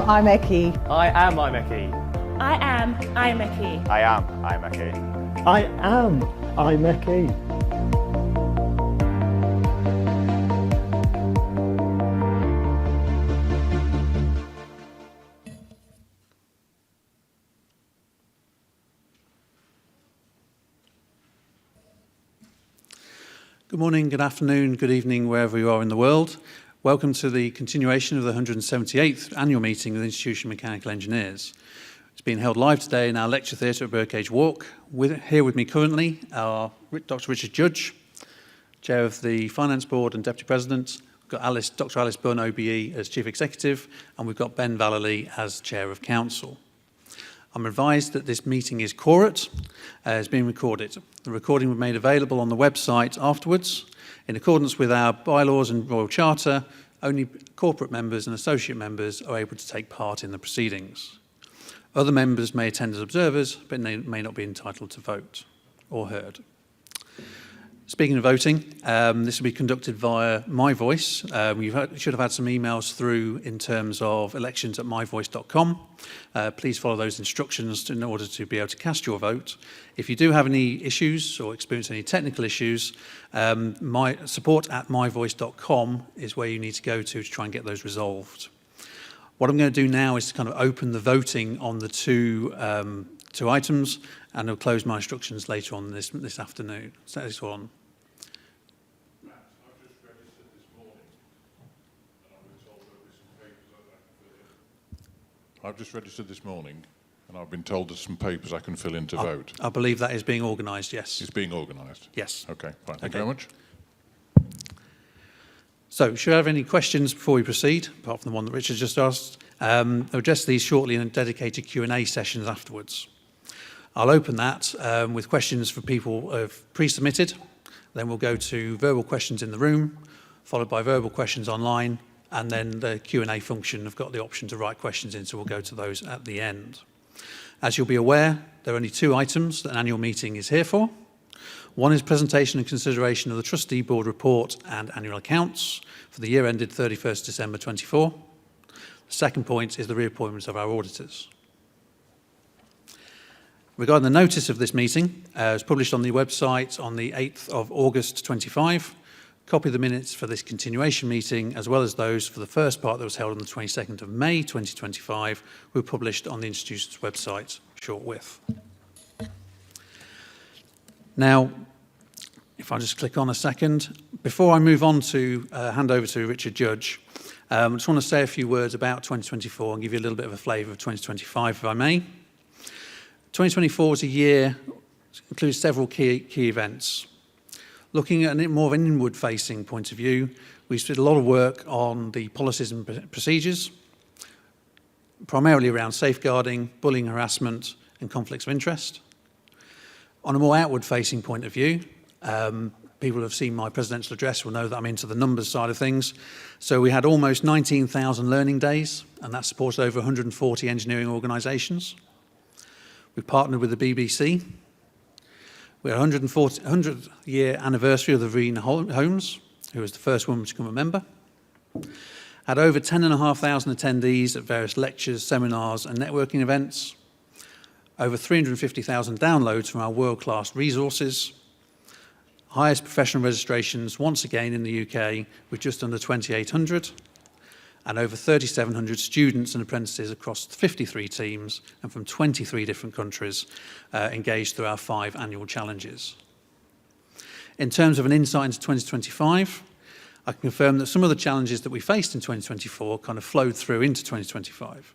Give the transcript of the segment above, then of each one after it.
IMechE. I am IMechE. I am IMechE. I am IMechE. I am IMechE. Good morning, good afternoon, good evening, wherever you are in the world. Welcome to the continuation of the 178th annual meeting of the Institution of Mechanical Engineers. It's being held live today in our lecture theatre at Birdcage Walk. Here with me currently are Dr. Richard Judge, Chair of the Finance Board and Deputy President. We've got Dr. Alice Bunn, OBE, as Chief Executive, and we've got Ben Vallely as Chair of Council. I'm advised that this meeting is quorate, is being recorded. The recording will be made available on the website afterwards. In accordance with our bylaws and Royal Charter, only corporate members and associate members are able to take part in the proceedings. Other members may attend as observers, but they may not be entitled to vote or heard. Speaking of voting, this will be conducted via My Voice. You should have had some emails through in terms of elections at myvoice.com. Please follow those instructions in order to be able to cast your vote. If you do have any issues or experience any technical issues, my support at myvoice.com is where you need to go to try and get those resolved. What I'm going to do now is to kind of open the voting on the two items, and I'll close my instructions later on this afternoon. So this one. I've just registered this morning, and I've been told there's some papers I can fill in to vote. I believe that is being organised, yes. It's being organised? Yes. Okay, fine. Thank you very much. So, should I have any questions before we proceed, apart from the one that Richard just asked? I'll address these shortly in dedicated Q&A sessions afterwards. I'll open that with questions for people who have pre-submitted. Then we'll go to verbal questions in the room, followed by verbal questions online, and then the Q&A function have got the option to write questions in, so we'll go to those at the end. As you'll be aware, there are only two items that an annual meeting is here for. One is presentation and consideration of the Trustee Board report and annual accounts for the year ended 31st December 24. The second point is the reappointment of our auditors. Regarding the notice of this meeting, it was published on the website on the 8th of August 25. Copy of the minutes for this continuation meeting, as well as those for the first part that was held on the 22nd of May 2025, were published on the institution's website forthwith. Now, if I just click on a second, before I move on to hand over to Richard Judge, I just want to say a few words about 2024 and give you a little bit of a flavour of 2025, if I may. 2024 is a year that includes several key events. Looking at more of an inward-facing point of view, we did a lot of work on the policies and procedures, primarily around safeguarding, bullying, harassment, and conflicts of interest. On a more outward-facing point of view, people who have seen my presidential address will know that I'm into the numbers side of things. So we had almost 19,000 learning days, and that supported over 140 engineering organisations. We partnered with the BBC. We had 100th-year anniversary of the Verena Holmes, who was the first woman to become a member. Had over 10,500 attendees at various lectures, seminars and networking events. Over 350,000 downloads from our world-class resources. Highest professional registrations once again in the UK with just under 2,800. And over 3,700 students and apprentices across 53 teams and from 23 different countries engaged through our 5 annual challenges. In terms of an insight into 2025, I can confirm that some of the challenges that we faced in 2024 kind of flowed through into 2025.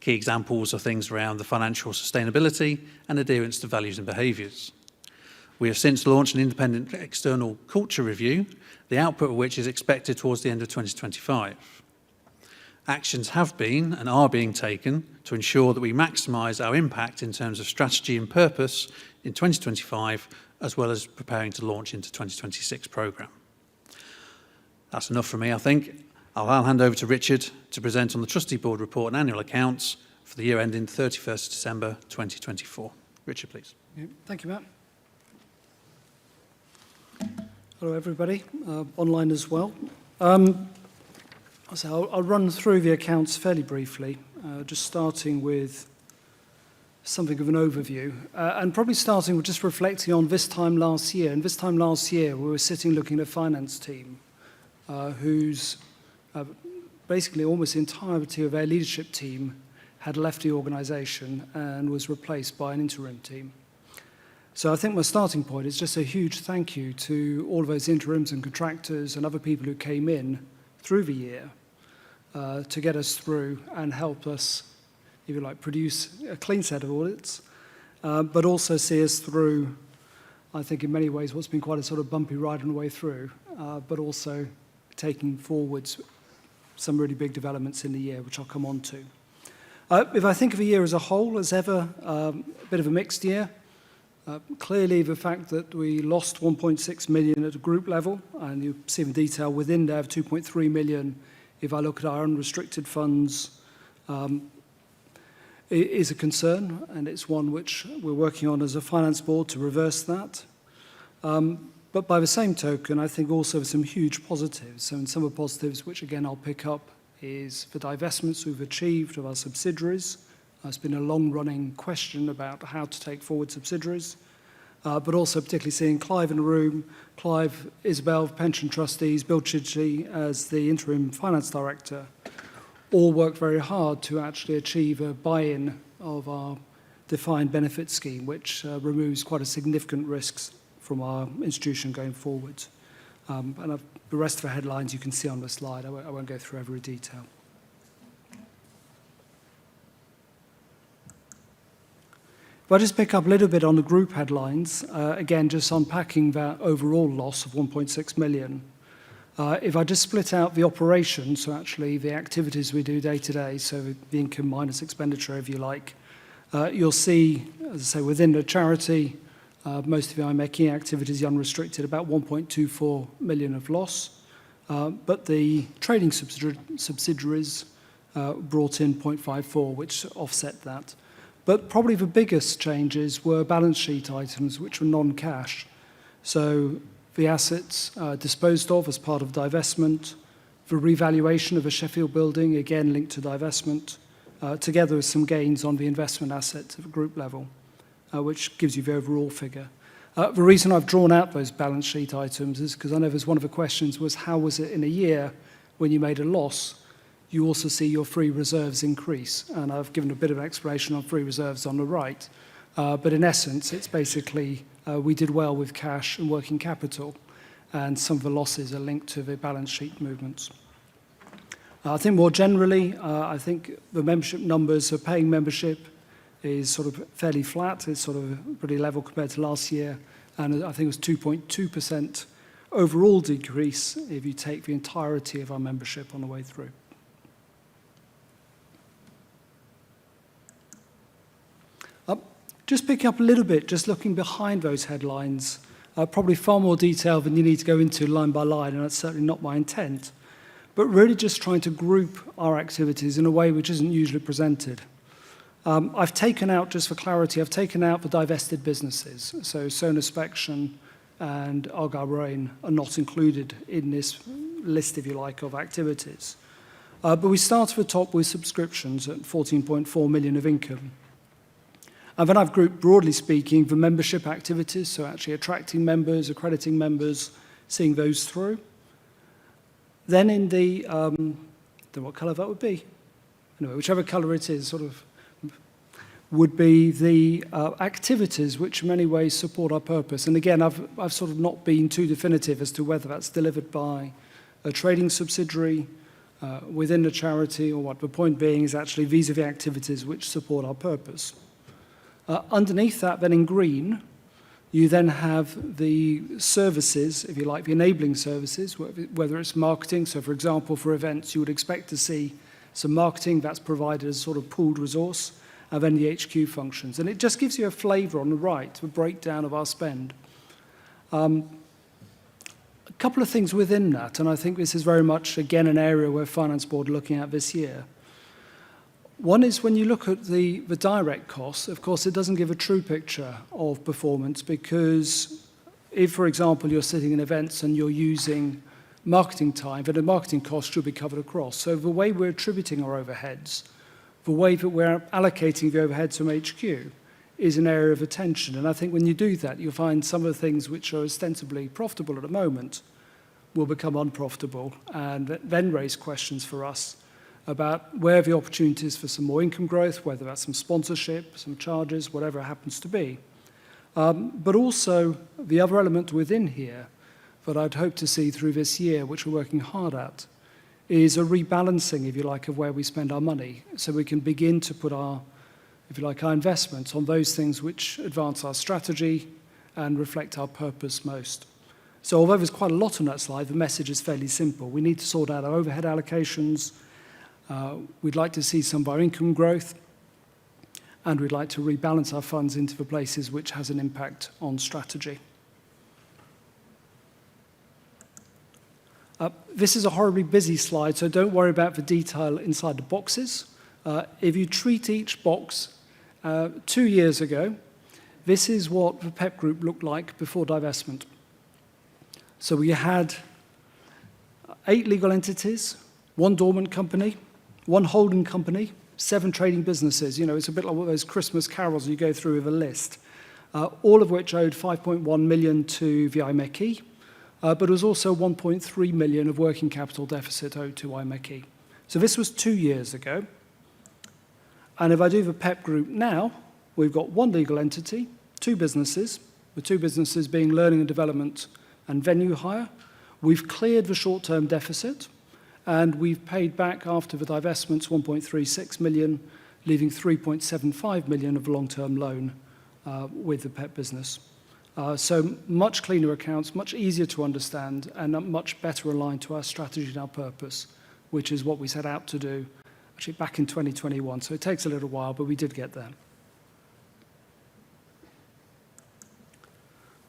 Key examples are things around the financial sustainability and adherence to values and behaviours. We have since launched an independent external culture review, the output of which is expected towards the end of 2025. Actions have been and are being taken to ensure that we maximise our impact in terms of strategy and purpose in 2025, as well as preparing to launch into 2026 programme. That's enough from me, I think. I'll hand over to Richard to present on the Trustee Board report and annual accounts for the year ending 31st December 2024. Richard, please. Thank you, Matt. Hello, everybody, online as well. So I'll run through the accounts fairly briefly, just starting with something of an overview, and probably starting with just reflecting on this time last year. And this time last year, we were sitting looking at a finance team whose basically almost the entirety of their leadership team had left the organisation and was replaced by an interim team. So I think my starting point is just a huge thank you to all of those interims and contractors and other people who came in through the year to get us through and help us, if you like, produce a clean set of audits, but also see us through, I think in many ways, what's been quite a sort of bumpy ride on the way through, but also taking forwards some really big developments in the year, which I'll come on to. If I think of a year as a whole, as ever, a bit of a mixed year. Clearly, the fact that we lost 1.6 million at a group level, and you see the detail within there of 2.3 million, if I look at our unrestricted funds, is a concern, and it's one which we're working on as a finance board to reverse that. But by the same token, I think also some huge positives. So in some of the positives, which again I'll pick up, is the divestments we've achieved of our subsidiaries. It's been a long-running question about how to take forward subsidiaries, but also particularly seeing Clive in the room, Clive, Isabel, pension trustees, Bill Chidgley as the interim finance director, all worked very hard to actually achieve a buy-in of our defined benefit scheme, which removes quite a significant risks from our institution going forward. And the rest of the headlines you can see on the slide. I won't go through every detail. If I just pick up a little bit on the group headlines, again, just unpacking that overall loss of 1.6 million. If I just split out the operations, so actually the activities we do day to day, so the income minus expenditure, if you like, you'll see, as I say, within the charity, most of the IMechE activities, the unrestricted, about 1.24 million of loss. But the trading subsidiaries brought in 0.54, which offset that. But probably the biggest changes were balance sheet items, which were non-cash. So the assets disposed of as part of divestment, the revaluation of a Sheffield building, again linked to divestment, together with some gains on the investment assets at the group level, which gives you the overall figure. The reason I've drawn out those balance sheet items is because I know there's one of the questions was how was it in a year when you made a loss, you also see your free reserves increase. And I've given a bit of an explanation on free reserves on the right. But in essence, it's basically we did well with cash and working capital, and some of the losses are linked to the balance sheet movements. I think more generally, I think the membership numbers of paying membership is sort of fairly flat. It's sort of pretty level compared to last year. And I think it was 2.2% overall decrease if you take the entirety of our membership on the way through. Just picking up a little bit, just looking behind those headlines, probably far more detail than you need to go into line by line, and that's certainly not my intent, but really just trying to group our activities in a way which isn't usually presented. I've taken out, just for clarity, I've taken out the divested businesses. So Sonospection and Argyll Rain are not included in this list, if you like, of activities. But we start at the top with subscriptions at 14.4 million of income. And then I've grouped, broadly speaking, the membership activities, so actually attracting members, accrediting members, seeing those through. Then in the, I don't know what colour that would be. Anyway, whichever colour it is, sort of, would be the activities which in many ways support our purpose. And again, I've sort of not been too definitive as to whether that's delivered by a trading subsidiary, within the charity, or what. The point being is actually these are the activities which support our purpose. Underneath that, then in green, you then have the services, if you like, the enabling services, whether it's marketing. So, for example, for events, you would expect to see some marketing that's provided as sort of pooled resource, and then the HQ functions. And it just gives you a flavour on the right, a breakdown of our spend. A couple of things within that, and I think this is very much, again, an area where Finance Board are looking at this year. One is when you look at the direct costs, of course, it doesn't give a true picture of performance because if, for example, you're sitting in events and you're using marketing time, then the marketing cost should be covered across. So the way we're attributing our overheads the way that we're allocating the overheads from HQ is an area of attention. And I think when you do that, you'll find some of the things which are ostensibly profitable at the moment will become unprofitable and then raise questions for us about where the opportunities for some more income growth, whether that's some sponsorship, some charges, whatever it happens to be. But also the other element within here that I'd hope to see through this year, which we're working hard at, is a rebalancing, if you like, of where we spend our money, so we can begin to put our, if you like, our investments on those things which advance our strategy and reflect our purpose most. So although there's quite a lot on that slide, the message is fairly simple. We need to sort out our overhead allocations. We'd like to see some of our income growth, and we'd like to rebalance our funds into the places which has an impact on strategy. This is a horribly busy slide, so don't worry about the detail inside the boxes. If you treat each box 2 years ago, this is what the PEP group looked like before divestment. So we had 8 legal entities, 1 dormant company, 1 holding company, 7 trading businesses. You know, it's a bit like one of those Christmas carols you go through with a list, all of which owed 5.1 million to the IMechE, but was also 1.3 million of working capital deficit owed to IMechE. So this was 2 years ago. And if I do the PEP group now, we've got 1 legal entity, 2 businesses, the 2 businesses being learning and development and venue hire. We've cleared the short-term deficit, and we've paid back after the divestments 1.36 million, leaving 3.75 million of long-term loan with the PEP business. So much cleaner accounts, much easier to understand, and much better aligned to our strategy and our purpose, which is what we set out to do actually back in 2021. So it takes a little while, but we did get there.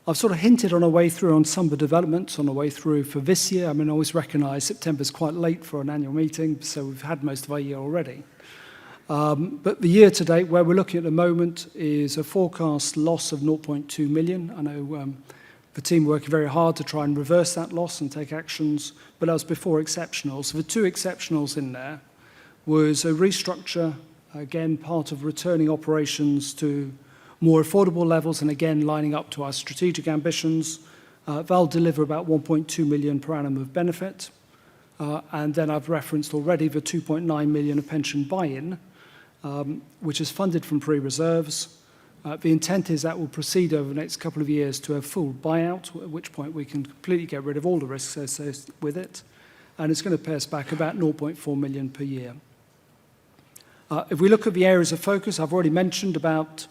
I've sort of hinted on our way through on some of the developments on our way through for this year. I mean, I always recognise September's quite late for an annual meeting, so we've had most of our year already. But the year to date, where we're looking at the moment, is a forecast loss of 0.2 million. I know the team working very hard to try and reverse that loss and take actions, but that was before exceptionals. So the 2 exceptionals in there was a restructure, again, part of returning operations to more affordable levels, and again, lining up to our strategic ambitions. They'll deliver about 1.2 million per annum of benefit. And then I've referenced already the 2.9 million of pension buy-in, which is funded from pre-reserves. The intent is that will proceed over the next couple of years to a full buyout, at which point we can completely get rid of all the risks associated with it. And it's going to pay us back about 0.4 million per year. If we look at the areas of focus, I've already mentioned about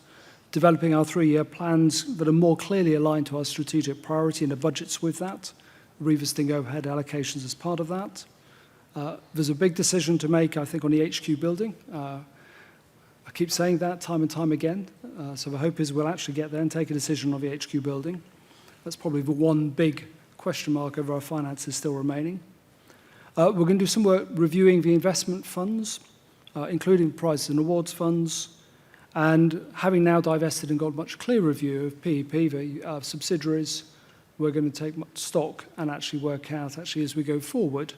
developing our 3-year plans that are more clearly aligned to our strategic priority and the budgets with that, revisiting overhead allocations as part of that. There's a big decision to make, I think, on the HQ building. I keep saying that time and time again, so the hope is we'll actually get there and take a decision on the HQ building. That's probably the one big question mark over our finances still remaining. We're going to do some work reviewing the investment funds, including prizes and awards funds, and having now divested and got a much clearer view of PEP, the subsidiaries, we're going to take stock and actually work out, actually, as we go forward,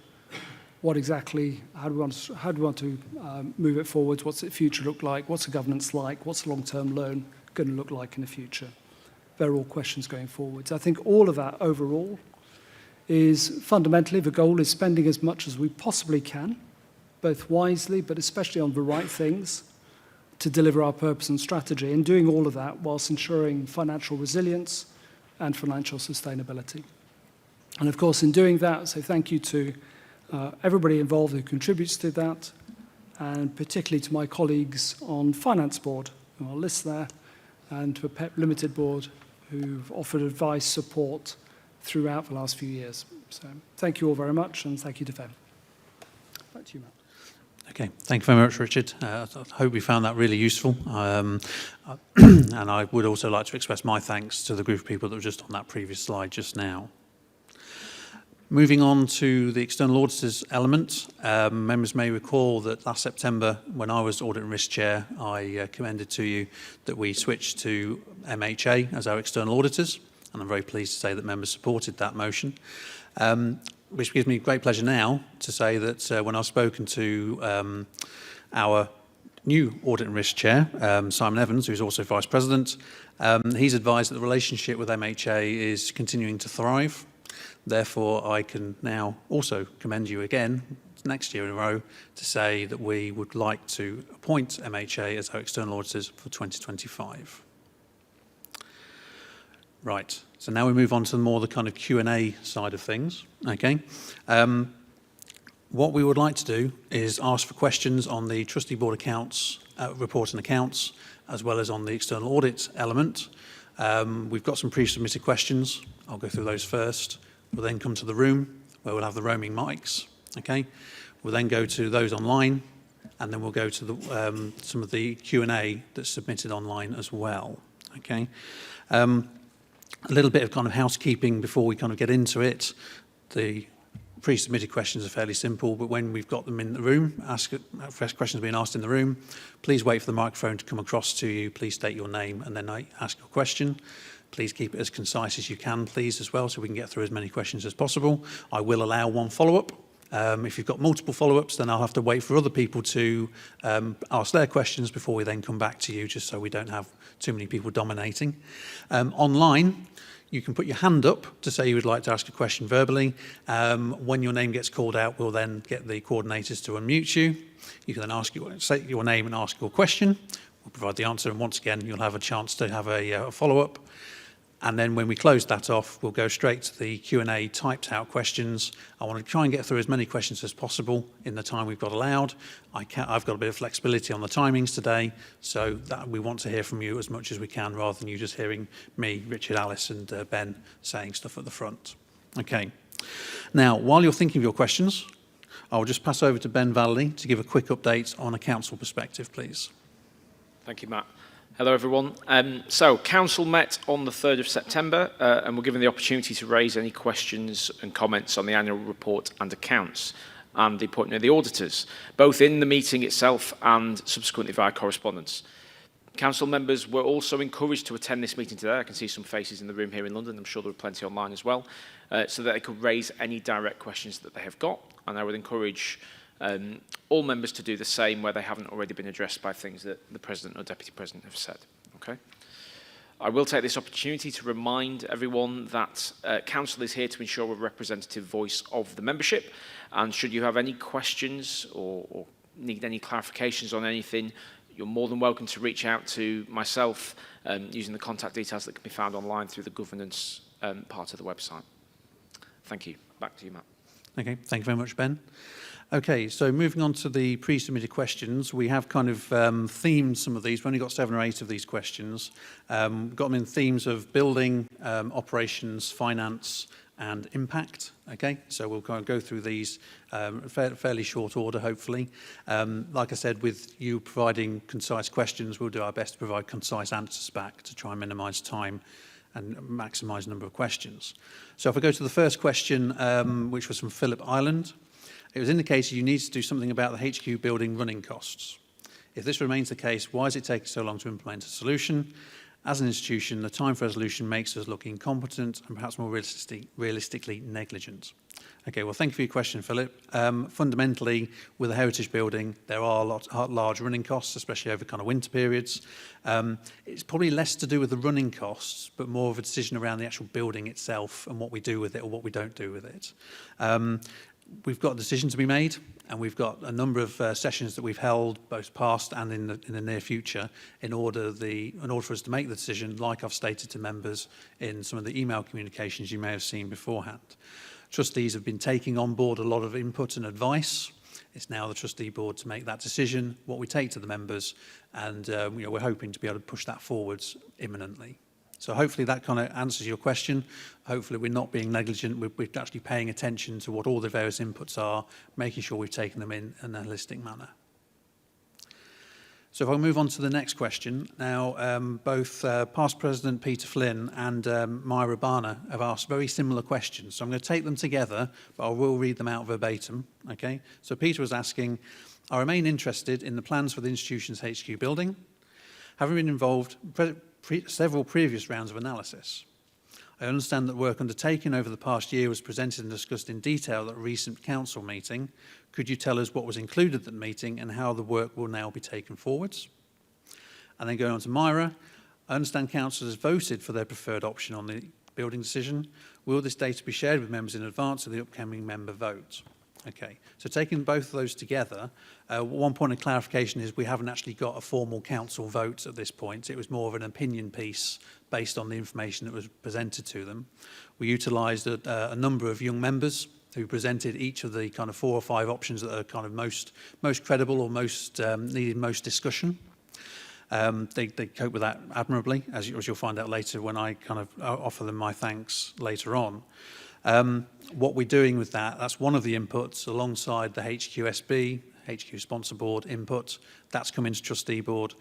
what exactly, how do we want to move it forward, what's the future look like, what's the governance like, what's the long-term loan going to look like in the future. They're all questions going forwards. I think all of that overall is fundamentally the goal is spending as much as we possibly can, both wisely, but especially on the right things, to deliver our purpose and strategy, and doing all of that whilst ensuring financial resilience and financial sustainability. And of course, in doing that, so thank you to everybody involved who contributes to that, and particularly to my colleagues on Finance Board, who are list there, and to the PEP Limited Board, who've offered advice, support throughout the last few years. So thank you all very much, and thank you to Fem. Back to you, Matt. Okay, thank you very much, Richard. I hope we found that really useful. And I would also like to express my thanks to the group of people that were just on that previous slide just now. Moving on to the external auditors element, members may recall that last September, when I was Audit and Risk Chair, I commended to you that we switched to IMechE as our external auditors, and I'm very pleased to say that members supported that motion. Which gives me great pleasure now to say that when I've spoken to our new Audit and Risk Chair, Simon Evans, who's also Vice President. He's advised that the relationship with IMechE is continuing to thrive. Therefore, I can now also commend you again, next year in a row, to say that we would like to appoint IMechE as our external auditors for 2025. Right, so now we move on to more the kind of Q&A side of things, okay? What we would like to do is ask for questions on the Trustee Board accounts, report and accounts, as well as on the external audit element. We've got some pre-submitted questions. I'll go through those first. We'll then come to the room, where we'll have the roaming mics, okay? We'll then go to those online, and then we'll go to the, some of the Q&A that's submitted online as well, okay? A little bit of kind of housekeeping before we kind of get into it. The pre-submitted questions are fairly simple, but when we've got them in the room, questions being asked in the room, please wait for the microphone to come across to you. Please state your name and then ask your question. Please keep it as concise as you can, please, as well, so we can get through as many questions as possible. I will allow one follow-up. If you've got multiple follow-ups, then I'll have to wait for other people to ask their questions before we then come back to you, just so we don't have too many people dominating. Online, you can put your hand up to say you would like to ask a question verbally. When your name gets called out, we'll then get the coordinators to unmute you. You can then say your name and ask your question. We'll provide the answer, and once again, you'll have a chance to have a follow-up. And then when we close that off, we'll go straight to the Q&A typed out questions. I want to try and get through as many questions as possible in the time we've got allowed. I've got a bit of flexibility on the timings today, so that we want to hear from you as much as we can, rather than you just hearing me, Richard, Alice and Ben saying stuff at the front. Okay. Now, while you're thinking of your questions, I'll just pass over to Ben Vallely to give a quick update on a council perspective, please. Thank you, Matt. Hello, everyone. So, Council met on the 3rd of September and were given the opportunity to raise any questions and comments on the annual report and accounts and the appointment of the auditors, both in the meeting itself and subsequently via correspondence. Council members were also encouraged to attend this meeting today. I can see some faces in the room here in London. I'm sure there are plenty online as well, so that they could raise any direct questions that they have got. And I would encourage all members to do the same where they haven't already been addressed by things that the President or Deputy President have said. Okay. I will take this opportunity to remind everyone that Council is here to ensure a representative voice of the membership, and should you have any questions or need any clarifications on anything, you're more than welcome to reach out to myself using the contact details that can be found online through the governance part of the website. Thank you. Back to you, Matt. Okay, thank you very much, Ben. Okay, so moving on to the pre-submitted questions, we have kind of themed some of these. We've only got 7 or 8 of these questions. We've got them in themes of building, operations, finance, and impact. Okay, so we'll kind of go through these fairly short order, hopefully. Like I said, with you providing concise questions, we'll do our best to provide concise answers back to try and minimise time and maximise the number of questions. So if I go to the first question, which was from Philip Ireland, it was indicated you need to do something about the HQ building running costs. If this remains the case, why is it taking so long to implement a solution? As an institution, the time for resolution makes us look incompetent and perhaps more realistically negligent. Okay, well, thank you for your question, Philip. Fundamentally, with a heritage building, there are large running costs, especially over kind of winter periods. It's probably less to do with the running costs, but more of a decision around the actual building itself and what we do with it or what we don't do with it. We've got a decision to be made, and we've got a number of sessions that we've held, both past and in the near future, in order for us to make the decision, like I've stated to members in some of the email communications you may have seen beforehand. Trustees have been taking on board a lot of input and advice. It's now the trustee board to make that decision, what we take to the members, and we're hoping to be able to push that forwards imminently. So hopefully that kind of answers your question. Hopefully we're not being negligent. We're actually paying attention to what all the various inputs are, making sure we've taken them in a holistic manner. So if I move on to the next question. Now, both past President Peter Flynn and Myra Barner have asked very similar questions. So I'm going to take them together, but I will read them out verbatim. Okay. So Peter was asking, I remain interested in the plans for the institution's HQ building, having been involved several previous rounds of analysis. I understand that work undertaken over the past year was presented and discussed in detail at a recent council meeting. Could you tell us what was included at the meeting and how the work will now be taken forwards? And then going on to Myra, I understand councillors voted for their preferred option on the building decision. Will this data be shared with members in advance of the upcoming member vote? Okay, so taking both of those together, one point of clarification is we haven't actually got a formal council vote at this point. It was more of an opinion piece based on the information that was presented to them. We utilised a number of young members who presented each of the kind of 4 or 5 options that are kind of most credible or most needed most discussion. They cope with that admirably, as you'll find out later when I kind of offer them my thanks later on. What we're doing with that, that's one of the inputs alongside the HQSB, HQ Sponsor Board input. That's coming to Trustee Board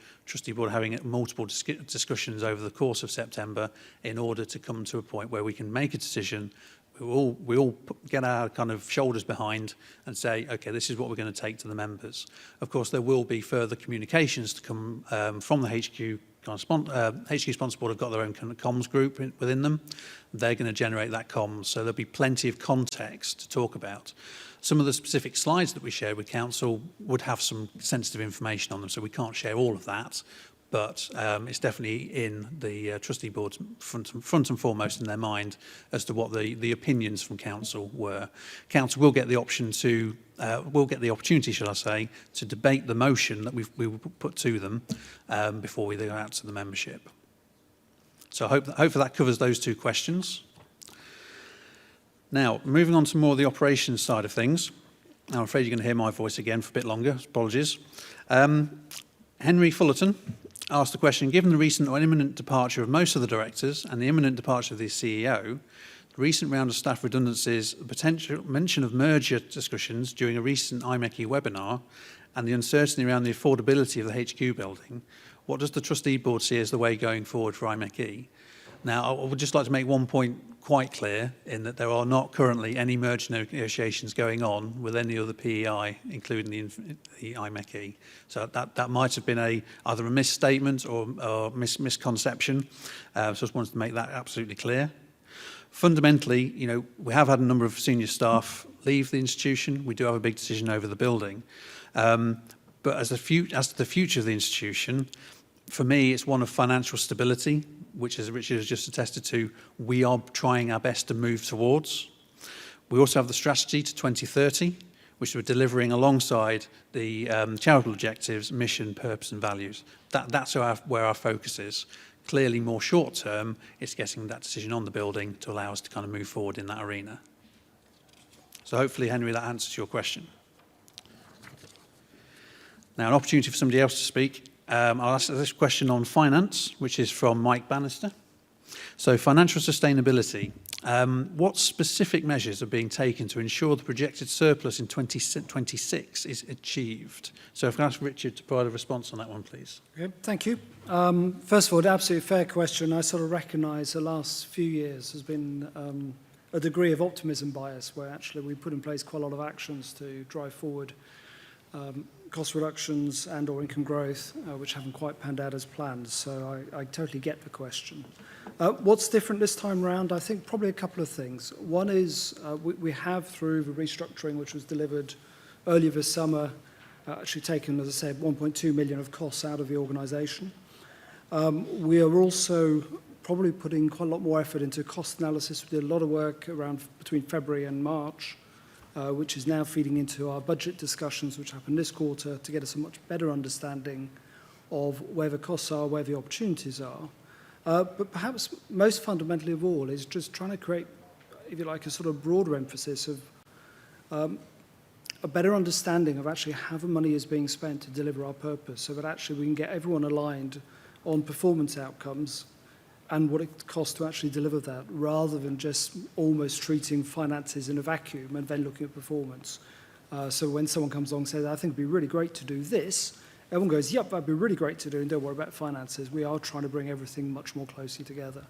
having multiple discussions over the course of September in order to come to a point where we can make a decision. We all get our kind of shoulders behind and say, okay, this is what we're going to take to the members. Of course, there will be further communications to come from the HQ. HQ Sponsor Board have got their own kind of comms group within them. They're going to generate that comms, so there'll be plenty of context to talk about. Some of the specific slides that we shared with Council would have some sensitive information on them, so we can't share all of that, but it's definitely in the Trustee Board's front and foremost in their mind as to what the opinions from Council were. Council will get the option to, will get the opportunity, shall I say, to debate the motion that we put to them before we go out to the membership. So hopefully that covers those 2 questions. Now, moving on to more of the operations side of things. I'm afraid you're going to hear my voice again for a bit longer. Apologies. Henry Fullerton asked the question, given the recent or imminent departure of most of the directors and the imminent departure of the CEO, the recent round of staff redundancies, the potential mention of merger discussions during a recent IMechE webinar, and the uncertainty around the affordability of the HQ building, what does the Trustee Board see as the way going forward for IMechE? Now, I would just like to make one point quite clear in that there are not currently any merger negotiations going on with any other PEI, including the IMechE. So that might have been either a misstatement or misconception. So I just wanted to make that absolutely clear. Fundamentally, you know, we have had a number of senior staff leave the institution. We do have a big decision over the building. But as to the future of the institution, for me, it's one of financial stability, which, as Richard has just attested to, we are trying our best to move towards. We also have the strategy to 2030, which we're delivering alongside the charitable objectives, mission, purpose and values. That's where our focus is. Clearly more short term, it's getting that decision on the building to allow us to kind of move forward in that arena. So hopefully, Henry, that answers your question. Now, an opportunity for somebody else to speak. I'll ask this question on finance, which is from Mike Bannister. So, financial sustainability. What specific measures are being taken to ensure the projected surplus in 2026 is achieved? So, if I ask Richard to provide a response on that one, please. Okay, thank you. First of all, an absolutely fair question. I sort of recognise the last few years has been a degree of optimism bias, where actually we put in place quite a lot of actions to drive forward cost reductions and or income growth, which haven't quite panned out as planned. So I totally get the question. What's different this time around? I think probably a couple of things. One is we have, through the restructuring which was delivered earlier this summer, actually taken, as I said, 1.2 million of costs out of the organisation. We are also probably putting quite a lot more effort into cost analysis. We did a lot of work around between February and March, which is now feeding into our budget discussions, which happened this quarter, to get us a much better understanding of where the costs are, where the opportunities are. But perhaps most fundamentally of all is just trying to create, if you like, a sort of broader emphasis of a better understanding of actually how the money is being spent to deliver our purpose, so that actually we can get everyone aligned on performance outcomes and what it costs to actually deliver that, rather than just almost treating finances in a vacuum and then looking at performance. So when someone comes along and says, I think it'd be really great to do this, everyone goes, yep, that'd be really great to do, and don't worry about finances. We are trying to bring everything much more closely together.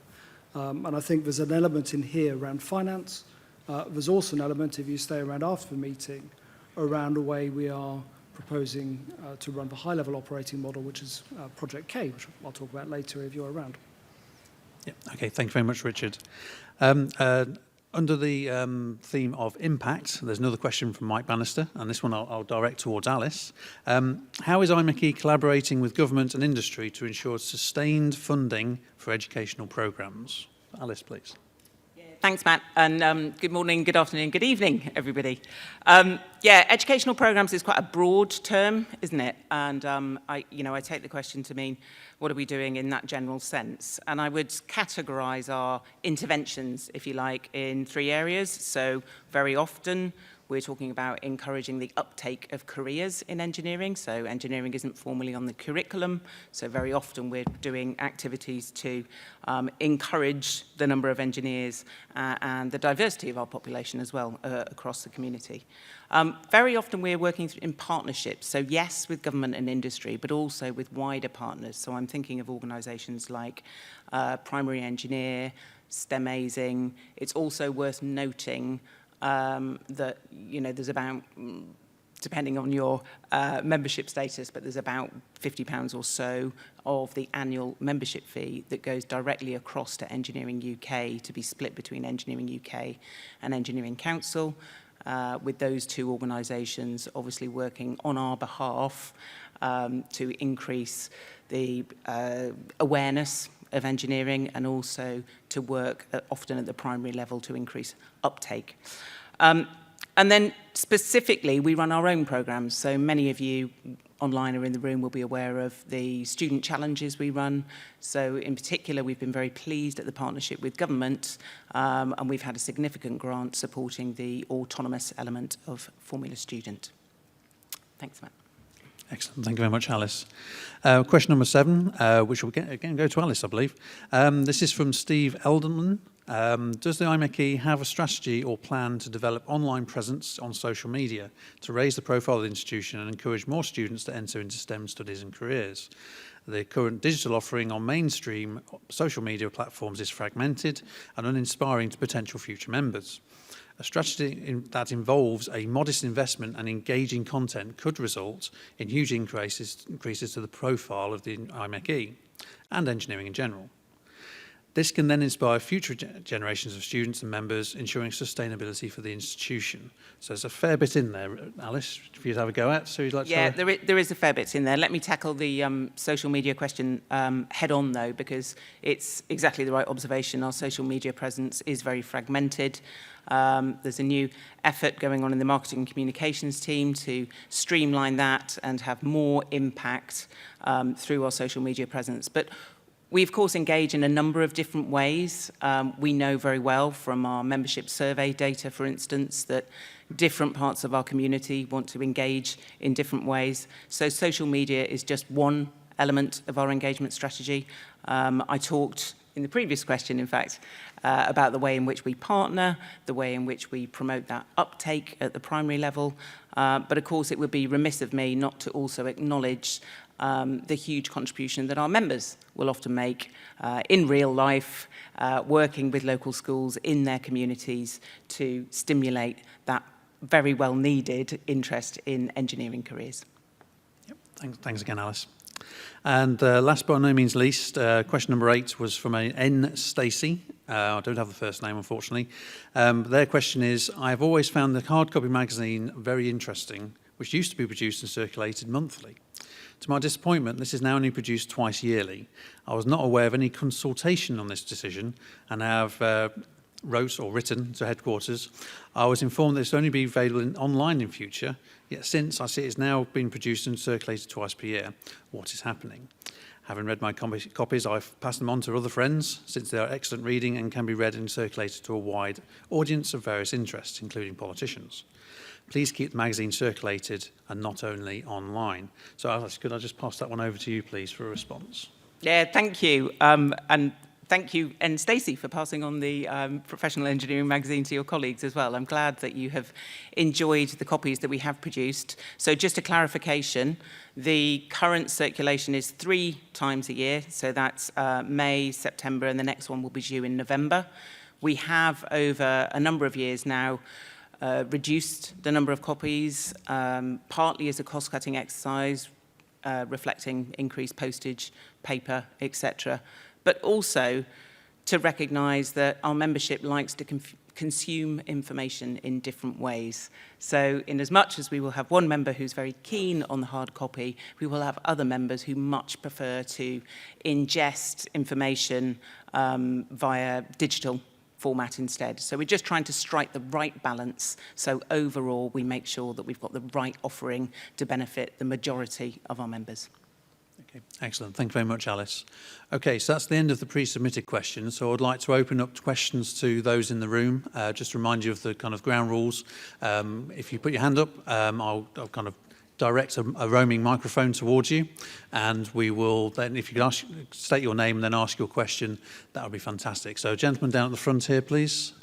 And I think there's an element in here around finance. There's also an element, if you stay around after the meeting, around the way we are proposing to run the high-level operating model, which is Project K, which I'll talk about later if you're around. Yeah, okay, thank you very much, Richard. Under the theme of impact, there's another question from Mike Bannister, and this one I'll direct towards Alice. How is IMechE collaborating with government and industry to ensure sustained funding for educational programmes? Alice, please. Thanks, Matt, and good morning, good afternoon, good evening, everybody. Educational programmes is quite a broad term, isn't it? And I take the question to mean, what are we doing in that general sense? And I would categorise our interventions, if you like, in 3 areas. So very often, we're talking about encouraging the uptake of careers in engineering. So engineering isn't formally on the curriculum. So very often we're doing activities to encourage the number of engineers and the diversity of our population as well across the community. Very often we're working in partnerships. So yes, with government and industry, but also with wider partners. So I'm thinking of organisations like Primary Engineer, STEMazing. It's also worth noting that, there's about, depending on your membership status, but there's about £50 or so of the annual membership fee that goes directly across to Engineering UK to be split between Engineering UK and Engineering Council, with those 2 organisations obviously working on our behalf to increase the awareness of engineering and also to work often at the primary level to increase uptake. And then specifically, we run our own programmes. So many of you online or in the room will be aware of the student challenges we run. So in particular, we've been very pleased at the partnership with government, and we've had a significant grant supporting the autonomous element of Formula Student. Thanks, Matt. Excellent. Thank you very much, Alice. Question number 7, which will again go to Alice, I believe. This is from Steve Elderman. Does the IMechE have a strategy or plan to develop online presence on social media to raise the profile of the institution and encourage more students to enter into STEM studies and careers? The current digital offering on mainstream social media platforms is fragmented and uninspiring to potential future members. A strategy that involves a modest investment and engaging content could result in huge increases to the profile of the IMechE and engineering in general. This can then inspire future generations of students and members, ensuring sustainability for the institution. So there's a fair bit in there, Alice, for you to have a go at. So you'd like to there is a fair bit in there. Let me tackle the social media question head on, though, because it's exactly the right observation. Our social media presence is very fragmented. There's a new effort going on in the marketing and communications team to streamline that and have more impact through our social media presence. But we, of course, engage in a number of different ways. We know very well from our membership survey data, for instance, that different parts of our community want to engage in different ways. So social media is just one element of our engagement strategy. I talked in the previous question, in fact, about the way in which we partner, the way in which we promote that uptake at the primary level. But of course, it would be remiss of me not to also acknowledge the huge contribution that our members will often make in real life, working with local schools in their communities to stimulate that very well needed interest in engineering careers. Yep. Thanks again, Alice. And last but by no means least, question number 8 was from a N. Stacey. I don't have the first name, unfortunately. Their question is, I have always found the hard copy magazine very interesting, which used to be produced and circulated monthly. To my disappointment, this is now only produced twice yearly. I was not aware of any consultation on this decision and have written to headquarters. I was informed that this will only be available online in future, yet since I see it's now being produced and circulated twice per year, what is happening? Having read my copies, I've passed them on to other friends since they are excellent reading and can be read and circulated to a wide audience of various interests, including politicians. Please keep the magazine circulated and not only online. So Alice, could I just pass that one over to you, please, for a response? Yeah, thank you. And thank you, N. Stacey, for passing on the Professional Engineering magazine to your colleagues as well. I'm glad that you have enjoyed the copies that we have produced. So just a clarification, the current circulation is 3 times a year. So that's May, September, and the next one will be due in November. We have, over a number of years now, reduced the number of copies, partly as a cost-cutting exercise, reflecting increased postage, paper, etc., but also to recognise that our membership likes to consume information in different ways. So in as much as we will have one member who's very keen on the hard copy, we will have other members who much prefer to ingest information via digital format instead. So we're just trying to strike the right balance so overall we make sure that we've got the right offering to benefit the majority of our members. Okay, excellent. Thank you very much, Alice. Okay, so that's the end of the pre-submitted questions. So I'd like to open up questions to those in the room. Just to remind you of the kind of ground rules. If you put your hand up, I'll kind of direct a roaming microphone towards you, and we will then, if you could state your name and then ask your question, that would be fantastic. So, gentleman down at the front here, please.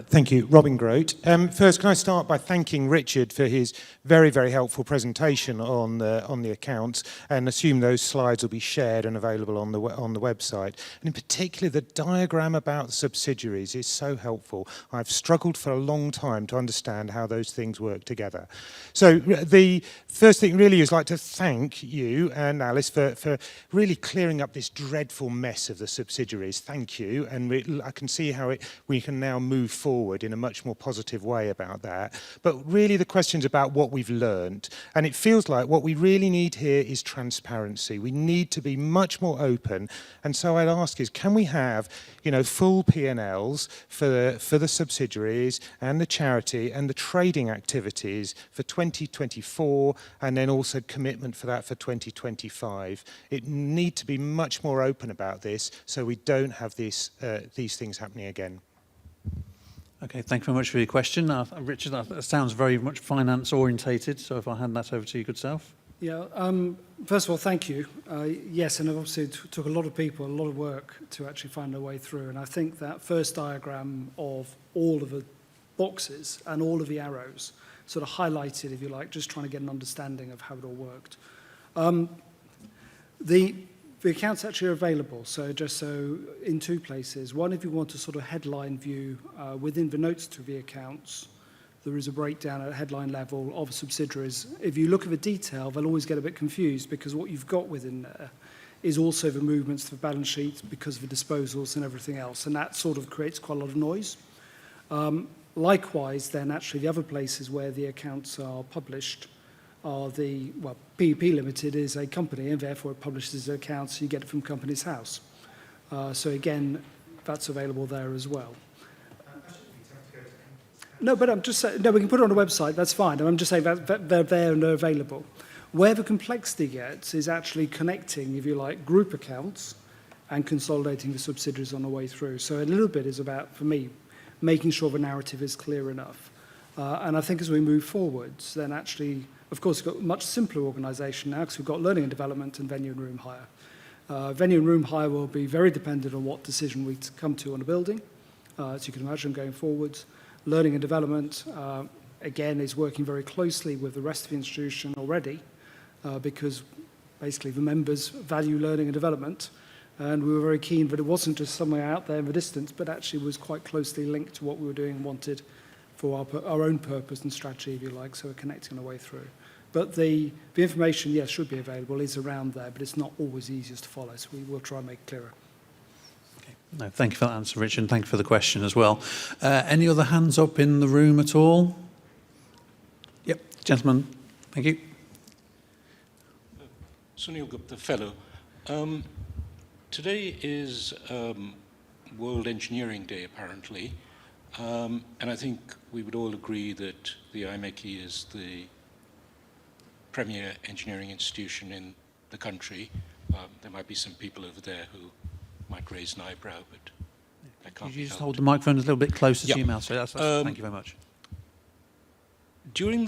Thank you. Robin Grote. First, can I start by thanking Richard for his very, very helpful presentation on the accounts, and assume those slides will be shared and available on the website. And in particular, the diagram about subsidiaries is so helpful. I've struggled for a long time to understand how those things work together. So the first thing really is like to thank you and Alice for really clearing up this dreadful mess of the subsidiaries. Thank you. And I can see how we can now move forward in a much more positive way about that. But really the question's about what we've learned. And it feels like what we really need here is transparency. We need to be much more open. And so I'd ask is, can we have, full P&Ls for the subsidiaries and the charity and the trading activities for 2024, and then also commitment for that for 2025. It need to be much more open about this so we don't have these things happening again. Okay, thank you very much for your question. Richard, that sounds very much finance orientated, so if I hand that over to you, good self. Yeah, first of all, thank you. Yes, and obviously it took a lot of people, a lot of work to actually find their way through. And I think that first diagram of all of the boxes and all of the arrows sort of highlighted, if you like, just trying to get an understanding of how it all worked. The accounts actually are available, so just so in two places. One, if you want a sort of headline view within the notes to the accounts, there is a breakdown at headline level of subsidiaries. If you look at the detail, they'll always get a bit confused because what you've got within there is also the movements to the balance sheet because of the disposals and everything else, and that sort of creates quite a lot of noise. Likewise, then actually the other places where the accounts are published are PEP Limited is a company and therefore it publishes accounts, so you get it from Companies House. So again, that's available there as well. No, but I'm just saying, no, we can put it on the website, that's fine. And I'm just saying that they're there and they're available. Where the complexity gets is actually connecting, if you like, group accounts and consolidating the subsidiaries on the way through. So a little bit is about, for me, making sure the narrative is clear enough. And I think as we move forwards, then actually, of course, we've got a much simpler organisation now because we've got learning and development and venue and room hire. Venue and room hire will be very dependent on what decision we come to on a building, as you can imagine going forwards. Learning and development, again, is working very closely with the rest of the institution already because basically the members value learning and development. And we were very keen that it wasn't just somewhere out there in the distance, but actually was quite closely linked to what we were doing and wanted for our own purpose and strategy, if you like, so we're connecting the way through. But the information, yes, should be available, is around there, but it's not always easiest to follow, so we will try and make it clearer. Okay. No, thank you for that answer, Richard, and thank you for the question as well. Any other hands up in the room at all? Yep, gentlemen, thank you. Sunil Gupta, Fellow. Today is World Engineering Day, apparently, and I think we would all agree that the IMechE is the premier engineering institution in the country. There might be some people over there who might raise an eyebrow, but that can't Could be you just helped. hold the microphone a little bit closer Yeah. to your mouth? So that's thank you very much. During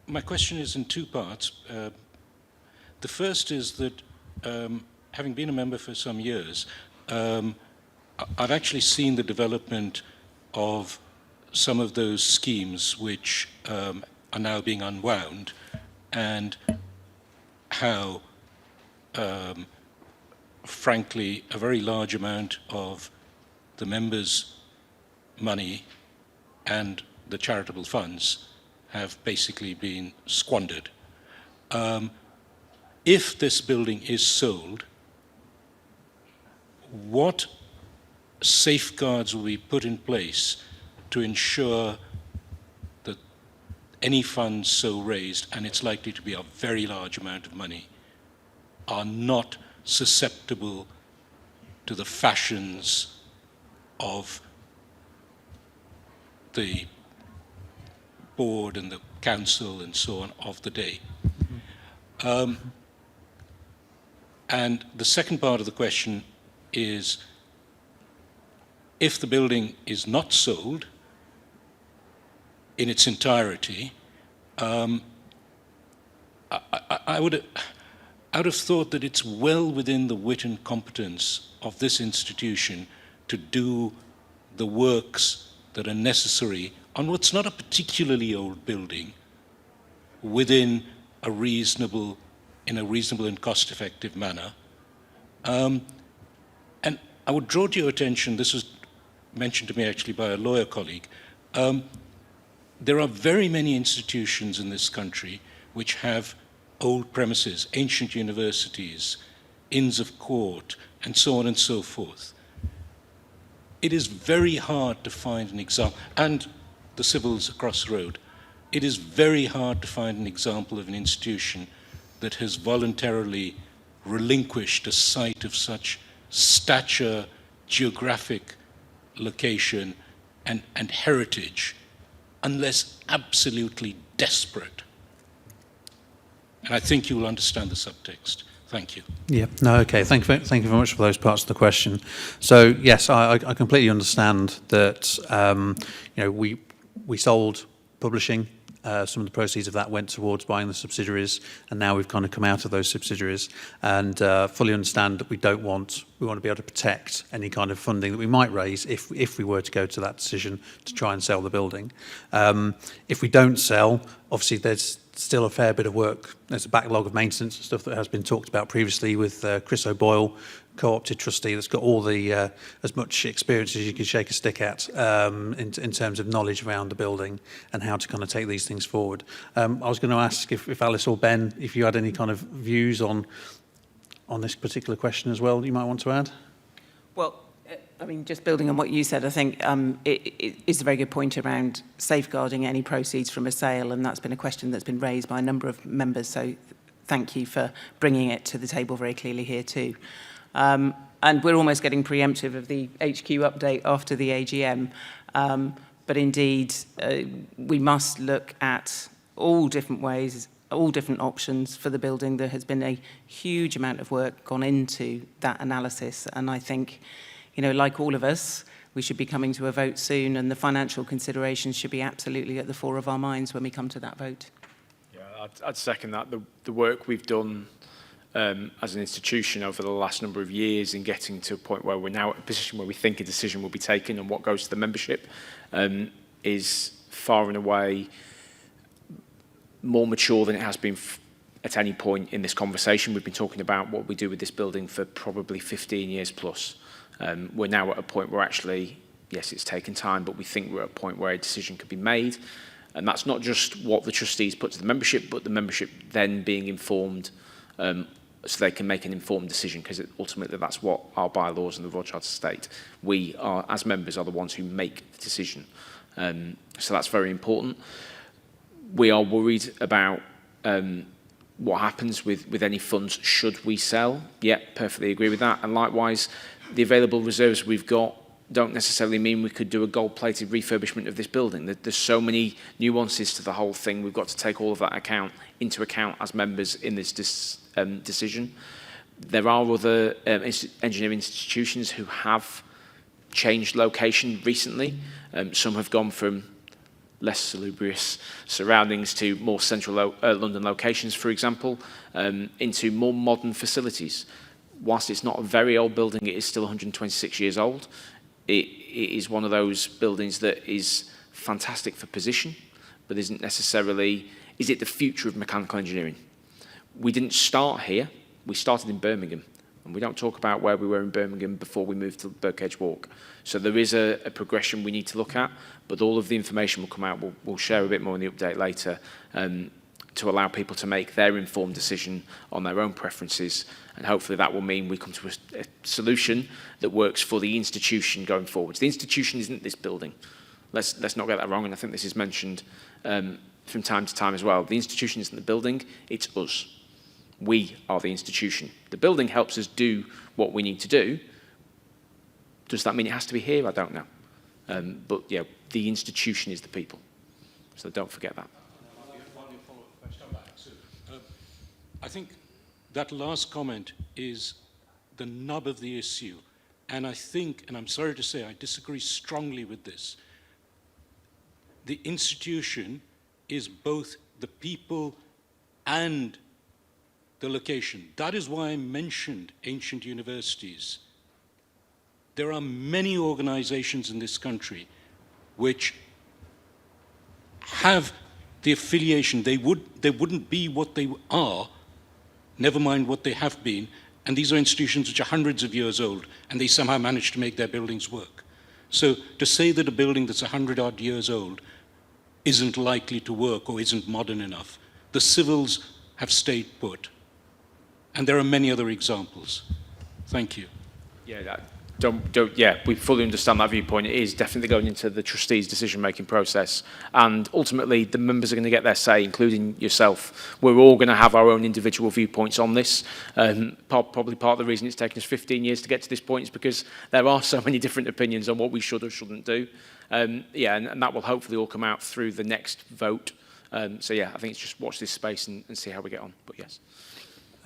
my question is in two parts. The first is that having been a member for some years, I've actually seen the development of some of those schemes which are now being unwound, and how, frankly, a very large amount of the members' money and the charitable funds have basically been squandered. if this building is sold, what safeguards will be put in place to ensure that any funds so raised, and it's likely to be a very large amount of money, are not susceptible to the fashions of the board and the council and so on of the day? And the second part of the question is, if the building is not sold in its entirety, I would have thought that it's well within the wit and competence of this institution to do the works that are necessary on what's not a particularly old building in a reasonable and cost-effective manner. And I would draw to your attention, this was mentioned to me actually by a lawyer colleague, there are very many institutions in this country which have old premises, ancient universities, inns of court, and so on and so forth. It is very hard to find an example, and the Civils across the road, it is very hard to find an example of an institution that has voluntarily relinquished a site of such stature, geographic location, and heritage, unless absolutely desperate. And I think you will understand the subtext. Thank you. Yeah, no, okay. Thank you very much for those parts of the question. So, yes, I completely understand that, we sold publishing. Some of the proceeds of that went towards buying the subsidiaries, and now we've kind of come out of those subsidiaries, and fully understand that we want to be able to protect any kind of funding that we might raise if we were to go to that decision to try and sell the building. If we don't sell, obviously there's still a fair bit of work. There's a backlog of maintenance and stuff that has been talked about previously with Chris O'Boyle, co-opted trustee that's got all the as much experience as you can shake a stick at in terms of knowledge around the building and how to kind of take these things forward. I was going to ask if Alice or Ben, if you had any kind of views on this particular question as well, you might want to add. Well, I mean, just building on what you said, I think it is a very good point around safeguarding any proceeds from a sale, and that's been a question that's been raised by a number of members, so thank you for bringing it to the table very clearly here too. And we're almost getting preemptive of the HQ update after the AGM, but indeed we must look at all different ways, all different options for the building. There has been a huge amount of work gone into that analysis, and I think, like all of us, we should be coming to a vote soon, and the financial considerations should be absolutely at the fore of our minds when we come to that vote. Yeah, I'd second that. The work we've done as an institution over the last number of years in getting to a point where we're now at a position where we think a decision will be taken and what goes to the membership is far and away more mature than it has been at any point in this conversation. We've been talking about what we do with this building for probably 15 years plus. We're now at a point where actually, yes, it's taken time, but we think we're at a point where a decision could be made. And that's not just what the trustees put to the membership, but the membership then being informed so they can make an informed decision, because ultimately that's what our bylaws and the Royal Charter state. We are, as members, are the ones who make the decision. So that's very important. We are worried about what happens with any funds should we sell. Yeah, perfectly agree with that. And likewise, the available reserves we've got don't necessarily mean we could do a gold-plated refurbishment of this building. There's so many nuances to the whole thing. We've got to take all of that into account as members in this decision. There are other engineering institutions who have changed location recently. Some have gone from less salubrious surroundings to more central London locations, for example, into more modern facilities. Whilst it's not a very old building, it is still 126 years old. It is one of those buildings that is fantastic for position, but isn't necessarily, is it the future of mechanical engineering? We didn't start here, we started in Birmingham, and we don't talk about where we were in Birmingham before we moved to Birdcage Walk. So there is a progression we need to look at, but all of the information will come out. We'll share a bit more in the update later. to allow people to make their informed decision on their own preferences, and hopefully that will mean we come to a solution that works for the institution going forwards. The institution isn't this building. Let's not get that wrong, and I think this is mentioned from time to time as well. The institution isn't the building, it's us. We are the institution. The building helps us do what we need to do. Does that mean it has to be here? I don't know. But yeah, the institution is the people. So don't forget that. I think that last comment is the nub of the issue. And I think, and I'm sorry to say, I disagree strongly with this. The institution is both the people and the location. That is why I mentioned ancient universities. There are many organizations in this country which have the affiliation. They wouldn't be what they are, never mind what they have been, and these are institutions which are hundreds of years old, and they somehow managed to make their buildings work. So to say that a building that's 100-odd years old isn't likely to work or isn't modern enough, the civils have stayed put. And there are many other examples. Thank you. Yeah, yeah, we fully understand that viewpoint. It is definitely going into the trustees' decision-making process, and ultimately the members are going to get their say, including yourself. We're all going to have our own individual viewpoints on this. Probably part of the reason it's taken us 15 years to get to this point is because there are so many different opinions on what we should or shouldn't do. Yeah, and that will hopefully all come out through the next vote. So yeah, I think it's just watch this space and see how we get on. But yes.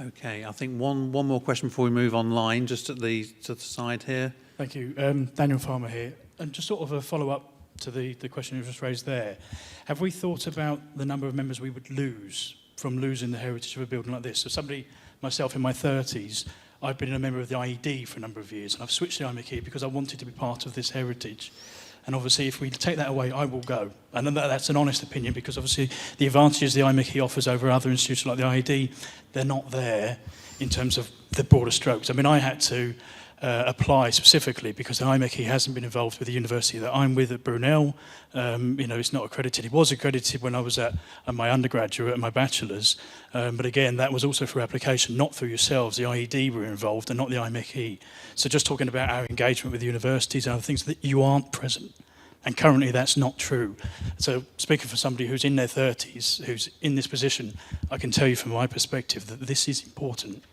Okay, I think one more question before we move online, just to the side here. Thank you. Daniel Farmer here. And just sort of a follow-up to the question you just raised there. Have we thought about the number of members we would lose from losing the heritage of a building like this? So somebody, myself in my 30s, I've been a member of the IED for a number of years, and I've switched to IMechE because I wanted to be part of this heritage. And obviously, if we take that away, I will go. And that's an honest opinion, because obviously the advantages the IMechE offers over other institutions like the IED, they're not there in terms of the broader strokes. I mean, I had to apply specifically because the IMechE hasn't been involved with the university that I'm with at Brunel. You know, it's not accredited. It was accredited when I was at my undergraduate and my bachelor's. But again, that was also through application, not through yourselves. The IED were involved and not the IMechE. So just talking about our engagement with the universities and other things, that you aren't present. And currently that's not true. So speaking for somebody who's in their 30s, who's in this position, I can tell you from my perspective that this is important.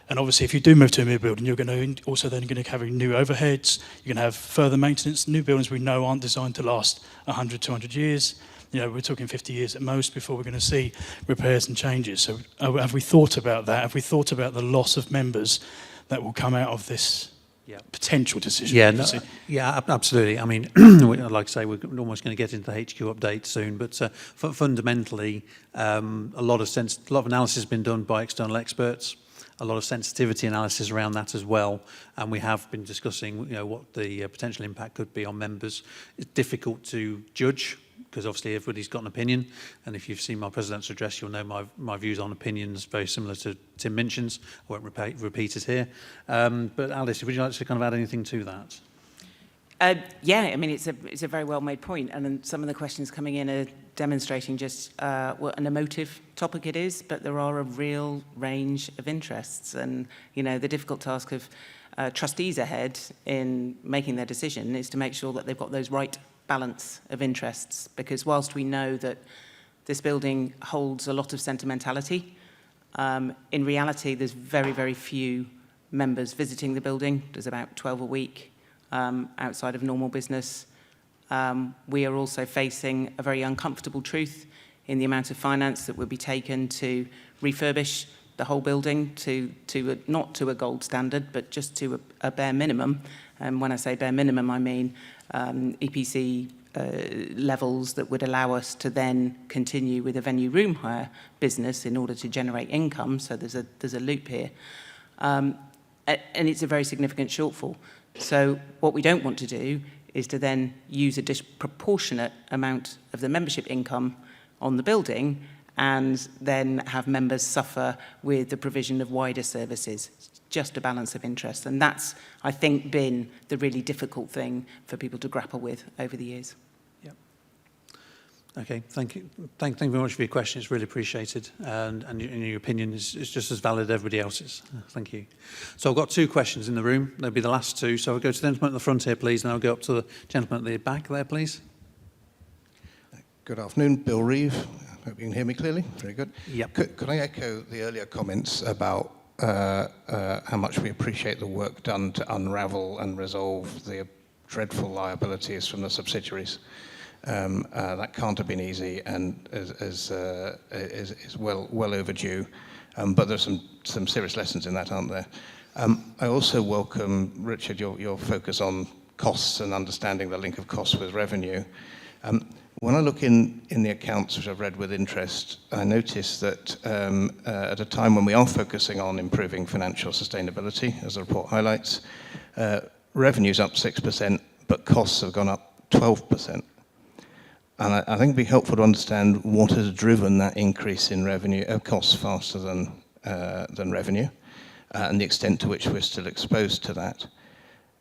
And obviously, if you do move to a new building, you're going to also then going to have new overheads. You're going to have further maintenance. New buildings we know aren't designed to last 100, 200 years. You know, we're talking 50 years at most before we're going to see repairs and changes. So have we thought about that? Have we thought about the loss of members that will come out of this potential decision? Yeah, yeah, absolutely. I mean, like I say, we're almost going to get into the HQ update soon, but fundamentally, a lot of analysis has been done by external experts. A lot of sensitivity analysis around that as well, and we have been discussing, you know, what the potential impact could be on members. It's difficult to judge because obviously everybody's got an opinion, and if you've seen my president's address, you'll know my views on opinions very similar to Tim Minchin's. I won't repeat it here. But Alice, would you like to kind of add anything to that? Yeah, I mean, it's a very well-made point, and then some of the questions coming in are demonstrating just what an emotive topic it is, but there are a real range of interests, and, you know, the difficult task of trustees ahead in making their decision is to make sure that they've got those right balance of interests, because whilst we know that this building holds a lot of sentimentality, in reality, there's very, very few members visiting the building. There's about 12 a week. Outside of normal business. We are also facing a very uncomfortable truth in the amount of finance that would be taken to refurbish the whole building to not to a gold standard, but just to a bare minimum. And when I say bare minimum, I mean EPC levels that would allow us to then continue with a venue room hire business in order to generate income. So there's a loop here. And it's a very significant shortfall. So what we don't want to do is to then use a disproportionate amount of the membership income on the building and then have members suffer with the provision of wider services. It's just a balance of interest. And that's, I think, been the really difficult thing for people to grapple with over the years. Okay, thank you. Thank you very much for your question. It's really appreciated, and your opinion is just as valid as everybody else's. Thank you. So I've got two questions in the room. They'll be the last two. So I'll go to the gentleman at the front here, please, and I'll go up to the gentleman at the back there, please. Good afternoon, Bill Reeve. I hope you can hear me clearly. Very good. Yep. Could I echo the earlier comments about how much we appreciate the work done to unravel and resolve the dreadful liabilities from the subsidiaries? That can't have been easy and is well overdue, but there's some serious lessons in that, aren't there? I also welcome, Richard, your focus on costs and understanding the link of costs with revenue. When I look in the accounts, which I've read with interest, I notice that at a time when we are focusing on improving financial sustainability, as the report highlights, revenue's up 6%, but costs have gone up 12%. And I think it'd be helpful to understand what has driven that increase in revenue, costs faster than revenue, and the extent to which we're still exposed to that.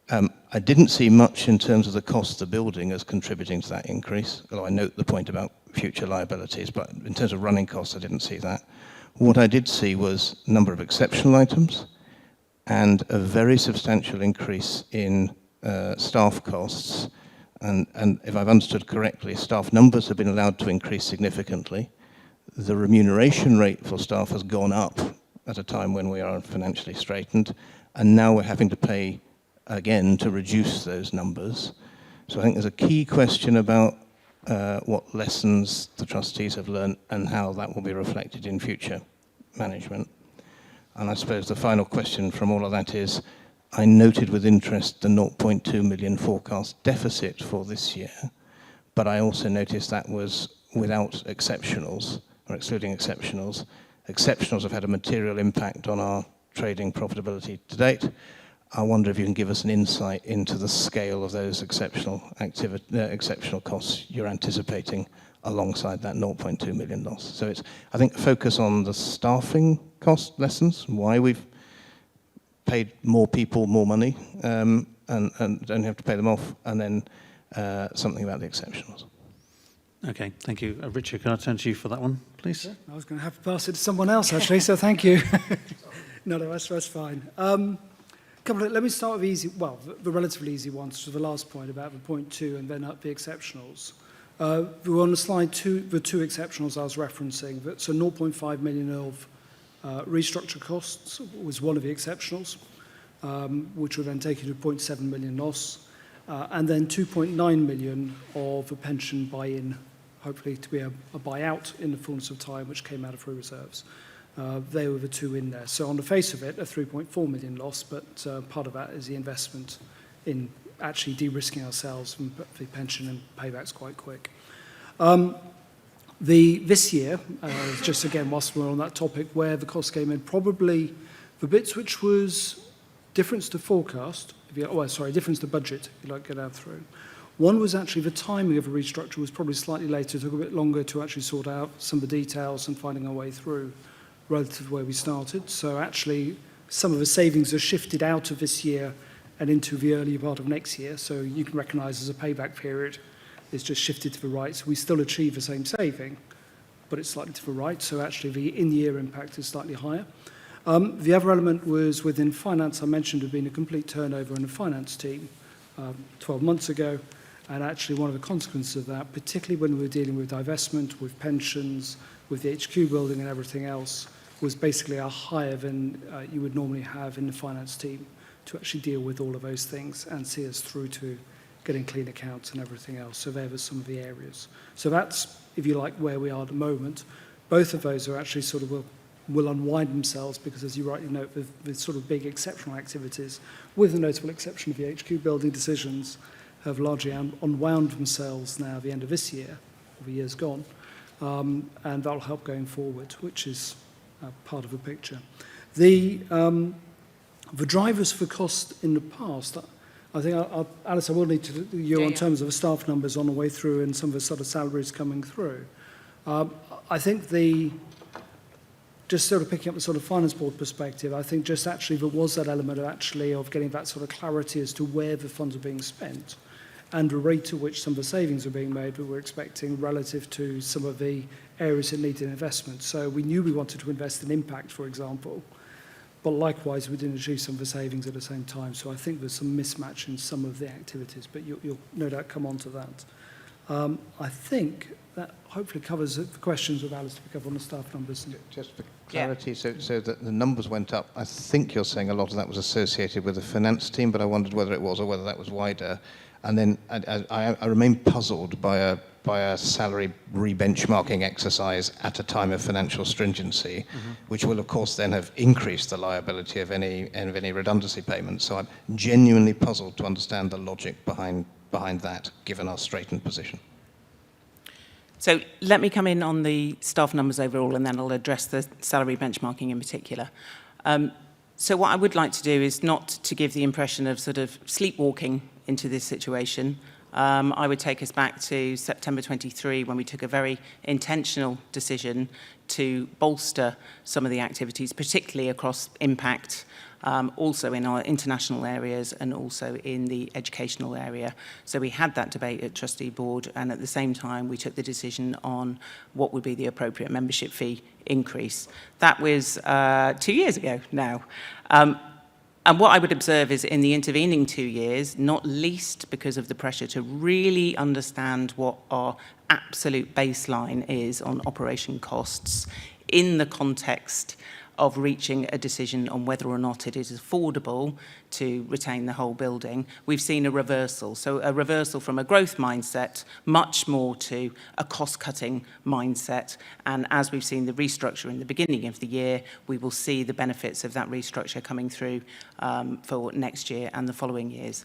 I didn't see much in terms of the cost of the building as contributing to that increase, although I note the point about future liabilities, but in terms of running costs, I didn't see that. What I did see was a number of exceptional items and a very substantial increase in staff costs. And if I've understood correctly, staff numbers have been allowed to increase significantly. The remuneration rate for staff has gone up at a time when we are financially straitened, and now we're having to pay again to reduce those numbers. So I think there's a key question about what lessons the trustees have learned and how that will be reflected in future management. And I suppose the final question from all of that is, I noted with interest the 0.2 million forecast deficit for this year, but I also noticed that was without exceptionals, or excluding exceptionals. Exceptionals have had a material impact on our trading profitability to date. I wonder if you can give us an insight into the scale of those exceptional costs you're anticipating alongside that 0.2 million loss. So it's, I think, a focus on the staffing cost lessons, why we've paid more people more money and don't have to pay them off, and then something about the exceptionals. Okay, thank you. Richard, can I turn to you for that one, please? Yeah, I was going to have to pass it to someone else, actually, so thank you. No, that's fine. Let me start with the relatively easy ones, to the last point about the 0.2 and then up the exceptionals. We were on the slide the two exceptionals I was referencing. So 0.5 million of restructure costs was one of the exceptionals, which were then taken to 0.7 million loss, and then 2.9 million of a pension buy-in, hopefully to be a buyout in the fullness of time, which came out of free reserves. They were the two in there. So on the face of it, a 3.4 million loss, but part of that is the investment in actually de-risking ourselves from the pension, and payback's quite quick. This year, just again, whilst we're on that topic, where the cost came in, probably the bits which was difference to forecast, difference to budget, if you like, get out through. One was actually the timing of a restructure was probably slightly later, took a bit longer to actually sort out some of the details and finding our way through relative to where we started. So actually, some of the savings are shifted out of this year and into the earlier part of next year. So you can recognise as a payback period, it's just shifted to the right. So we still achieve the same saving, but it's slightly to the right. So actually, the in-year impact is slightly higher. The other element was within finance. I mentioned there had been a complete turnover in the finance team 12 months ago. And actually, one of the consequences of that, particularly when we were dealing with divestment, with pensions, with the HQ building and everything else, was basically a higher than you would normally have in the finance team to actually deal with all of those things and see us through to getting clean accounts and everything else. So there were some of the areas. So that's, if you like, where we are at the moment. Both of those are actually sort of will unwind themselves because, as you rightly note, the sort of big exceptional activities, with the notable exception of the HQ building decisions, have largely unwound themselves now at the end of this year, or the year's gone, and that'll help going forward, which is part of the picture. The drivers for cost in the past, I think, Alice, I will need to you on terms of the staff numbers on the way through and some of the sort of salaries coming through. I think just sort of picking up the sort of finance board perspective, I think just actually there was that element of getting that sort of clarity as to where the funds are being spent. and the rate at which some of the savings are being made that we're expecting relative to some of the areas that needed investment. So we knew we wanted to invest in impact, for example, but likewise we didn't achieve some of the savings at the same time. So I think there's some mismatch in some of the activities, but you'll no doubt come on to that. I think that hopefully covers the questions of Alice to pick up on the staff numbers. Just for clarity, so that the numbers went up, I think you're saying a lot of that was associated with the finance team, but I wondered whether it was or whether that was wider. And then I remain puzzled by a salary re-benchmarking exercise at a time of financial stringency, which will of course then have increased the liability of any redundancy payments. So I'm genuinely puzzled to understand the logic behind that, given our straitened position. So let me come in on the staff numbers overall, and then I'll address the salary benchmarking in particular. So what I would like to do is not to give the impression of sort of sleepwalking into this situation. I would take us back to September 23, when we took a very intentional decision to bolster some of the activities, particularly across impact, also in our international areas and also in the educational area. So we had that debate at Trustee Board, and at the same time we took the decision on what would be the appropriate membership fee increase. That was 2 years ago now. And what I would observe is in the intervening 2 years, not least because of the pressure to really understand what our absolute baseline is on operation costs in the context of reaching a decision on whether or not it is affordable to retain the whole building, we've seen a reversal. So a reversal from a growth mindset much more to a cost-cutting mindset. And as we've seen the restructure in the beginning of the year, we will see the benefits of that restructure coming through for next year and the following years.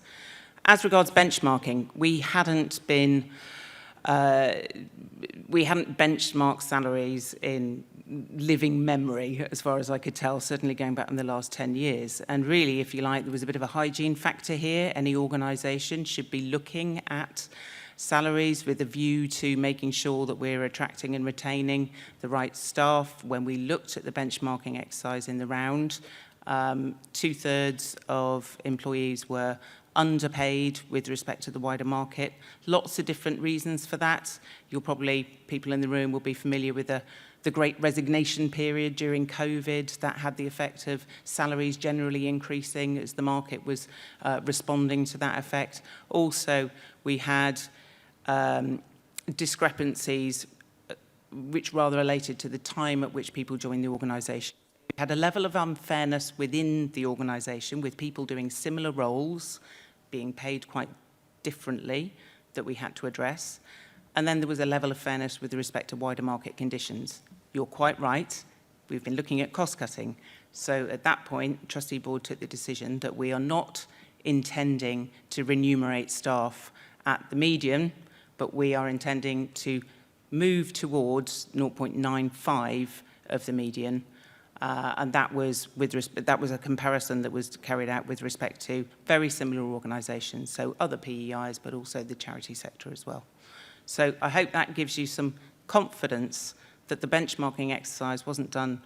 As regards benchmarking, we hadn't benchmarked salaries in living memory, as far as I could tell, certainly going back in the last 10 years. And really, if you like, there was a bit of a hygiene factor here. Any organisation should be looking at salaries with a view to making sure that we're attracting and retaining the right staff. When we looked at the benchmarking exercise in the round, 2/3 of employees were underpaid with respect to the wider market. Lots of different reasons for that. People in the room will be familiar with the great resignation period during COVID. That had the effect of salaries generally increasing as the market was responding to that effect. Also, we had discrepancies which rather related to the time at which people joined the organisation. We had a level of unfairness within the organisation, with people doing similar roles being paid quite differently, that we had to address. And then there was a level of fairness with respect to wider market conditions. You're quite right. We've been looking at cost cutting. So at that point, Trustee Board took the decision that we are not intending to remunerate staff at the median, but we are intending to move towards 0.95 of the median. And that was a comparison that was carried out with respect to very similar organisations, so other PEIs, but also the charity sector as well. So I hope that gives you some confidence that the benchmarking exercise wasn't done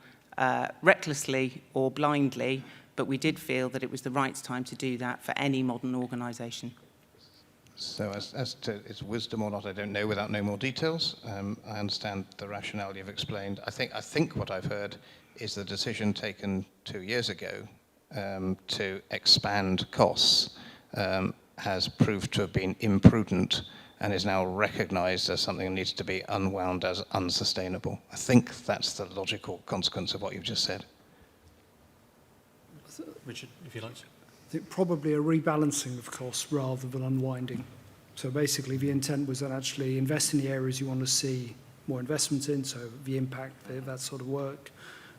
recklessly or blindly, but we did feel that it was the right time to do that for any modern organisation. So as to its wisdom or not, I don't know without knowing more details. I understand the rationale you've explained. I think what I've heard is the decision taken 2 years ago to expand costs has proved to have been imprudent and is now recognised as something that needs to be unwound as unsustainable. I think that's the logical consequence of what you've just said. Richard, if you like to. I think probably a rebalancing of costs rather than unwinding. So basically the intent was that actually invest in the areas you want to see more investment in, so the impact, that sort of work.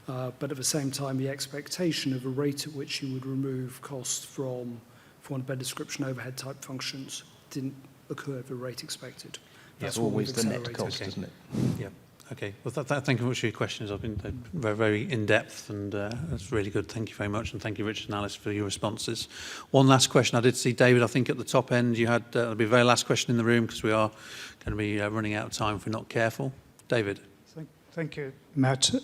But at the same time, the expectation of a rate at which you would remove costs from, for want of a better description, overhead type functions didn't occur at the rate expected. That's always the net cost, isn't it? Yeah. Okay. Well, thank you very much for your questions. I've been very, very in-depth, and that's really good. Thank you very much, and thank you, Richard and Alice, for your responses. One last question. I did see, David, I think at the top end, you had, it'll be the very last question in the room, because we are going to be running out of time if we're not careful. David. Thank you, Matt.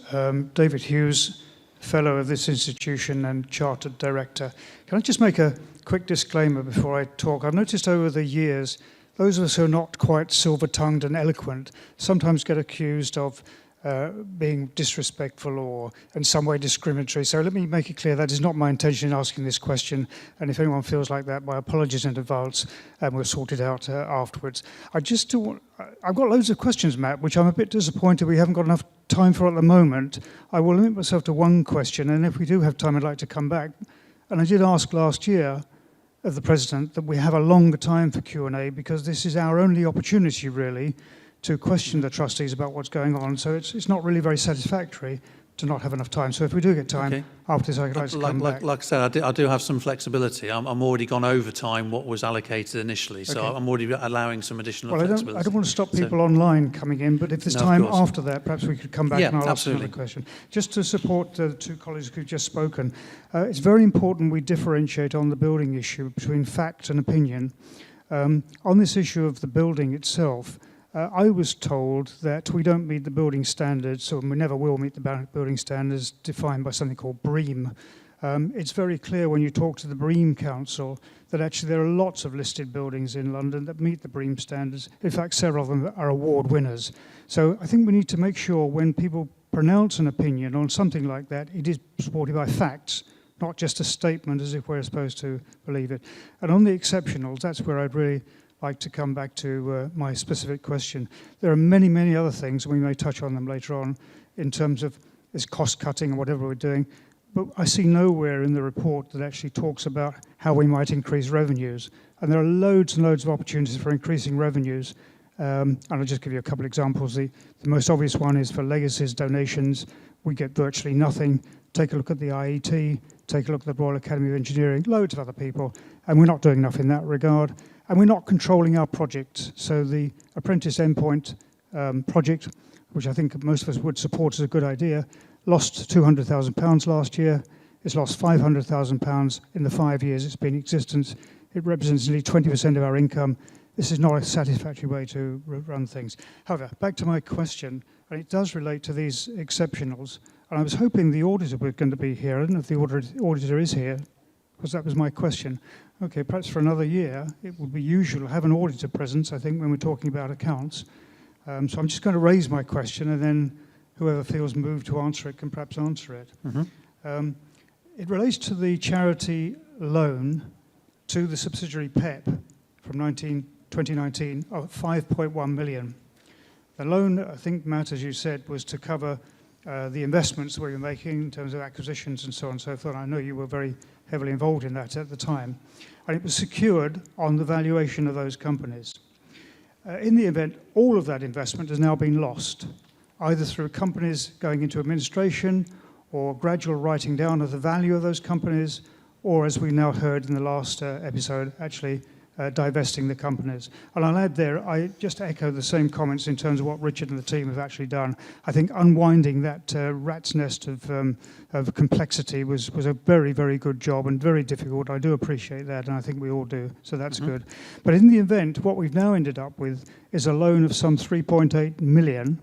David Hughes, fellow of this institution and chartered director. Can I just make a quick disclaimer before I talk? I've noticed over the years, those of us who are not quite silver-tongued and eloquent sometimes get accused of being disrespectful or in some way discriminatory. So let me make it clear that is not my intention in asking this question. And if anyone feels like that, my apologies in advance, and we'll sort it out afterwards. I've got loads of questions, Matt, which I'm a bit disappointed we haven't got enough time for at the moment. I will limit myself to one question, and if we do have time, I'd like to come back. And I did ask last year of the President that we have a longer time for Q&A, because this is our only opportunity, really, to question the trustees about what's going on. So it's not really very satisfactory to not have enough time. So if we do get time, after this, I'd like to come back. Like I said, I do have some flexibility. I'm already gone over time what was allocated initially, so I'm already allowing some additional flexibility. I don't want to stop people online coming in, but if there's time after that, perhaps we could come back and I'll ask another question. Just to support the two colleagues who've just spoken, it's very important we differentiate on the building issue between fact and opinion. On this issue of the building itself, I was told that we don't meet the building standards, or we never will meet the building standards defined by something called BREEAM. It's very clear when you talk to the BREEAM Council that actually there are lots of listed buildings in London that meet the BREEAM standards. In fact, several of them are award winners. So I think we need to make sure when people pronounce an opinion on something like that, it is supported by facts, not just a statement as if we're supposed to believe it. And on the exceptionals, that's where I'd really like to come back to my specific question. There are many, many other things, and we may touch on them later on, in terms of this cost cutting or whatever we're doing. But I see nowhere in the report that actually talks about how we might increase revenues. And there are loads and loads of opportunities for increasing revenues. And I'll just give you a couple of examples. The most obvious one is for legacies, donations. We get virtually nothing. Take a look at the IET, take a look at the Royal Academy of Engineering, loads of other people, and we're not doing enough in that regard. And we're not controlling our projects. So the Apprentice Endpoint project, which I think most of us would support as a good idea, lost £200,000 last year. It's lost £500,000 in the 5 years it's been in existence. It represents nearly 20% of our income. This is not a satisfactory way to run things. However, back to my question, and it does relate to these exceptionals. And I was hoping the auditor was going to be here. I don't know if the auditor is here, because that was my question. Okay, perhaps for another year, it would be usual to have an auditor presence, I think, when we're talking about accounts. So I'm just going to raise my question, and then whoever feels moved to answer it can perhaps answer it. It relates to the charity loan to the subsidiary PEP from 2019 of 5.1 million. The loan, I think, Matt, as you said, was to cover the investments we were making in terms of acquisitions and so on and so forth. I know you were very heavily involved in that at the time. And it was secured on the valuation of those companies. In the event, all of that investment has now been lost, either through companies going into administration or gradual writing down of the value of those companies, or, as we now heard in the last episode, actually divesting the companies. And I'll add there, I just echo the same comments in terms of what Richard and the team have actually done. I think unwinding that rat's nest of complexity was a very, very good job and very difficult. I do appreciate that, and I think we all do, so that's good. But in the event, what we've now ended up with is a loan of some 3.8 million,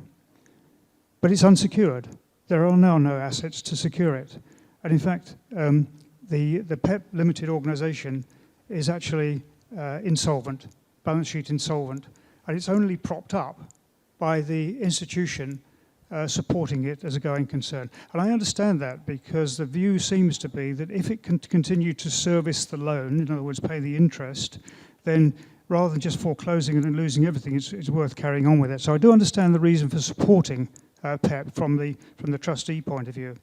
but it's unsecured. There are now no assets to secure it. And in fact, the PEP Limited organisation is actually insolvent, balance sheet insolvent, and it's only propped up by the institution supporting it as a going concern. And I understand that, because the view seems to be that if it can continue to service the loan, in other words, pay the interest, then rather than just foreclosing it and losing everything, it's worth carrying on with it. So I do understand the reason for supporting PEP from the trustee point of view.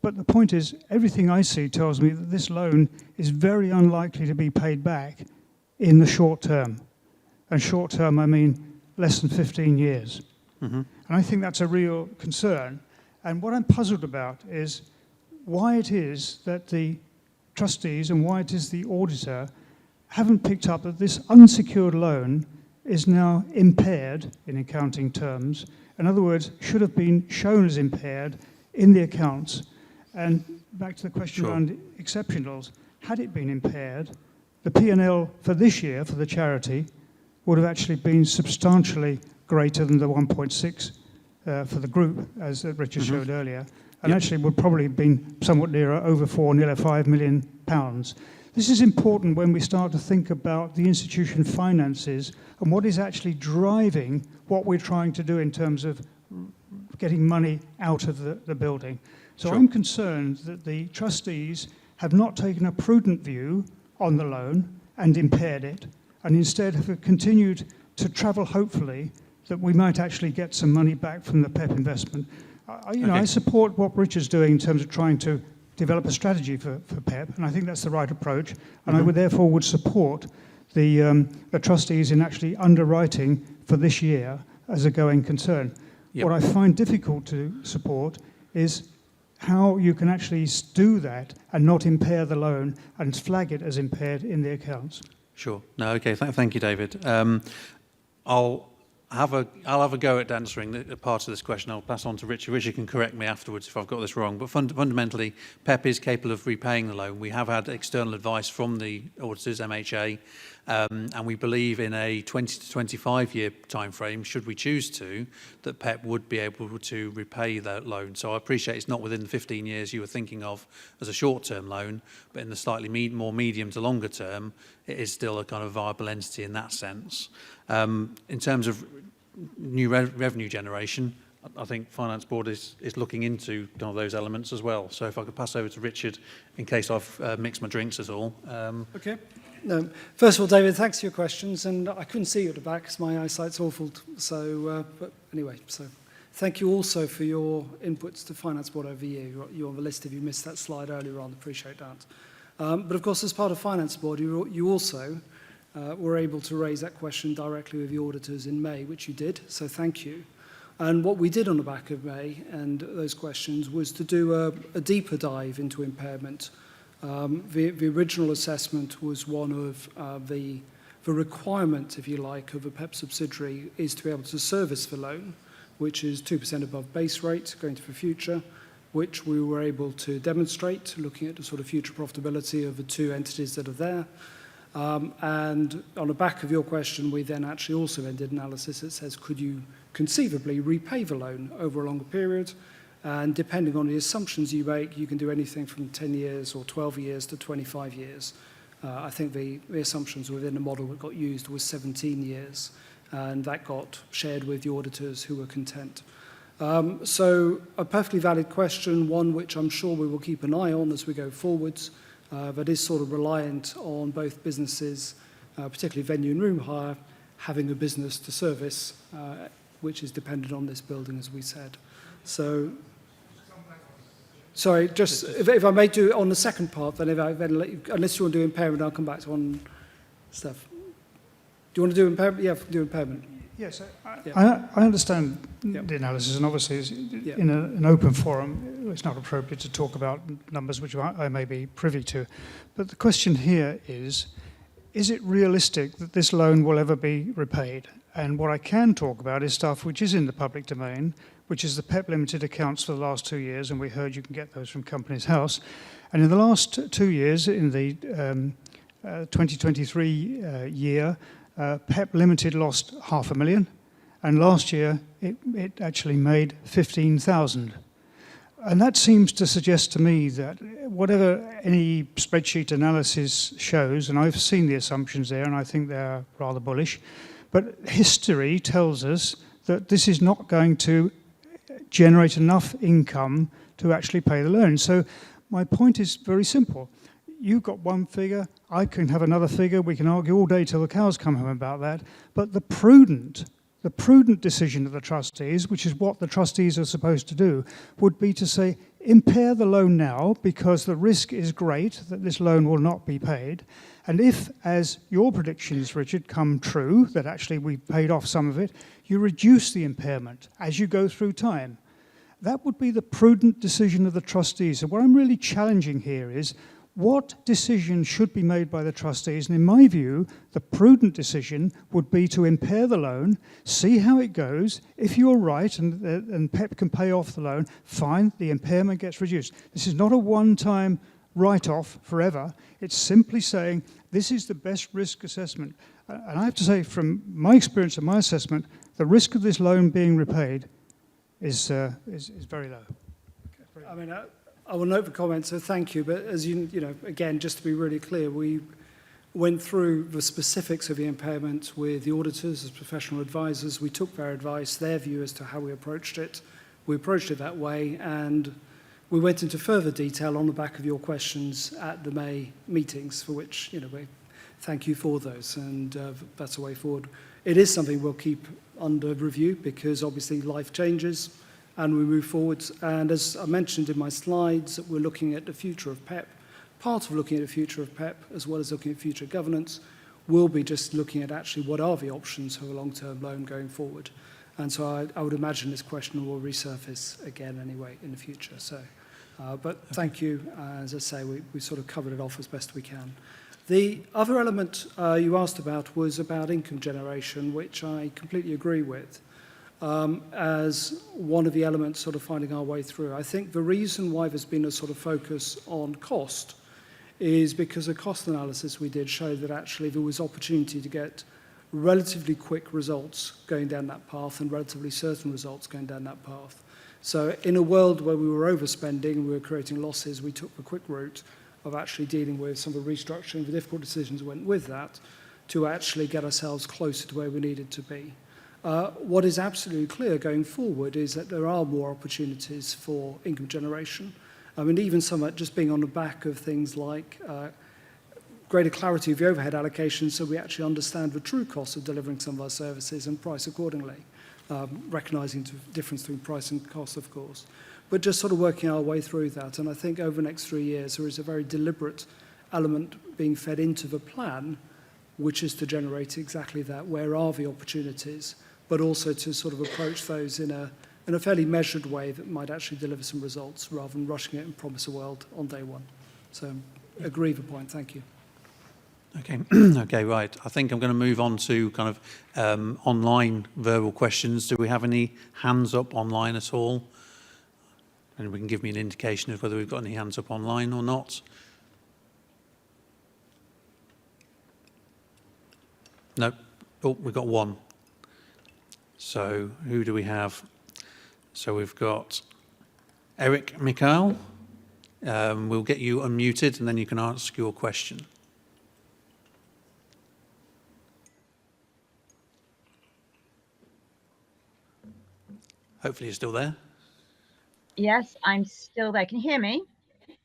But the point is, everything I see tells me that this loan is very unlikely to be paid back in the short term. And short term, I mean less than 15 years. And I think that's a real concern. And what I'm puzzled about is why it is that the trustees and why it is the auditor haven't picked up that this unsecured loan is now impaired in accounting terms. In other words, should have been shown as impaired in the accounts. And back to the question around exceptionals, had it been impaired, the P&L for this year for the charity would have actually been substantially greater than the 1.6 for the group, as Richard showed earlier. and actually would probably have been somewhat nearer over 4, nearly £5 million. This is important when we start to think about the institution finances and what is actually driving what we're trying to do in terms of getting money out of the building. So I'm concerned that the trustees have not taken a prudent view on the loan and impaired it, and instead have continued to travel hopefully that we might actually get some money back from the PEP investment. I support what Richard's doing in terms of trying to develop a strategy for PEP, and I think that's the right approach, and I would therefore support the trustees in actually underwriting for this year as a going concern. What I find difficult to support is how you can actually do that and not impair the loan and flag it as impaired in the accounts. Sure. No, okay. Thank you, David. I'll have a go at answering the part of this question. I'll pass on to Richard. Richard can correct me afterwards if I've got this wrong. But fundamentally, PEP is capable of repaying the loan. We have had external advice from the auditors, IMechE, and we believe in a 20 to 25 year time frame, should we choose to, that PEP would be able to repay that loan. So I appreciate it's not within the 15 years you were thinking of as a short-term loan, but in the slightly more medium to longer term, it is still a kind of viable entity in that sense. In terms of new revenue generation, I think Finance Board is looking into those elements as well. So if I could pass over to Richard in case I've mixed my drinks at all. Okay. First of all, David, thanks for your questions, and I couldn't see you at the back because my eyesight's awful. So, but anyway, so thank you also for your inputs to Finance Board over the year. You're on the list if you missed that slide earlier on. Appreciate that. But of course, as part of Finance Board, you also were able to raise that question directly with the auditors in May, which you did. So thank you. And what we did on the back of May and those questions was to do a deeper dive into impairment. The original assessment was one of the requirement, if you like, of a PEP subsidiary is to be able to service the loan, which is 2% above base rate going to the future, which we were able to demonstrate looking at the sort of future profitability of the two entities that are there. And on the back of your question, we then actually also then did analysis that says, could you conceivably repay the loan over a longer period? And depending on the assumptions you make, you can do anything from 10 years or 12 years to 25 years. I think the assumptions within the model that got used was 17 years, and that got shared with the auditors who were content. So a perfectly valid question, one which I'm sure we will keep an eye on as we go forwards, that is sort of reliant on both businesses, particularly venue and room hire, having a business to service, which is dependent on this building, as we said. So, sorry, just if I may do on the second part, then unless you want to do impairment, I'll come back to one stuff. Do you want to do impairment? Yeah, do impairment. Yes, I understand the analysis, and obviously it's in an open forum, it's not appropriate to talk about numbers which I may be privy to. But the question here is it realistic that this loan will ever be repaid? And what I can talk about is stuff which is in the public domain, which is the PEP Limited accounts for the last 2 years, and we heard you can get those from Companies House. And in the last 2 years, in the 2023 year, PEP Limited lost £500,000, and last year it actually made 15,000. And that seems to suggest to me that whatever any spreadsheet analysis shows, and I've seen the assumptions there, and I think they're rather bullish, but history tells us that this is not going to generate enough income to actually pay the loan. So my point is very simple. You've got one figure, I can have another figure, we can argue all day till the cows come home about that, but the prudent decision of the trustees, which is what the trustees are supposed to do, would be to say, impair the loan now because the risk is great that this loan will not be paid. And if, as your predictions, Richard, come true, that actually we've paid off some of it, you reduce the impairment as you go through time. That would be the prudent decision of the trustees. And what I'm really challenging here is, what decision should be made by the trustees? And in my view, the prudent decision would be to impair the loan, see how it goes. If you're right and PEP can pay off the loan, fine, the impairment gets reduced. This is not a one-time write-off forever. It's simply saying, this is the best risk assessment. And I have to say, from my experience and my assessment, the risk of this loan being repaid is very low. I mean, I will note the comments, so thank you. But as you know, again, just to be really clear, we went through the specifics of the impairment with the auditors as professional advisors. We took their advice, their view as to how we approached it. We approached it that way, and we went into further detail on the back of your questions at the May meetings, for which, you know, we thank you for those, and that's a way forward. It is something we'll keep under review because obviously life changes and we move forwards. And as I mentioned in my slides, we're looking at the future of PEP. Part of looking at the future of PEP, as well as looking at future governance, will be just looking at actually what are the options for a long-term loan going forward. And so I would imagine this question will resurface again anyway in the future. So, but thank you. As I say, we sort of covered it off as best we can. The other element you asked about was about income generation, which I completely agree with, as one of the elements sort of finding our way through. I think the reason why there's been a sort of focus on cost is because the cost analysis we did showed that actually there was opportunity to get relatively quick results going down that path and relatively certain results going down that path. So in a world where we were overspending and we were creating losses, we took the quick route of actually dealing with some of the restructuring, the difficult decisions went with that, to actually get ourselves closer to where we needed to be. What is absolutely clear going forward is that there are more opportunities for income generation. I mean, even some just being on the back of things like greater clarity of the overhead allocation, so we actually understand the true cost of delivering some of our services and price accordingly, recognising the difference between price and cost, of course. But just sort of working our way through that. And I think over the next 3 years, there is a very deliberate element being fed into the plan, which is to generate exactly that. Where are the opportunities? But also to sort of approach those in a fairly measured way that might actually deliver some results rather than rushing it and promise a world on day one. So agree with the point. Thank you. Okay, okay, right. I think I'm going to move on to kind of online verbal questions. Do we have any hands up online at all? And we can give me an indication of whether we've got any hands up online or not. No. Oh, we've got one. So who do we have? So we've got Eric Mikhail. We'll get you unmuted and then you can ask your question. Hopefully you're still there. Yes, I'm still there. Can you hear me?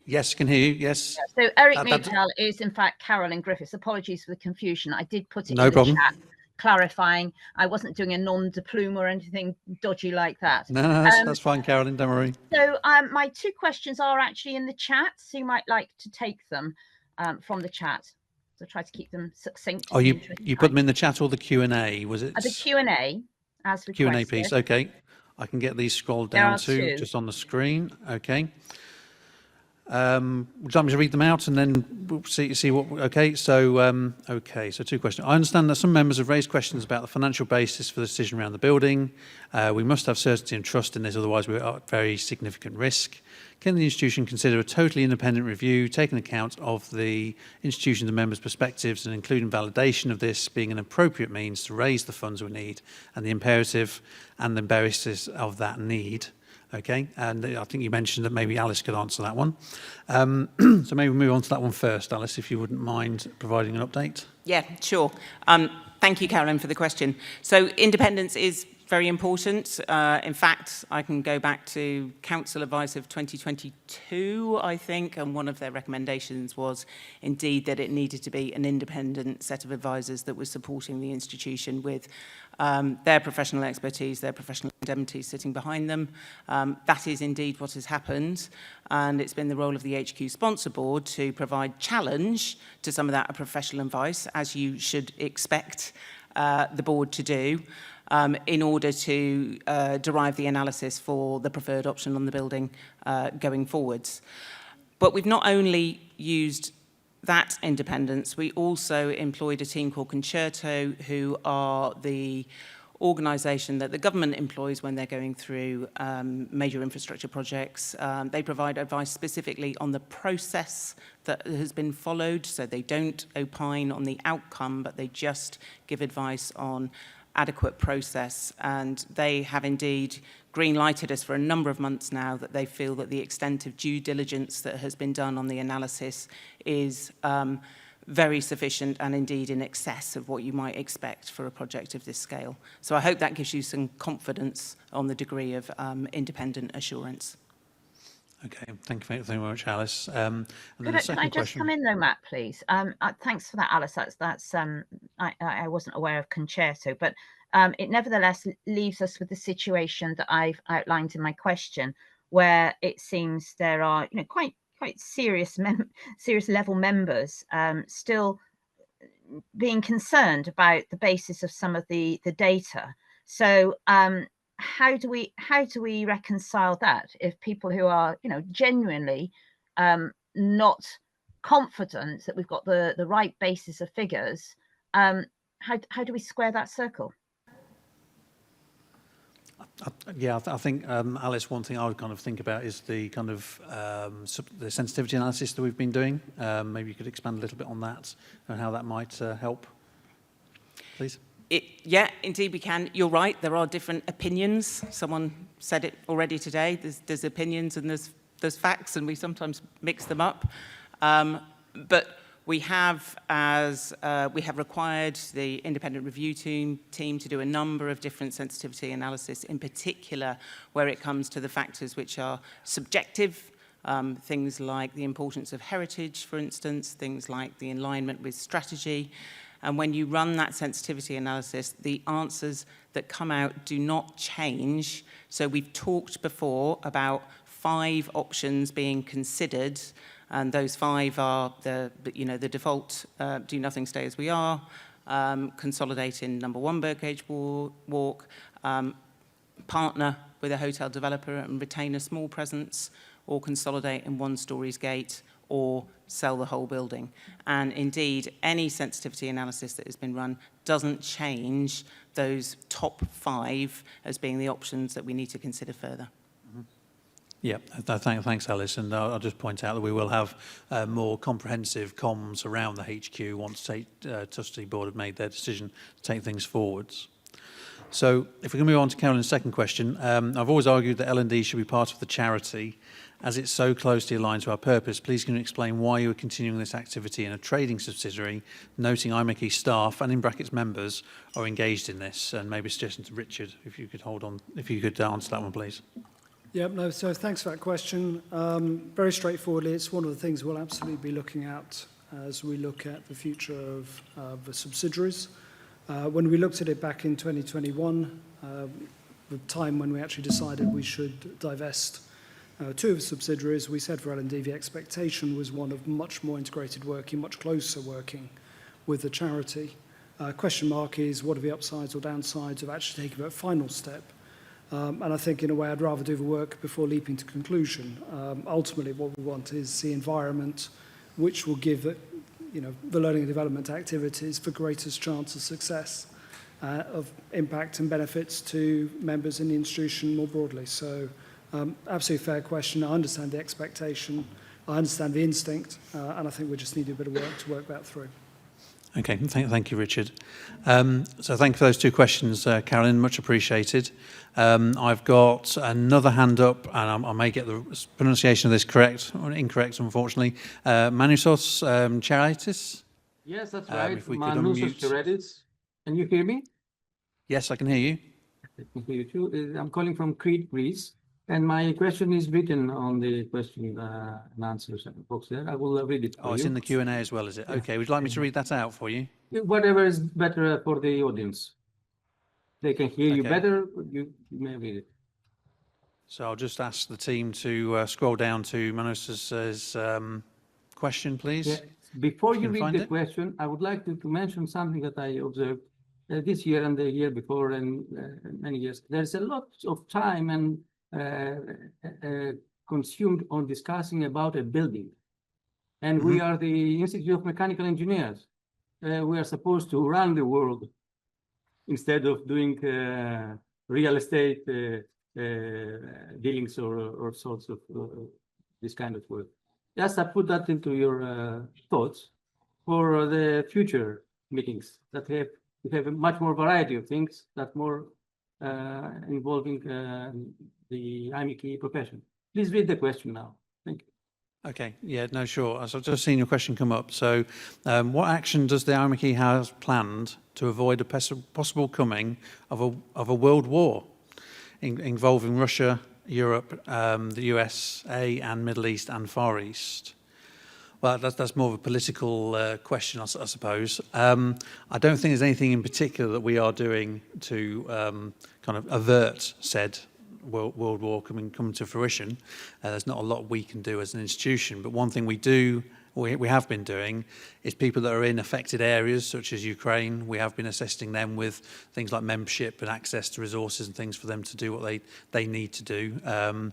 Yes, can hear you, yes. So Eric Mikhail is in fact Carolyn Griffiths. Apologies for the confusion. I did put it no in problem. the chat, clarifying I wasn't doing a non-diploma or anything dodgy like that. No, that's fine, Carolyn, don't worry. So my two questions are actually in the chat, so you might like to take them from the chat. So try to keep them succinct. Oh, you put them in the chat or the Q&A, was it? The Q&A, as requested. Q&A piece, okay. I can get these scrolled down to just on the screen. Okay. Would you like me to read them out and then we'll see what? Okay. So okay. So two questions. I understand that some members have raised questions about the financial basis for the decision around the building. We must have certainty and trust in this, otherwise we're at very significant risk. Can the institution consider a totally independent review, taking account of the institution's and members' perspectives and including validation of this being an appropriate means to raise the funds we need and the imperative and the basis of that need? Okay, and I think you mentioned that maybe Alice could answer that one. So maybe we'll move on to that one first, Alice, if you wouldn't mind providing an update. Yeah, sure. Thank you, Carolyn, for the question. So independence is very important. In fact, I can go back to Council advice of 2022, I think, and one of their recommendations was indeed that it needed to be an independent set of advisors that was supporting the institution with their professional expertise, their professional indemnity sitting behind them. That is indeed what has happened, and it's been the role of the HQ sponsor board to provide challenge to some of that professional advice, as you should expect the board to do. In order to derive the analysis for the preferred option on the building going forwards. But we've not only used that independence, we also employed a team called Concerto, who are the organisation that the government employs when they're going through major infrastructure projects. They provide advice specifically on the process that has been followed, so they don't opine on the outcome, but they just give advice on adequate process, and they have indeed green-lighted us for a number of months now that they feel that the extent of due diligence that has been done on the analysis is very sufficient and indeed in excess of what you might expect for a project of this scale. So I hope that gives you some confidence on the degree of independent assurance. Okay, thank you very much, Alice. And then Could the I second just question. come in though, Matt, please? Thanks for that, Alice. I wasn't aware of concerto, but it nevertheless leaves us with the situation that I've outlined in my question, where it seems there are, quite serious level members still being concerned about the basis of some of the data. So how do we reconcile that if people who are genuinely not confident that we've got the right basis of figures, how do we square that circle? Yeah, I think, Alice, one thing I would kind of think about is the kind of the sensitivity analysis that we've been doing. Maybe you could expand a little bit on that and how that might help, please. Yeah, indeed we can. You're right, there are different opinions. Someone said it already today. There's opinions and there's facts, and we sometimes mix them up. But we have required the independent review team to do a number of different sensitivity analysis, in particular where it comes to the factors which are subjective, things like the importance of heritage, for instance, things like the alignment with strategy. And when you run that sensitivity analysis, the answers that come out do not change. So we've talked before about 5 options being considered, and those 5 are the default do nothing, stay as we are, consolidate in number 1 Birdcage walk, partner with a hotel developer and retain a small presence, or consolidate in 1 Stories Gate, or sell the whole building. And indeed, any sensitivity analysis that has been run doesn't change those top 5 as being the options that we need to consider further. Yeah, thanks, Alice. And I'll just point out that we will have more comprehensive comms around the HQ once the Trustee Board have made their decision to take things forwards. So if we can move on to Carolyn's second question, I've always argued that L&D should be part of the charity. As it's so closely aligned to our purpose, please can you explain why you are continuing this activity in a trading subsidiary, noting IMechE staff and in brackets members are engaged in this? And maybe a suggestion to Richard, if you could answer that one, please. Yeah, no, so thanks for that question. Very straightforwardly, it's one of the things we'll absolutely be looking at as we look at the future of the subsidiaries. When we looked at it back in 2021, the time when we actually decided we should divest 2 of the subsidiaries, we said for L&D the expectation was one of much more integrated working, much closer working with the charity. Question mark is what are the upsides or downsides of actually taking that final step? And I think in a way I'd rather do the work before leaping to conclusion. Ultimately what we want is the environment which will give the learning and development activities the greatest chance of success, of impact and benefits to members in the institution more broadly. So absolutely fair question. I understand the expectation, I understand the instinct, and I think we just need a bit of work to work that through. Okay, thank you, Richard. So thank you for those 2 questions, Carolyn, much appreciated. I've got another hand up, and I may get the pronunciation of this correct or incorrect, unfortunately. Manousos Charitis? Yes, that's right. If we could Manousos Charitis. Can you hear me? Yes, I can hear you. I can hear you too. I'm calling from Crete, Greece. And my question is written on the question and answers box there. I will read it for you. It's in the Q&A as well, is it? Okay, would you like me to read that out for you? Whatever is better for the audience. They can hear you better, you may read it. So I'll just ask the team to scroll down to Manos's question, please. Yeah. Before you read the question, I would like to mention something that I observed this year and the year before and many years. There's a lot of time and consumed on discussing about a building. And we are the Institute of Mechanical Engineers. We are supposed to run the world instead of doing real estate dealings or sorts of this kind of work. Just I put that into your thoughts for the future meetings that we have a much more variety of things that more involving the IMechE profession. Please read the question now. Thank you. Okay, yeah, no, sure. I've just seen your question come up. So what action does the IMechE have planned to avoid a possible coming of a world war involving Russia, Europe, the USA and Middle East and Far East? Well, that's more of a political question, I suppose. I don't think there's anything in particular that we are doing to kind of avert said World War coming to fruition. There's not a lot we can do as an institution, but one thing we have been doing is people that are in affected areas such as Ukraine. We have been assisting them with things like membership and access to resources and things for them to do what they need to do.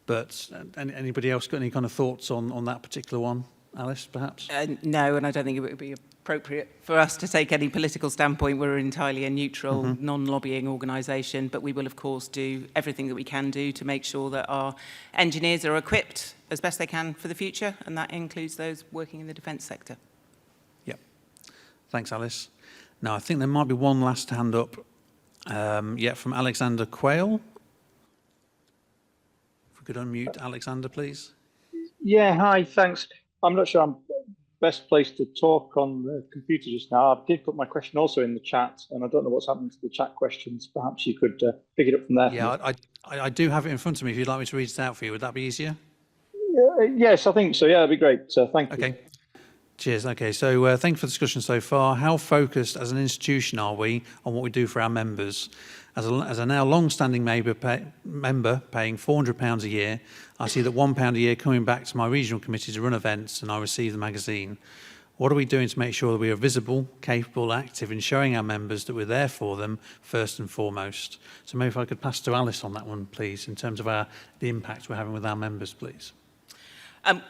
But anybody else got any kind of thoughts on that particular one? Alice, perhaps? No, and I don't think it would be appropriate for us to take any political standpoint. We're entirely a neutral, non-lobbying organisation, but we will, of course, do everything that we can do to make sure that our engineers are equipped as best they can for the future, and that includes those working in the defence sector. Yep. Thanks, Alice. Now, I think there might be one last hand up, from Alexander Quayle. If we could unmute Alexander, please. Yeah, hi, thanks. I'm not sure I'm best placed to talk on the computer just now. I did put my question also in the chat, and I don't know what's happening to the chat questions. Perhaps you could pick it up from there. Yeah, I do have it in front of me. If you'd like me to read it out for you, would that be easier? Yes, I think so. Yeah, that'd be great. Thank you. Okay. Cheers. Okay, so thank you for the discussion so far. How focused as an institution are we on what we do for our members? As a now long-standing member paying £400 a year, I see that £1 a year coming back to my regional committee to run events, and I receive the magazine. What are we doing to make sure that we are visible, capable, active in showing our members that we're there for them first and foremost? So maybe if I could pass to Alice on that one, please, in terms of the impact we're having with our members, please.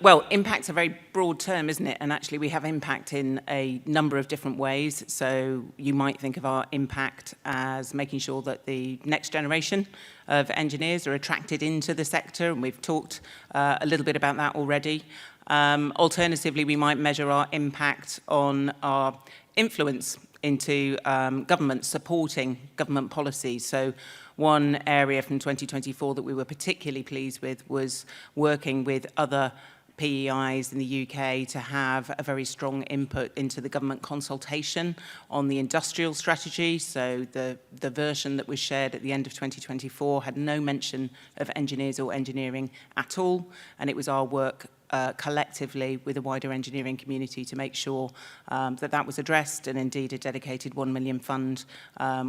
Well, impact's a very broad term, isn't it? And actually we have impact in a number of different ways. So you might think of our impact as making sure that the next generation of engineers are attracted into the sector, and we've talked a little bit about that already. Alternatively, we might measure our impact on our influence into government, supporting government policies. So one area from 2024 that we were particularly pleased with was working with other PEIs in the UK to have a very strong input into the government consultation on the industrial strategy. So the version that was shared at the end of 2024 had no mention of engineers or engineering at all, and it was our work collectively with the wider engineering community to make sure that was addressed, and indeed a dedicated £1 million fund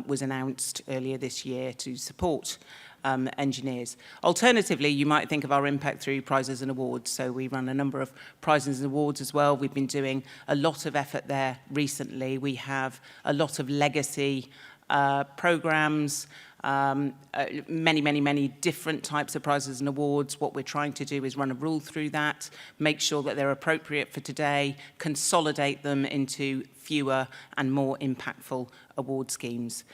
was announced earlier this year to support engineers. Alternatively, you might think of our impact through prizes and awards. So we run a number of prizes and awards as well. We've been doing a lot of effort there recently. We have a lot of legacy programs, many different types of prizes and awards. What we're trying to do is run a rule through that, make sure that they're appropriate for today, consolidate them into fewer and more impactful award schemes.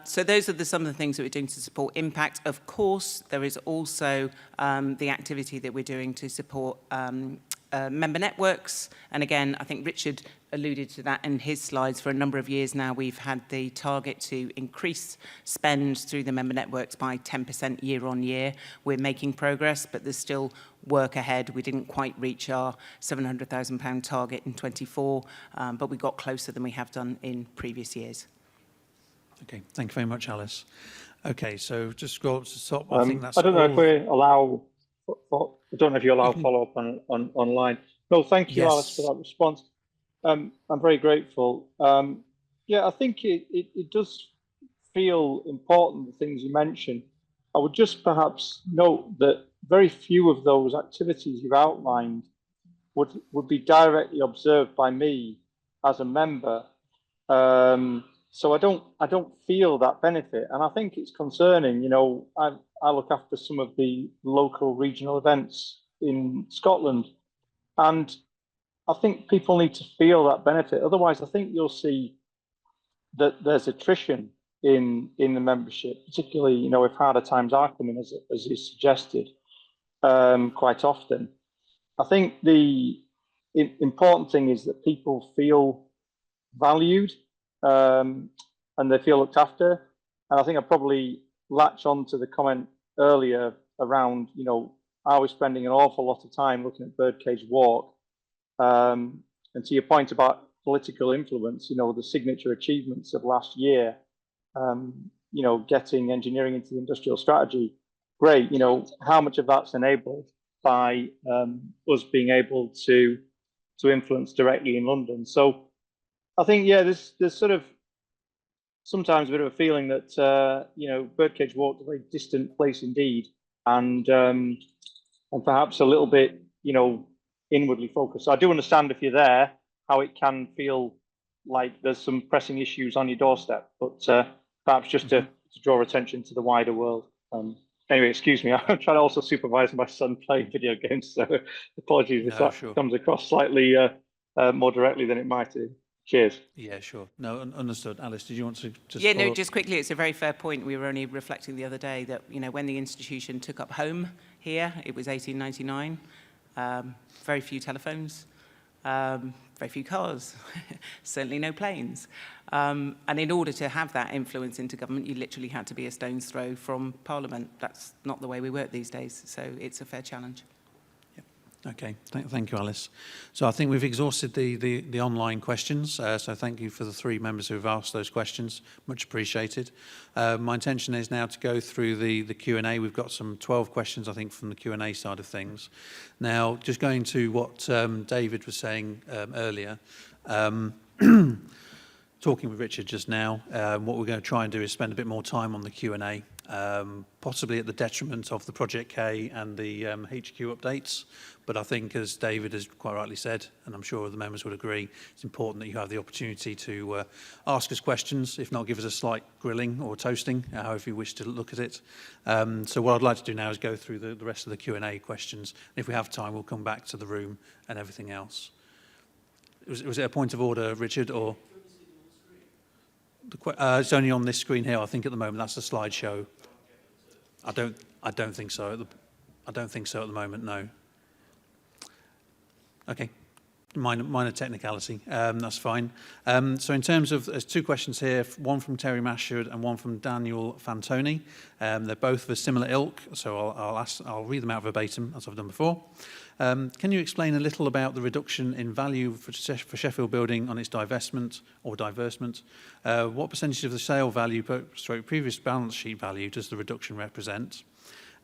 So those are some of the things that we're doing to support impact. Of course, there is also the activity that we're doing to support member networks. And again, I think Richard alluded to that in his slides. For a number of years now, we've had the target to increase spend through the member networks by 10% year on year. We're making progress, but there's still work ahead. We didn't quite reach our £700,000 target in 24, but we got closer than we have done in previous years. Okay, thank you very much, Alice. Okay, so just scroll up to the top. I think that's I don't know if we allow. I don't know if you allow follow-up on online. No, thank you, Yes. Alice, for that response. I'm very grateful. Yeah, I think it does feel important, the things you mentioned. I would just perhaps note that very few of those activities you've outlined would be directly observed by me as a member. So I don't feel that benefit, and I think it's concerning. You know, I look after some of the local regional events in Scotland, and I think people need to feel that benefit. Otherwise, I think you'll see that there's attrition in the membership, particularly, you know, if harder times are coming, as is suggested, quite often. I think the important thing is that people feel valued. and they feel looked after. And I think I probably latch on to the comment earlier around, are we spending an awful lot of time looking at Birdcage Walk? And to your point about political influence, the signature achievements of last year, getting engineering into the industrial strategy, great. How much of that's enabled by us being able to influence directly in London? So I think, there's sort of sometimes a bit of a feeling that Birdcage Walk is a very distant place indeed, and perhaps a little bit inwardly focused. So I do understand if you're there how it can feel like there's some pressing issues on your doorstep, but perhaps just to draw attention to the wider world. Anyway, excuse me, I'm trying to also supervise my son playing video games, so apologies if that comes across slightly more directly than it might do. Cheers. Yeah, sure. No, understood. Alice, did you want to just Yeah, no, just quickly, it's a very fair point. We were only reflecting the other day that, when the institution took up home here, it was 1899. Very few telephones, very few cars, certainly no planes. And in order to have that influence into government, you literally had to be a stone's throw from Parliament. That's not the way we work these days, so it's a fair challenge. Okay, thank you, Alice. So I think we've exhausted the online questions, so thank you for the 3 members who have asked those questions, much appreciated. My intention is now to go through the Q&A. We've got some 12 questions, I think, from the Q&A side of things. Now, just going to what David was saying earlier, talking with Richard just now, what we're going to try and do is spend a bit more time on the Q&A, possibly at the detriment of the Project K and the HQ updates. But I think, as David has quite rightly said, and I'm sure the members would agree, it's important that you have the opportunity to ask us questions, if not give us a slight grilling or toasting, however you wish to look at it. So what I'd like to do now is go through the rest of the Q&A questions. And if we have time, we'll come back to the room and everything else. Was it a point of order, Richard, or? It's only on this screen here, I think, at the moment. That's the slideshow. I don't think so. I don't think so at the moment. No. Okay. Minor technicality. That's fine. So in terms of, there's 2 questions here. One from Terry Mashard and one from Daniel Fantoni. They're both of a similar ilk, so I'll read them out verbatim as I've done before. Can you explain a little about the reduction in value for Sheffield Building on its divestment or divestment? What percentage of the sale value previous balance sheet value does the reduction represent?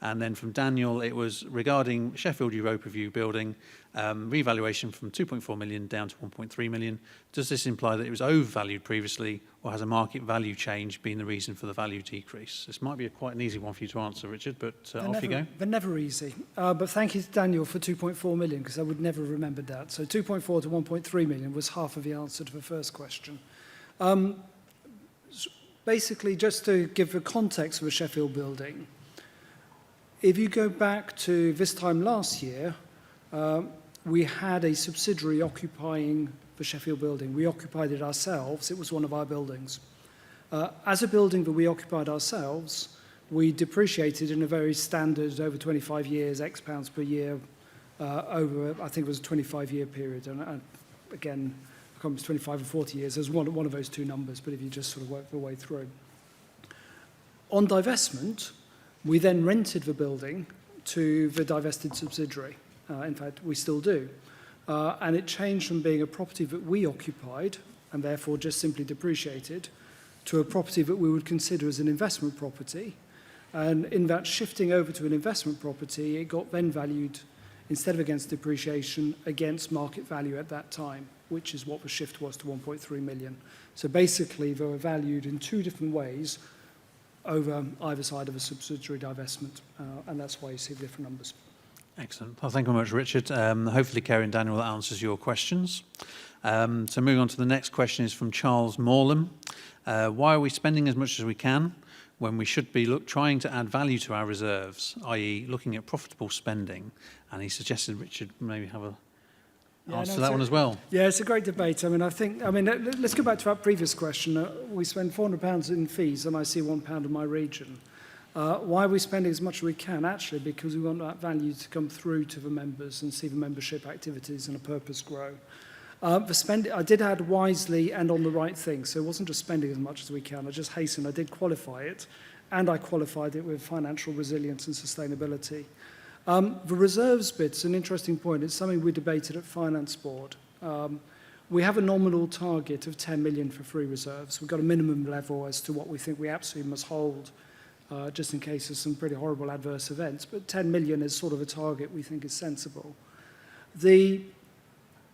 And then from Daniel, it was regarding Sheffield Europa View building, revaluation from 2.4 million down to 1.3 million. Does this imply that it was overvalued previously, or has a market value change been the reason for the value decrease? This might be quite an easy one for you to answer, Richard, but off you go. They're never easy. But thank you to Daniel for 2.4 million, because I would never have remembered that. So 2.4 to 1.3 million was half of the answer to the first question. Basically, just to give the context of the Sheffield building, if you go back to this time last year, we had a subsidiary occupying the Sheffield building. We occupied it ourselves. It was one of our buildings. As a building that we occupied ourselves, we depreciated in a very standard, over 25 years, X pounds per year, over, I think it was a 25-year period. And again, it comes 25 or 40 years. There's one of those 2 numbers, but if you just sort of work the way through. On divestment, we then rented the building to the divested subsidiary. In fact, we still do. And it changed from being a property that we occupied, and therefore just simply depreciated, to a property that we would consider as an investment property. And in that shifting over to an investment property, it got then valued, instead of against depreciation, against market value at that time, which is what the shift was to 1.3 million. So basically, they were valued in 2 different ways, over either side of a subsidiary divestment, and that's why you see the different numbers. Excellent. Well, thank you very much, Richard. Hopefully, Kerry and Daniel, that answers your questions. So moving on to the next question is from Charles Morlam. Why are we spending as much as we can when we should be trying to add value to our reserves, i.e. looking at profitable spending? And he suggested Richard maybe have a answer that one as well. Yeah, it's a great debate. Let's go back to our previous question. We spend £400 in fees, and I see £1 in my region. Why are we spending as much as we can? Actually, because we want that value to come through to the members and see the membership activities and a purpose grow. For spending, I did add wisely and on the right thing, so it wasn't just spending as much as we can. I just hasten, I did qualify it, and I qualified it with financial resilience and sustainability. The reserves bit's an interesting point. It's something we debated at Finance Board. We have a nominal target of 10 million for free reserves. We've got a minimum level as to what we think we absolutely must hold, just in case of some pretty horrible adverse events. But 10 million is sort of a target we think is sensible.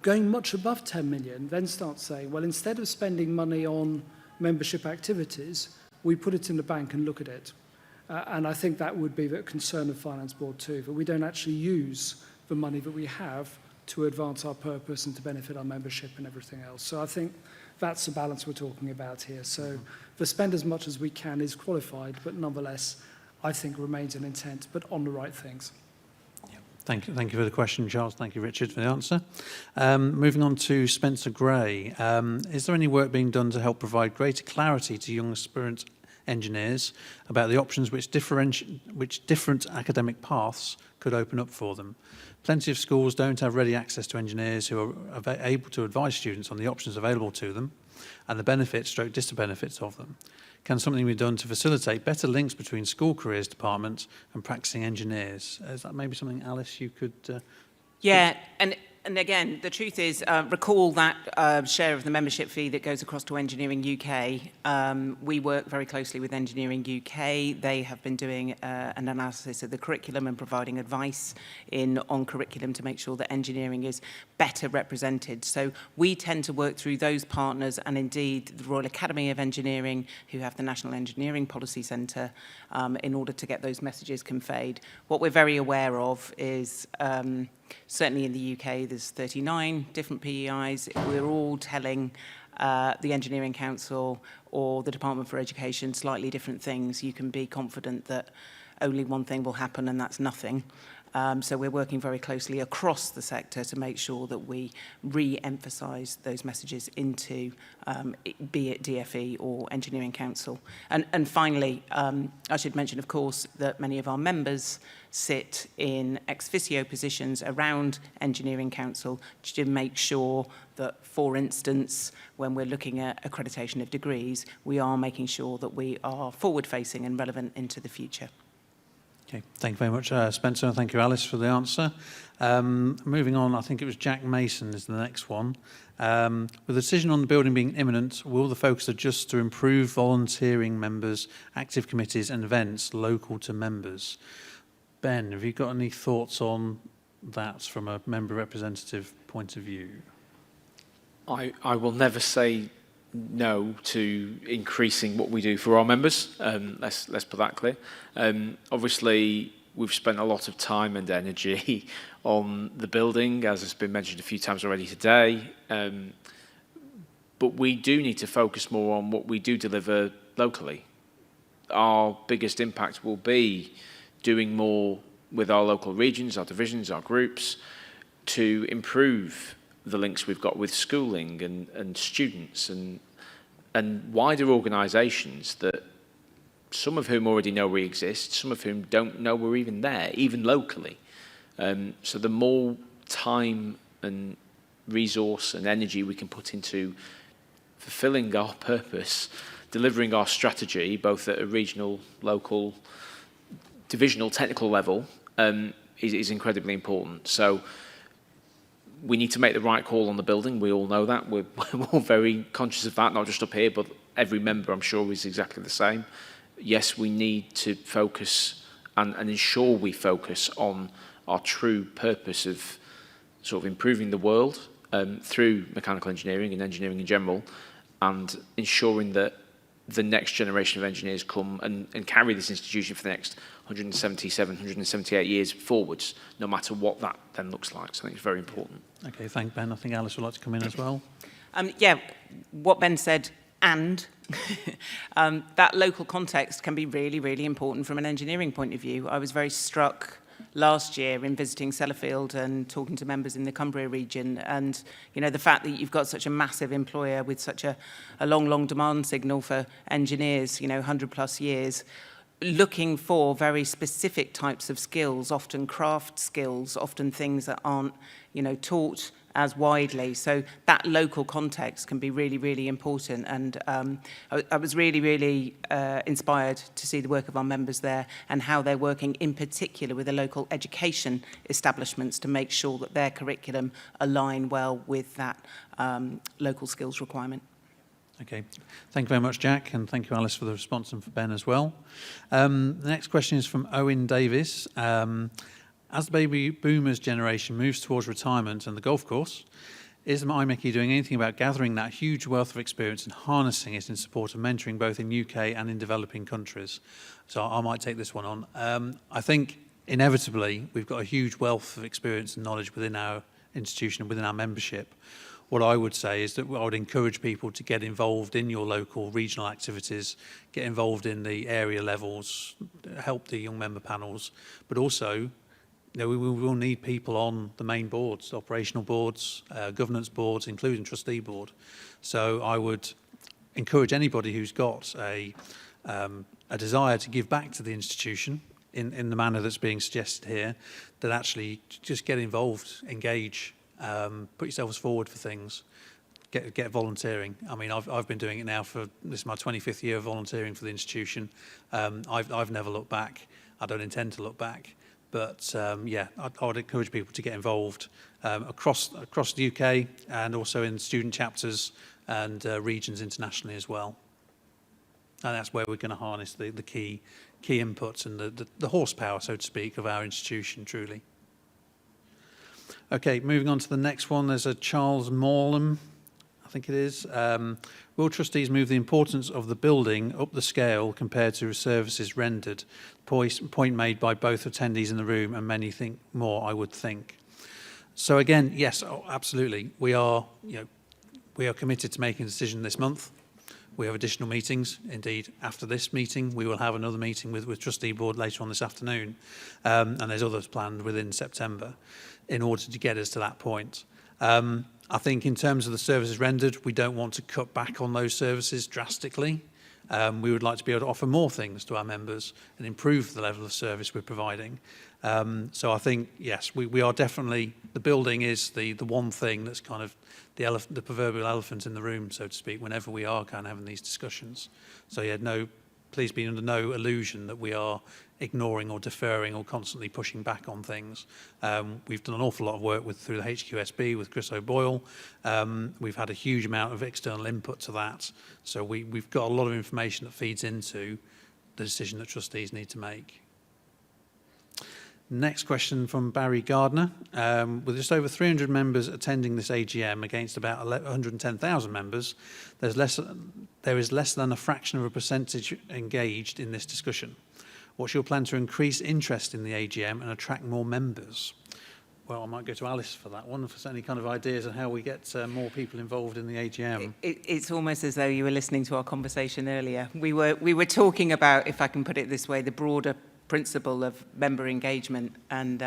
Going much above 10 million then starts saying, well, instead of spending money on membership activities, we put it in the bank and look at it. And I think that would be the concern of Finance Board too, that we don't actually use the money that we have to advance our purpose and to benefit our membership and everything else. So I think that's the balance we're talking about here. So the spend as much as we can is qualified, but nonetheless, I think remains an intent, but on the right things. Thank you for the question, Charles. Thank you, Richard, for the answer. Moving on to Spencer Gray. Is there any work being done to help provide greater clarity to young aspirant engineers about the options which different academic paths could open up for them? Plenty of schools don't have ready access to engineers who are able to advise students on the options available to them and the benefits/disadvantages of them. Can something be done to facilitate better links between school careers departments and practicing engineers? Is that maybe something, Alice, you could... Yeah, and again, the truth is, recall that share of the membership fee that goes across to Engineering UK. We work very closely with Engineering UK. They have been doing an analysis of the curriculum and providing advice on curriculum to make sure that engineering is better represented. So we tend to work through those partners, and indeed the Royal Academy of Engineering, who have the National Engineering Policy Centre, in order to get those messages conveyed. What we're very aware of is certainly in the UK, there's 39 different PEIs. We're all telling the Engineering Council or the Department for Education slightly different things. You can be confident that only one thing will happen, and that's nothing. So we're working very closely across the sector to make sure that we re-emphasise those messages into, be it DFE or Engineering Council. And finally, I should mention, of course, that many of our members sit in ex officio positions around Engineering Council to make sure that, for instance, when we're looking at accreditation of degrees, we are making sure that we are forward-facing and relevant into the future. Okay, thank you very much, Spencer, and thank you, Alice, for the answer. Moving on, I think it was Jack Mason is the next one. With the decision on the building being imminent, will the focus adjust to improve volunteering members, active committees and events local to members? Ben, have you got any thoughts on that from a member representative point of view? I will never say no to increasing what we do for our members. Let's put that clear. Obviously, we've spent a lot of time and energy on the building, as has been mentioned a few times already today. But we do need to focus more on what we do deliver locally. Our biggest impact will be doing more with our local regions, our divisions, our groups, to improve the links we've got with schooling and students and wider organisations that some of whom already know we exist, some of whom don't know we're even there, even locally. So the more time and resource and energy we can put into fulfilling our purpose, delivering our strategy, both at a regional, local, divisional, technical level, is incredibly important. So we need to make the right call on the building. We all know that. We're all very conscious of that, not just up here, but every member, I'm sure, is exactly the same. Yes, we need to focus and ensure we focus on our true purpose of sort of improving the world through mechanical engineering and engineering in general, and ensuring that the next generation of engineers come and carry this institution for the next 177, 178 years forwards, no matter what that then looks like. So I think it's very important. Okay, thank Ben. I think Alice would like to come in as well. Yeah, what Ben said, and that local context can be really, really important from an engineering point of view. I was very struck last year in visiting Sellafield and talking to members in the Cumbria region, and you know, the fact that you've got such a massive employer with such a long demand signal for engineers, you know, 100+ years, looking for very specific types of skills, often craft skills, often things that aren't, you know, taught as widely. So that local context can be really, really important. And I was really, really inspired to see the work of our members there and how they're working in particular with the local education establishments to make sure that their curriculum align well with that local skills requirement. Okay, thank you very much, Jack, and thank you, Alice, for the response, and for Ben as well. The next question is from Owen Davis. As the baby boomers generation moves towards retirement and the golf course, is IMechE doing anything about gathering that huge wealth of experience and harnessing it in support of mentoring both in UK and in developing countries? So I might take this one on. I think inevitably we've got a huge wealth of experience and knowledge within our institution and within our membership. What I would say is that I would encourage people to get involved in your local regional activities, get involved in the area levels, help the young member panels, but also we will need people on the main boards, operational boards, governance boards, including trustee board. So I would encourage anybody who's got a desire to give back to the institution in the manner that's being suggested here, that actually just get involved, engage, put yourselves forward for things, get volunteering. I mean, I've been doing it now this is my 25th year of volunteering for the institution. I've never looked back. I don't intend to look back. But yeah, I would encourage people to get involved across the UK and also in student chapters and regions internationally as well. And that's where we're going to harness the key inputs and the horsepower, so to speak, of our institution, truly. Okay, moving on to the next one. There's a Charles Morlam, I think it is. Will trustees move the importance of the building up the scale compared to services rendered? Point made by both attendees in the room, and many think more, I would think. So again, yes, absolutely. We are committed to making a decision this month. We have additional meetings. Indeed, after this meeting, we will have another meeting with trustee board later on this afternoon. And there's others planned within September in order to get us to that point. I think in terms of the services rendered, we don't want to cut back on those services drastically. We would like to be able to offer more things to our members and improve the level of service we're providing. So I think, yes, we are definitely, the building is the one thing that's kind of the proverbial elephant in the room, so to speak, whenever we are kind of having these discussions. So yeah, please be under no illusion that we are ignoring or deferring or constantly pushing back on things. We've done an awful lot of work through the HQSB with Chris O'Boyle. We've had a huge amount of external input to that. So we've got a lot of information that feeds into the decision that trustees need to make. Next question from Barry Gardner. With just over 300 members attending this AGM against about 110,000 members, there is less than a fraction of a percentage engaged in this discussion. What's your plan to increase interest in the AGM and attract more members? Well, I might go to Alice for that one, if there's any kind of ideas on how we get more people involved in the AGM. It's almost as though you were listening to our conversation earlier. We were talking about, if I can put it this way, the broader principle of member engagement and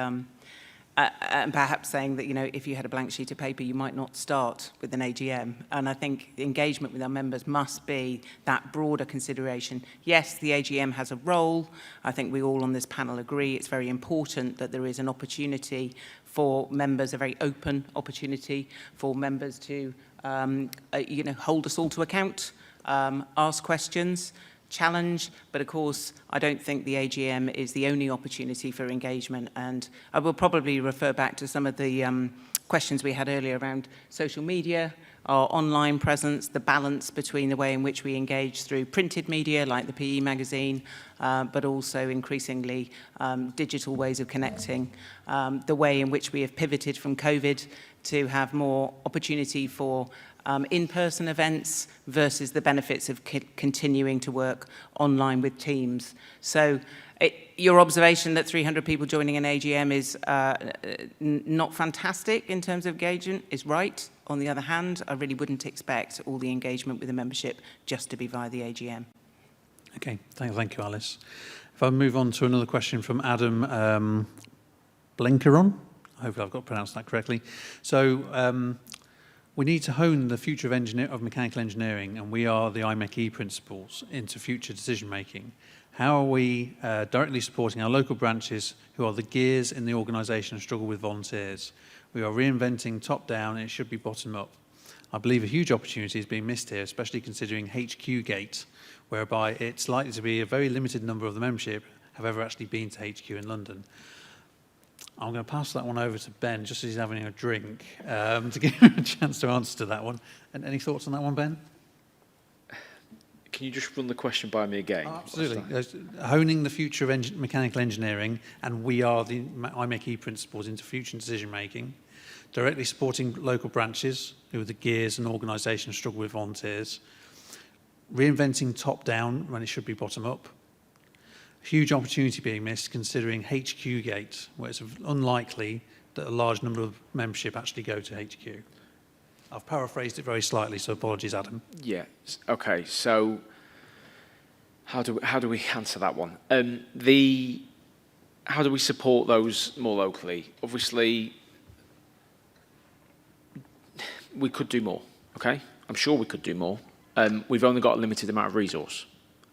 perhaps saying that, if you had a blank sheet of paper, you might not start with an AGM. And I think the engagement with our members must be that broader consideration. Yes, the AGM has a role. I think we all on this panel agree it's very important that there is an opportunity for members, a very open opportunity for members to, hold us all to account, ask questions, challenge, but of course I don't think the AGM is the only opportunity for engagement, and I will probably refer back to some of the questions we had earlier around social media, our online presence, the balance between the way in which we engage through printed media like the PE magazine, but also increasingly digital ways of connecting, the way in which we have pivoted from COVID to have more opportunity for in-person events versus the benefits of continuing to work online with teams. So your observation that 300 people joining an AGM is not fantastic in terms of engagement is right. On the other hand, I really wouldn't expect all the engagement with the membership just to be via the AGM. Okay, thank you, Alice. If I move on to another question from Adam Blinkeron. Hopefully I've got pronounced that correctly. So we need to hone the future of mechanical engineering, and we are the IMechE principles into future decision making. How are we directly supporting our local branches who are the gears in the organisation and struggle with volunteers? We are reinventing top-down, and it should be bottom-up. I believe a huge opportunity is being missed here, especially considering HQ Gate, whereby it's likely to be a very limited number of the membership have ever actually been to HQ in London. I'm going to pass that one over to Ben, just as he's having a drink, to give him a chance to answer to that one. And any thoughts on that one, Ben? Can you just run the question by me again? Oh, absolutely. Honing the future of mechanical engineering, and we are the IMechE principles into future decision making. Directly supporting local branches who are the gears and organisations struggle with volunteers. Reinventing top down when it should be bottom up. Huge opportunity being missed considering HQ Gate, where it's unlikely that a large number of membership actually go to HQ. I've paraphrased it very slightly, so apologies, Adam. Yeah. Okay. So, how do we answer that one? How do we support those more locally? Obviously, we could do more. Okay. I'm sure we could do more. We've only got a limited amount of resource.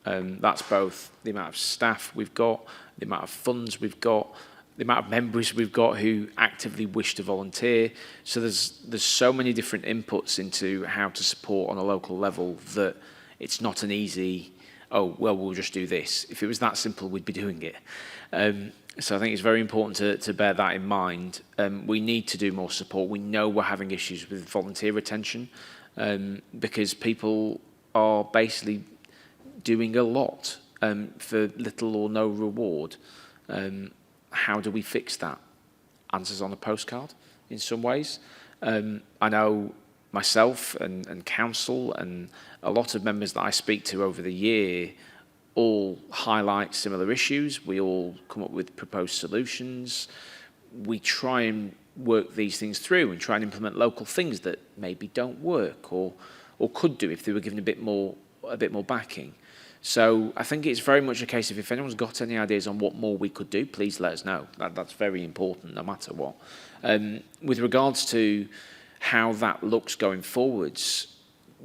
That's both the amount of staff we've got, the amount of funds we've got, the amount of members we've got who actively wish to volunteer. So there's so many different inputs into how to support on a local level that it's not an easy, oh, well, we'll just do this. If it was that simple, we'd be doing it. So I think it's very important to bear that in mind. We need to do more support. We know we're having issues with volunteer retention because people are basically doing a lot for little or no reward. How do we fix that? Answers on a postcard in some ways. I know myself and council and a lot of members that I speak to over the year all highlight similar issues. We all come up with proposed solutions. We try and work these things through and try and implement local things that maybe don't work or could do if they were given a bit more backing. So I think it's very much a case of if anyone's got any ideas on what more we could do, please let us know. That's very important, no matter what. With regards to how that looks going forwards,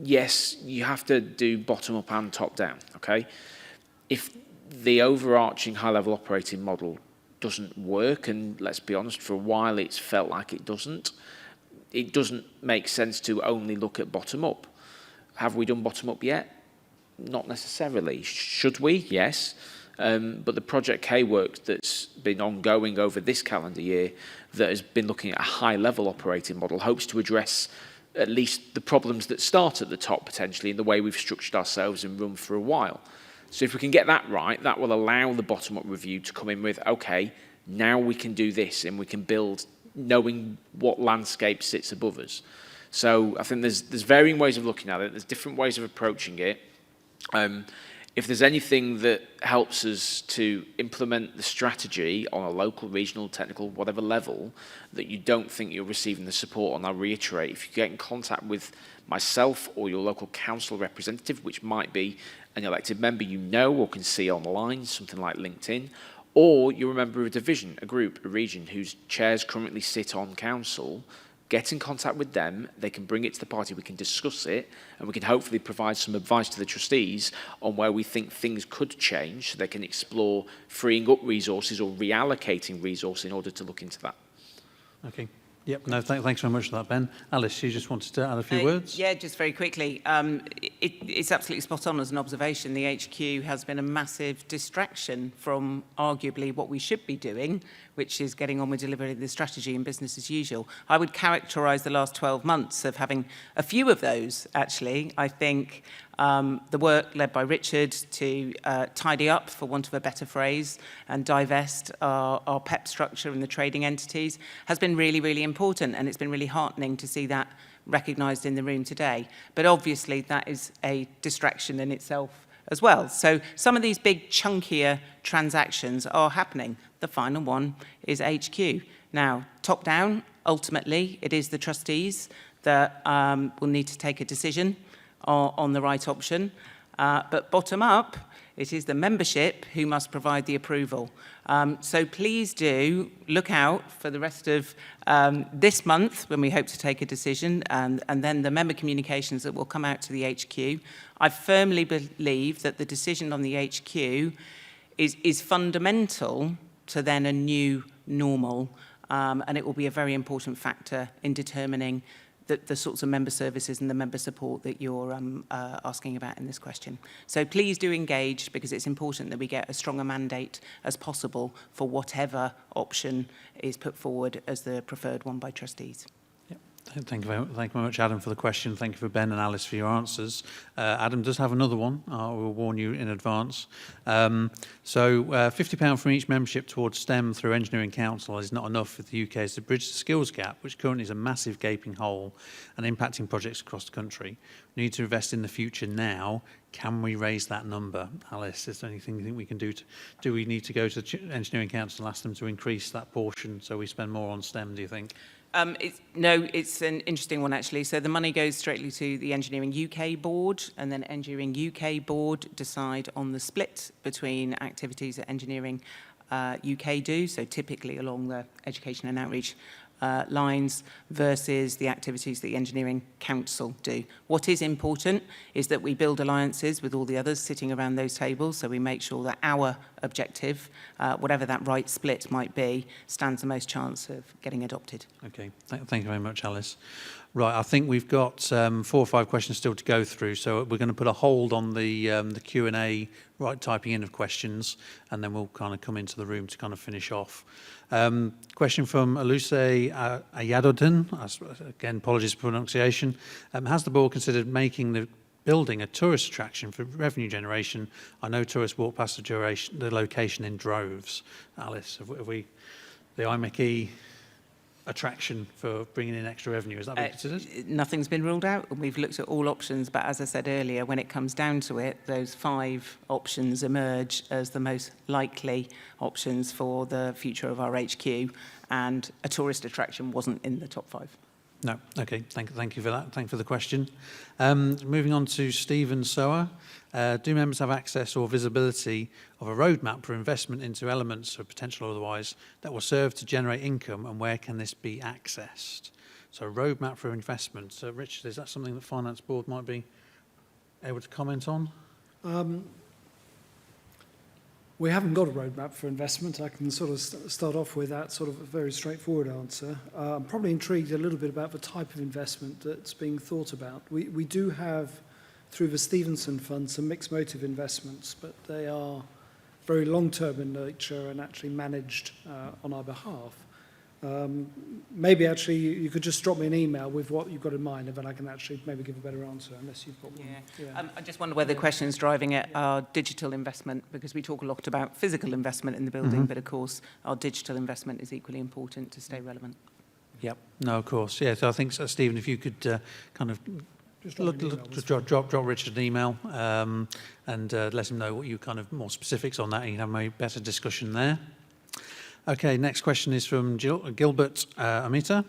yes, you have to do bottom-up and top-down, okay? If the overarching high-level operating model doesn't work, and let's be honest, for a while it's felt like it doesn't make sense to only look at bottom-up. Have we done bottom-up yet? Not necessarily. Should we? Yes. But the Project K work that's been ongoing over this calendar year that has been looking at a high-level operating model hopes to address at least the problems that start at the top, potentially, in the way we've structured ourselves and run for a while. So if we can get that right, that will allow the bottom-up review to come in with, okay, now we can do this and we can build knowing what landscape sits above us. So I think there's varying ways of looking at it. There's different ways of approaching it. If there's anything that helps us to implement the strategy on a local, regional, technical, whatever level that you don't think you're receiving the support on, I'll reiterate, if you get in contact with myself or your local council representative, which might be an elected member you know or can see online, something like LinkedIn, or you're a member of a division, a group, a region whose chairs currently sit on council, get in contact with them, they can bring it to the party, we can discuss it, and we can hopefully provide some advice to the trustees on where we think things could change so they can explore freeing up resources or reallocating resource in order to look into that. Okay. Yep. No, thanks very much for that, Ben. Alice, you just wanted to add a few words? Yeah, just very quickly. It's absolutely spot on as an observation. The HQ has been a massive distraction from arguably what we should be doing, which is getting on with delivering the strategy and business as usual. I would characterise the last 12 months of having a few of those, actually. I think the work led by Richard to tidy up, for want of a better phrase, and divest our PEP structure and the trading entities has been really, really important, and it's been really heartening to see that recognised in the room today. But obviously that is a distraction in itself as well. So some of these big chunkier transactions are happening. The final one is HQ. Now, top down, ultimately, it is the trustees that will need to take a decision on the right option. But bottom up, it is the membership who must provide the approval. So please do look out for the rest of this month when we hope to take a decision, and then the member communications that will come out to the HQ. I firmly believe that the decision on the HQ is fundamental to then a new normal. and it will be a very important factor in determining the sorts of member services and the member support that you're asking about in this question. So please do engage, because it's important that we get as strong a mandate as possible for whatever option is put forward as the preferred one by trustees. Thank you very much, Adam, for the question. Thank you for Ben and Alice for your answers. Adam does have another one. I will warn you in advance. So £50 from each membership towards STEM through Engineering Council is not enough for the UK to bridge the skills gap, which currently is a massive gaping hole and impacting projects across the country. We need to invest in the future now. Can we raise that number? Alice, is there anything you think we can do? Do we need to go to the Engineering Council and ask them to increase that portion so we spend more on STEM, do you think? No, it's an interesting one, actually. So the money goes straightly to the Engineering UK board, and then Engineering UK board decide on the split between activities that Engineering UK do, so typically along the education and outreach lines, versus the activities that the Engineering Council do. What is important is that we build alliances with all the others sitting around those tables, so we make sure that our objective, whatever that right split might be, stands the most chance of getting adopted. Okay, thank you very much, Alice. Right, I think we've got 4 or 5 questions still to go through, so we're going to put a hold on the Q&A, right, typing in of questions, and then we'll kind of come into the room to kind of finish off. Question from Aluse Ayadodin, again, apologies for pronunciation. Has the board considered making the building a tourist attraction for revenue generation? I know tourists walk past the location in droves. Alice, have we the IMechE attraction for bringing in extra revenue, is that being considered? Nothing's been ruled out, and we've looked at all options, but as I said earlier, when it comes down to it, those 5 options emerge as the most likely options for the future of our HQ, and a tourist attraction wasn't in the top 5. No, okay, thank you for that. Thank you for the question. Moving on to Stephen Sower. Do members have access or visibility of a roadmap for investment into elements, or potential otherwise, that will serve to generate income, and where can this be accessed? So roadmap for investment. So Richard, is that something that Finance Board might be able to comment on? We haven't got a roadmap for investment. I can sort of start off with that sort of a very straightforward answer. I'm probably intrigued a little bit about the type of investment that's being thought about. We do have, through the Stevenson Fund, some mixed motive investments, but they are very long-term in nature and actually managed on our behalf. Maybe actually you could just drop me an email with what you've got in mind, and then I can actually maybe give a better answer, unless you've got one. Yeah. I just wonder whether the question is driving at our digital investment, because we talk a lot about physical investment in the building, but of course our digital investment is equally important to stay relevant. Yep, no, of course. Yeah, so I think, Stephen, if you could kind of just drop Richard an email and let him know what you kind of more specifics on that, and you can have a better discussion there. Okay, next question is from Gilbert Amita.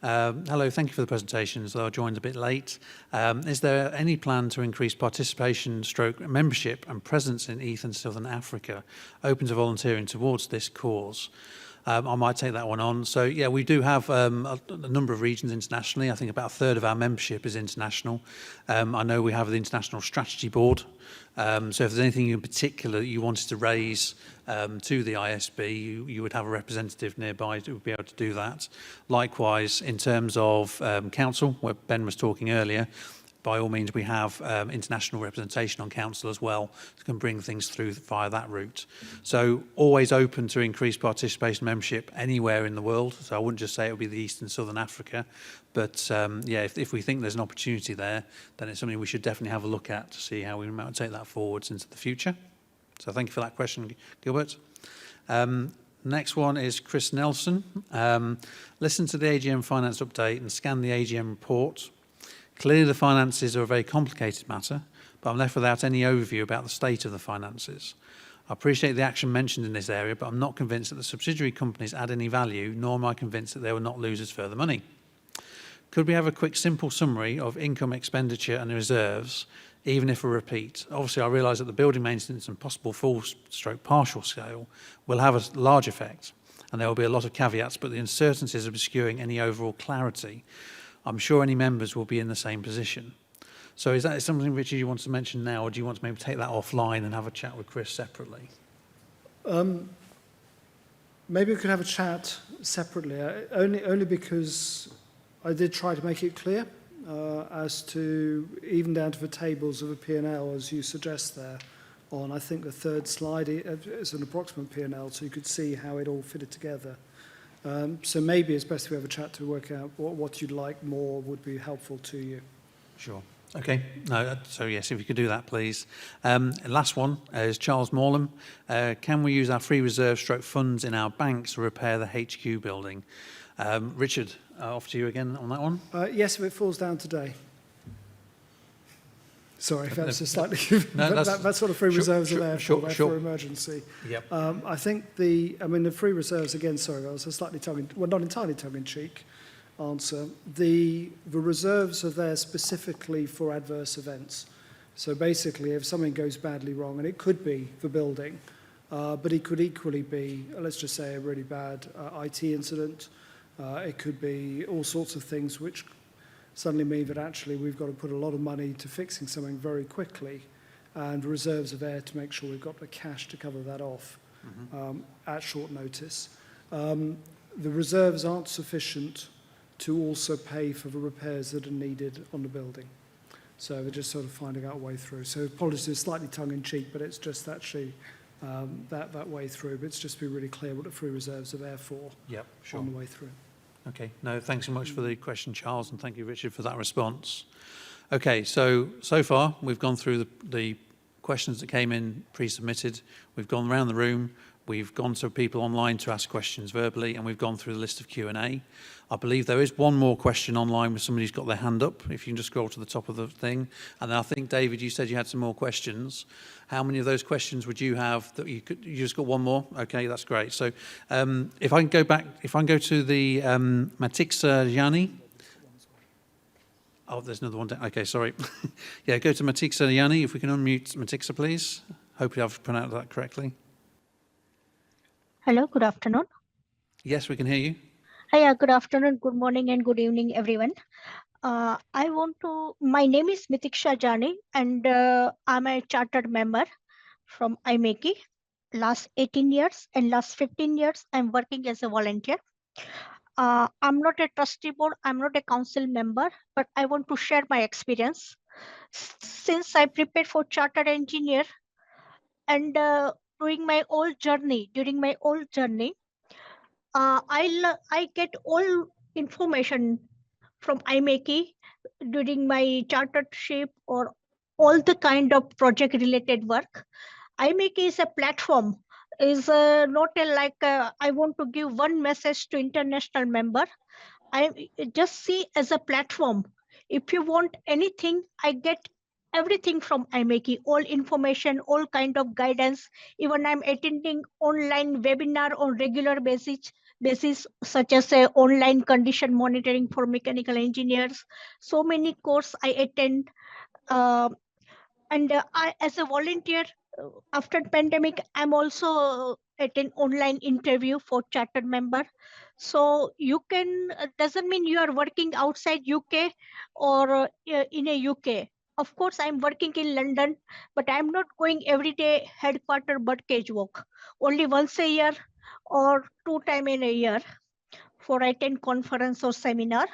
Hello, thank you for the presentation, as though I joined a bit late. Is there any plan to increase participation, membership and presence in East and Southern Africa, open to volunteering towards this cause? I might take that one on. So, yeah, we do have a number of regions internationally. I think about a third of our membership is international. I know we have the International Strategy Board. So if there's anything in particular that you wanted to raise to the ISB, you would have a representative nearby who would be able to do that. Likewise, in terms of council, where Ben was talking earlier, by all means, we have international representation on council as well, that can bring things through via that route. So always open to increased participation membership anywhere in the world. So I wouldn't just say it would be the East and Southern Africa, but yeah, if we think there's an opportunity there, then it's something we should definitely have a look at to see how we might take that forwards into the future. So thank you for that question, Gilbert. Next one is Chris Nelson. Listen to the AGM finance update and scan the AGM report. Clearly the finances are a very complicated matter, but I'm left without any overview about the state of the finances. I appreciate the action mentioned in this area, but I'm not convinced that the subsidiary companies add any value, nor am I convinced that they will not lose us further money. Could we have a quick, simple summary of income, expenditure and reserves, even if a repeat? Obviously, I realise that the building maintenance and possible full/partial scale will have a large effect, and there will be a lot of caveats, but the uncertainties are obscuring any overall clarity. I'm sure any members will be in the same position. So is that something, Richard, you want to mention now, or do you want to maybe take that offline and have a chat with Chris separately? maybe we could have a chat separately, only because I did try to make it clear as to, even down to the tables of a P&L, as you suggest there, on, I think, the third slide is an approximate P&L, so you could see how it all fitted together. So maybe it's best if we have a chat to work out what you'd like more would be helpful to you. Sure. Okay. No, so yes, if you could do that, please. Last one is Charles Morlam. Can we use our free reserve stroke funds in our banks to repair the HQ building? Richard, off to you again on that one. Yes, if it falls down today. Sorry, that's a slightly... No, that sort of free reserves are there for emergency. Yep. I think the free reserves, again, sorry, that was a slightly not entirely tongue-in-cheek answer. The reserves are there specifically for adverse events. So basically, if something goes badly wrong, and it could be the building, but it could equally be, let's just say, a really bad IT incident. It could be all sorts of things which suddenly mean that actually we've got to put a lot of money to fixing something very quickly, and reserves are there to make sure we've got the cash to cover that off at short notice. The reserves aren't sufficient to also pay for the repairs that are needed on the building. So we're just sort of finding out a way through. So apologies, it's slightly tongue-in-cheek, but it's just actually that way through. But it's just to be really clear what the free reserves are there for on the way through. Okay. No, thanks so much for the question, Charles, and thank you, Richard, for that response. Okay, so far we've gone through the questions that came in pre-submitted. We've gone around the room. We've gone to people online to ask questions verbally, and we've gone through the list of Q&A. I believe there is one more question online where somebody's got their hand up, if you can just scroll to the top of the thing. And then I think, David, you said you had some more questions. How many of those questions would you have that you just got one more? Okay, that's great. So if I can go back, if I can go to the Matixa Gianni. Oh, there's another one. Okay, sorry. Yeah, go to Matixa Gianni. If we can unmute Matixa, please. Hopefully I've pronounced that correctly. Hello, good afternoon. Yes, we can hear you. Hi, good afternoon, good morning, and good evening, everyone. My name is Mitiksha Jani, and I'm a chartered member from IMechE. Last 18 years and last 15 years, I'm working as a volunteer. I'm not a trustee board, I'm not a council member, but I want to share my experience. Since I prepared for chartered engineer and during my whole journey, I get all information from IMechE during my chartership or all the kind of project related work. IMechE is a platform, is not I want to give one message to international member. I just see as a platform. If you want anything, I get everything from IMechE, all information, all kind of guidance. Even I'm attending online webinar on regular basis such as online condition monitoring for mechanical engineers. So many courses I attend. I, as a volunteer, after pandemic, I'm also attend online interview for chartered member. So you can, doesn't mean you are working outside UK or in a UK. Of course, I'm working in London, but I'm not going every day headquarter Birdcage walk. Only once a year or 2 times in a year for attend conference or seminar.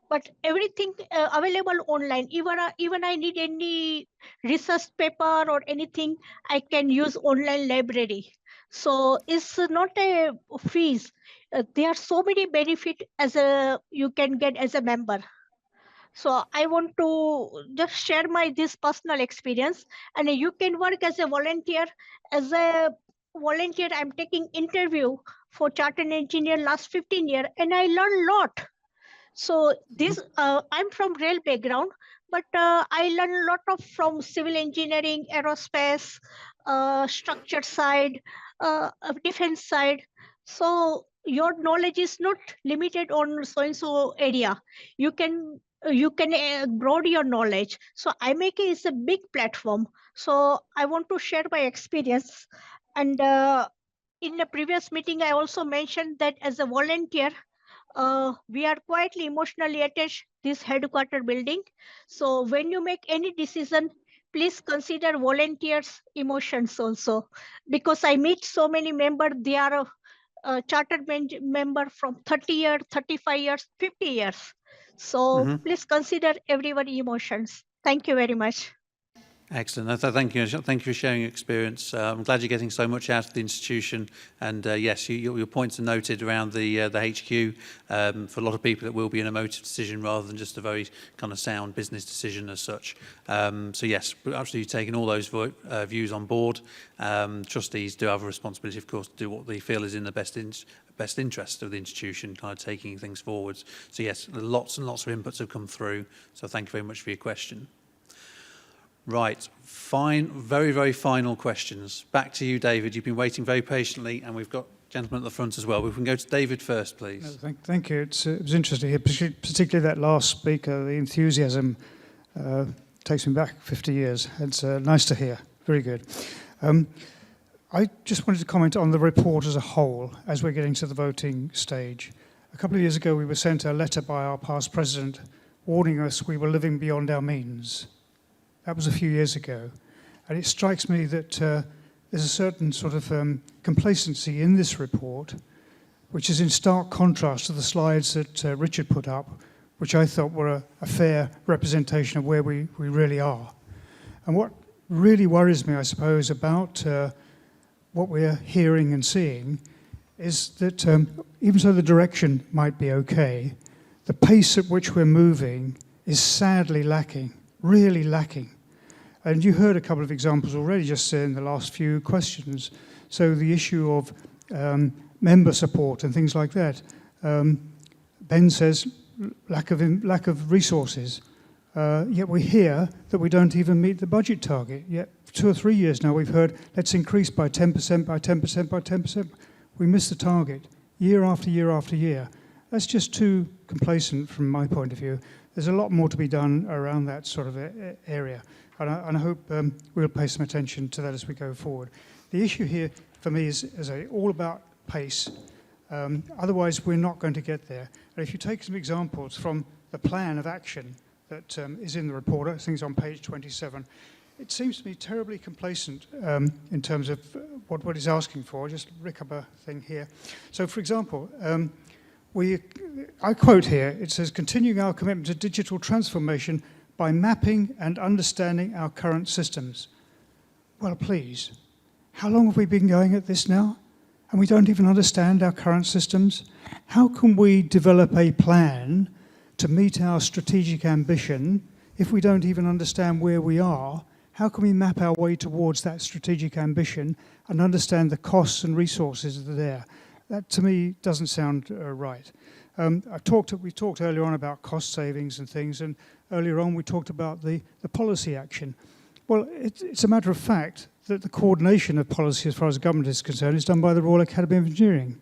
But everything available online. Even I need any research paper or anything, I can use online library. So it's not a fees. There are so many benefits as you can get as a member. So I want to just share this personal experience, and you can work as a volunteer. As a volunteer, I'm taking interview for chartered engineer last 15 years, and I learned a lot. So this, I'm from rail background, but I learned a lot from civil engineering, aerospace, structure side, defense side. So your knowledge is not limited on so-and-so area. You can broaden your knowledge. So IMechE is a big platform. So I want to share my experience. And in the previous meeting, I also mentioned that as a volunteer, we are quietly emotionally attached this headquarter building. So when you make any decision, please consider volunteers' emotions also, because I meet so many members. They are a chartered member from 30 years, 35 years, 50 years. So please consider everyone's emotions. Thank you very much. Excellent. Thank you. Thank you for sharing your experience. I'm glad you're getting so much out of the institution. And yes, your points are noted around the HQ. For a lot of people, it will be an emotive decision rather than just a very kind of sound business decision as such. So yes, we're absolutely taking all those views on board. Trustees do have a responsibility, of course, to do what they feel is in the best interest of the institution, kind of taking things forwards. So yes, lots and lots of inputs have come through. So thank you very much for your question. Right, fine, very, very final questions. Back to you, David. You've been waiting very patiently, and we've got gentlemen at the front as well. We can go to David first, please. Thank you. It was interesting here, particularly that last speaker. The enthusiasm takes me back 50 years. It's nice to hear. Very good. I just wanted to comment on the report as a whole as we're getting to the voting stage. A couple of years ago, we were sent a letter by our past president warning us we were living beyond our means. That was a few years ago. And it strikes me that there's a certain sort of complacency in this report, which is in stark contrast to the slides that Richard put up, which I thought were a fair representation of where we really are. And what really worries me, I suppose, about what we're hearing and seeing is that even though the direction might be okay, the pace at which we're moving is sadly lacking, really lacking. And you heard a couple of examples already just in the last few questions. So the issue of member support and things like that. Ben says lack of resources. Yet we hear that we don't even meet the budget target. Yet 2 or 3 years now we've heard let's increase by 10%, by 10%, by 10%. We miss the target year after year after year. That's just too complacent from my point of view. There's a lot more to be done around that sort of area. And I hope we'll pay some attention to that as we go forward. The issue here for me is all about pace. Otherwise, we're not going to get there. And if you take some examples from the plan of action that is in the report, I think it's on page 27, it seems to me terribly complacent in terms of what it's asking for. I'll just rick up a thing here. So, for example, I quote here, it says, continuing our commitment to digital transformation by mapping and understanding our current systems. Well, please, how long have we been going at this now? And we don't even understand our current systems? How can we develop a plan to meet our strategic ambition if we don't even understand where we are? How can we map our way towards that strategic ambition and understand the costs and resources that are there? That, to me, doesn't sound right. We talked earlier on about cost savings and things, and earlier on we talked about the policy action. Well, it's a matter of fact that the coordination of policy as far as government is concerned is done by the Royal Academy of Engineering.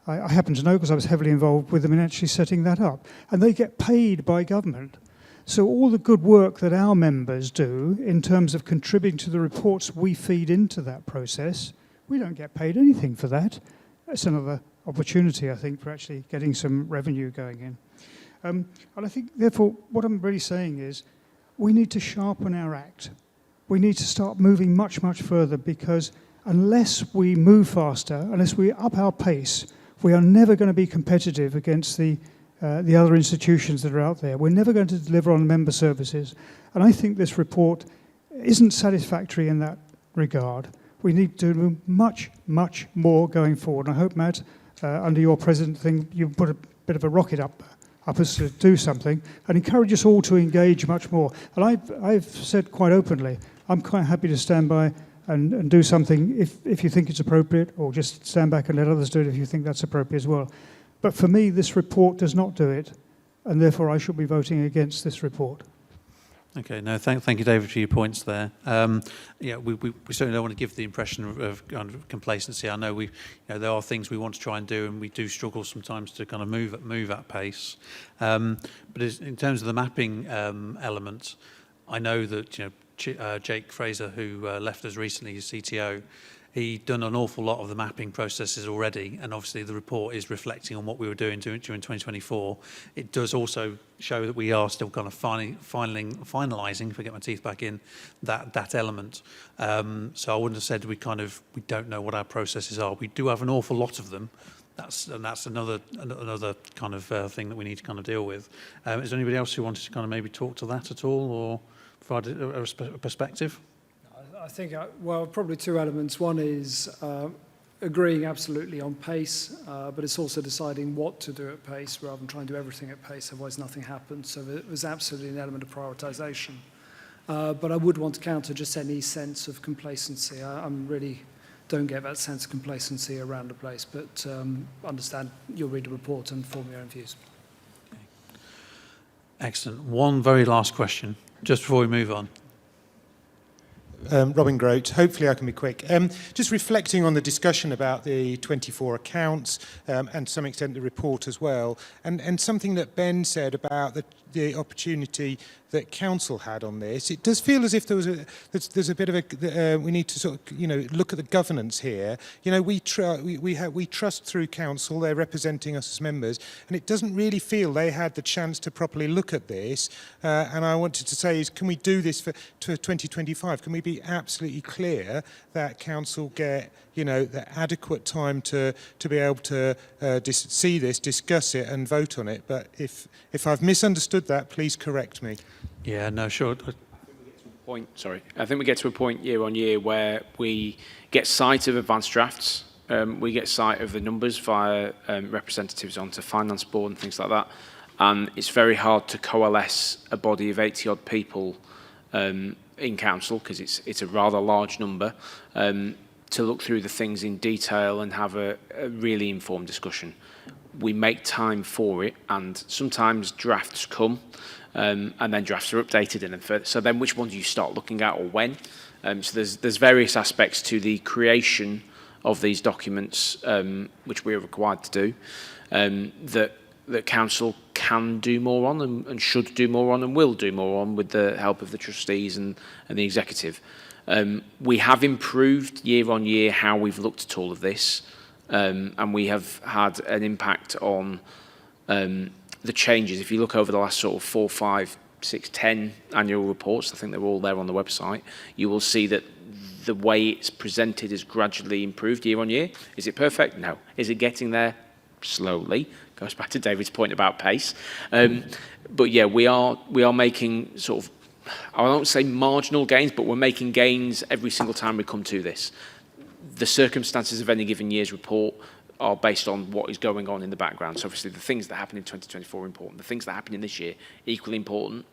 I happen to know because I was heavily involved with them in actually setting that up. And they get paid by government. So all the good work that our members do in terms of contributing to the reports we feed into that process, we don't get paid anything for that. That's another opportunity, I think, for actually getting some revenue going in. And I think, therefore, what I'm really saying is we need to sharpen our act. We need to start moving much, much further because unless we move faster, unless we up our pace, we are never going to be competitive against the other institutions that are out there. We're never going to deliver on member services. And I think this report isn't satisfactory in that regard. We need to do much, much more going forward. And I hope, Matt, under your president thing, you put a bit of a rocket up us to do something and encourage us all to engage much more. And I've said quite openly, I'm quite happy to stand by and do something if you think it's appropriate, or just stand back and let others do it if you think that's appropriate as well. But for me, this report does not do it, and therefore I should be voting against this report. Okay, no, thank you, David, for your points there. Yeah, we certainly don't want to give the impression of kind of complacency. I know there are things we want to try and do, and we do struggle sometimes to kind of move at pace. But in terms of the mapping element, I know that Jake Fraser, who left us recently as CTO, he'd done an awful lot of the mapping processes already, and obviously the report is reflecting on what we were doing during 2024. It does also show that we are still kind of finalising, if I get my teeth back in, that element. So I wouldn't have said we don't know what our processes are. We do have an awful lot of them. That's another kind of thing that we need to kind of deal with. Is there anybody else who wanted to kind of maybe talk to that at all, or provide a perspective? I think, well, probably two elements. One is agreeing absolutely on pace, but it's also deciding what to do at pace rather than trying to do everything at pace, otherwise nothing happens. So it was absolutely an element of prioritisation. But I would want to counter just any sense of complacency. I'm really don't get that sense of complacency around the place, but understand you'll read the report and form your own views. Okay. Excellent. One very last question, just before we move on. Robin Grote. Hopefully I can be quick. Just reflecting on the discussion about the 24 accounts and to some extent the report as well, and something that Ben said about the opportunity that council had on this. It does feel as if there's a bit of a we need to sort of look at the governance here. We trust through council. They're representing us as members, and it doesn't really feel they had the chance to properly look at this. And I wanted to say is, can we do this for 2025? Can we be absolutely clear that council get the adequate time to be able to see this, discuss it, and vote on it? But if I've misunderstood that, please correct me. Yeah, no, sure. I think we get to a point year on year where we get sight of advanced drafts. We get sight of the numbers via representatives onto finance board and things like that. And it's very hard to coalesce a body of 80 odd people in council, because it's a rather large number, to look through the things in detail and have a really informed discussion. We make time for it, and sometimes drafts come, and then drafts are updated, and then further. So then which ones do you start looking at, or when? So there's various aspects to the creation of these documents, which we are required to do, that council can do more on and should do more on and will do more on with the help of the trustees and the executive. We have improved year on year how we've looked at all of this, and we have had an impact on the changes. If you look over the last sort of 4, 5, 6, 10 annual reports, I think they're all there on the website, you will see that the way it's presented is gradually improved year on year. Is it perfect? No. Is it getting there? Slowly. Goes back to David's point about pace. But yeah, we are making sort of, I won't say marginal gains, but we're making gains every single time we come to this. The circumstances of any given year's report are based on what is going on in the background. So obviously the things that happen in 2024 are important. The things that happen in this year, equally important,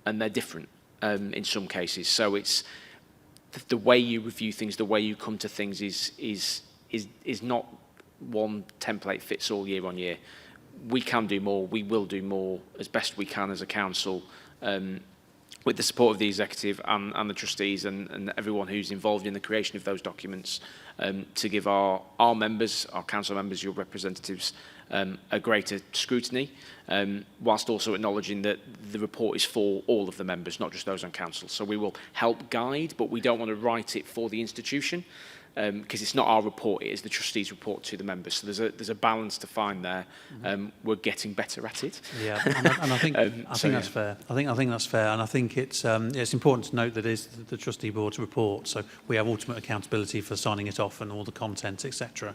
and they're different in some cases. So it's the way you review things, the way you come to things is not one template fits all year on year. We can do more. We will do more as best we can as a council, with the support of the executive and the trustees and everyone who's involved in the creation of those documents, to give our members, our council members, your representatives, a greater scrutiny, whilst also acknowledging that the report is for all of the members, not just those on council. So we will help guide, but we don't want to write it for the institution, because it's not our report, it is the trustees' report to the members. So there's a balance to find there. We're getting better at it. Yeah, and I think that's fair. I think that's fair, and I think it's important to note that it is the trustee board's report, so we have ultimate accountability for signing it off and all the content, etc.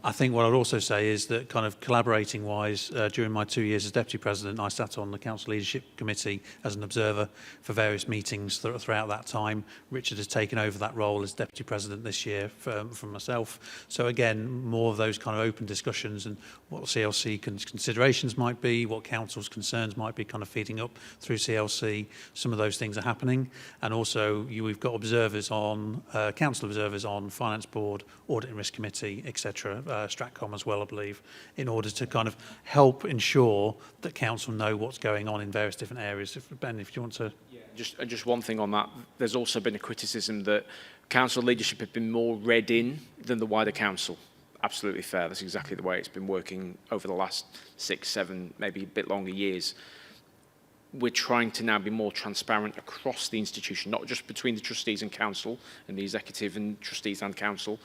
I think what I'd also say is that kind of collaborating wise, during my 2 years as Deputy President, I sat on the Council Leadership Committee as an observer for various meetings throughout that time. Richard has taken over that role as Deputy President this year from myself. So again, more of those kind of open discussions and what CLC considerations might be, what Council's concerns might be kind of feeding up through CLC. Some of those things are happening. And also we've got observers on, Council observers on Finance Board, Audit and Risk Committee, etc., Stratcom as well, I believe, in order to kind of help ensure that council know what's going on in various different areas. Ben, if you want to... Yeah, just one thing on that. There's also been a criticism that council leadership have been more read in than the wider council. Absolutely fair. That's exactly the way it's been working over the last 6, 7, maybe a bit longer years. we're trying to now be more transparent across the institution, not just between the trustees and council, and the executive and trustees and council,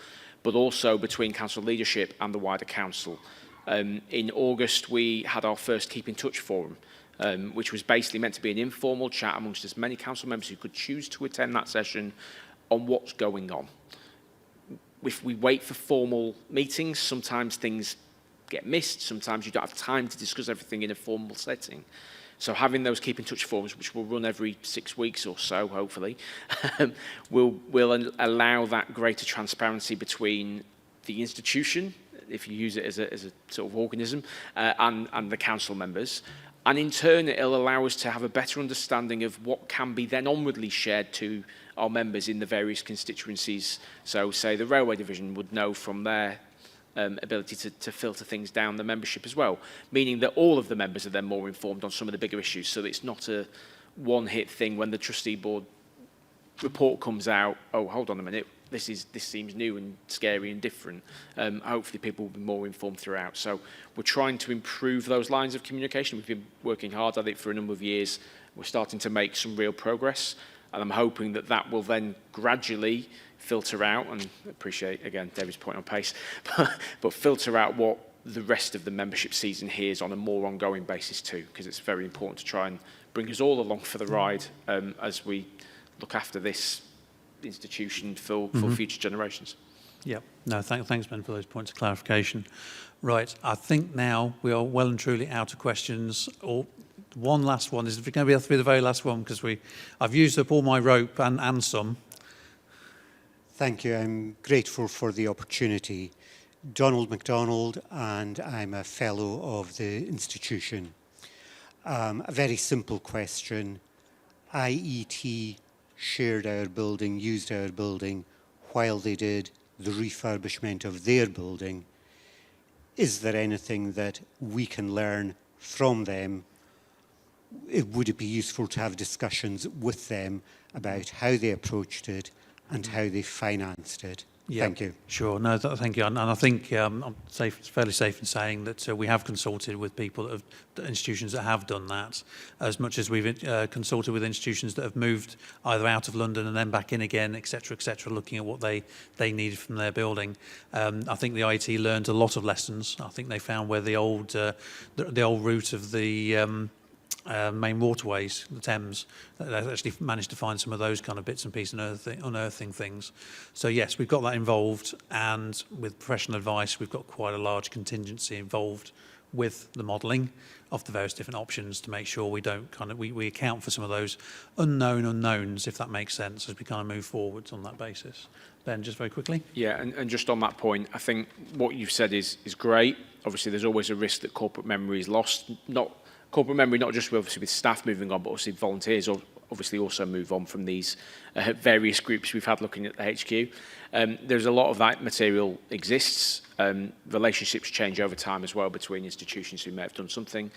but also between council leadership and the wider council. In August, we had our first Keep in Touch forum, which was basically meant to be an informal chat amongst as many council members who could choose to attend that session on what's going on. If we wait for formal meetings, sometimes things get missed, sometimes you don't have time to discuss everything in a formal setting. So having those Keep in Touch forums, which will run every 6 weeks or so, hopefully, will allow that greater transparency between the institution, if you use it as a sort of organism, and the council members. And in turn, it'll allow us to have a better understanding of what can be then onwardly shared to our members in the various constituencies. So say the railway division would know from their ability to filter things down the membership as well, meaning that all of the members are then more informed on some of the bigger issues, so that it's not a one-hit thing when the trustee board report comes out. Oh, hold on a minute, this seems new and scary and different. Hopefully people will be more informed throughout. So we're trying to improve those lines of communication. We've been working hard at it for a number of years. We're starting to make some real progress, and I'm hoping that that will then gradually filter out, and appreciate again David's point on pace, but filter out what the rest of the membership season hears on a more ongoing basis too, because it's very important to try and bring us all along for the ride as we look after this institution for future generations. Yeah, no, thanks Ben for those points of clarification. Right, I think now we are well and truly out of questions. Or one last one, is it going to be able to be the very last one, because I've used up all my rope and some. Thank you. I'm grateful for the opportunity. Donald MacDonald, and I'm a fellow of the institution. A very simple question. IET shared our building, used our building while they did the refurbishment of their building. Is there anything that we can learn from them? Would it be useful to have discussions with them about how they approached it and how they financed it? Yeah, thank you. Sure. No, thank you. And I think I'm fairly safe in saying that we have consulted with people, institutions that have done that, as much as we've consulted with institutions that have moved either out of London and then back in again, et cetera, looking at what they needed from their building. I think the IT learned a lot of lessons. I think they found where the old route of the main waterways, the Thames, they actually managed to find some of those kind of bits and pieces, unearthing things. So yes, we've got that involved, and with professional advice, we've got quite a large contingency involved with the modelling of the various different options to make sure we don't we account for some of those unknown unknowns, if that makes sense, as we kind of move forwards on that basis. Ben, just very quickly. Yeah, and just on that point, I think what you've said is great. Obviously, there's always a risk that corporate memory is lost. Corporate memory, not just obviously with staff moving on, but obviously volunteers obviously also move on from these various groups we've had looking at the HQ. There's a lot of that material exists. Relationships change over time as well between institutions who may have done something.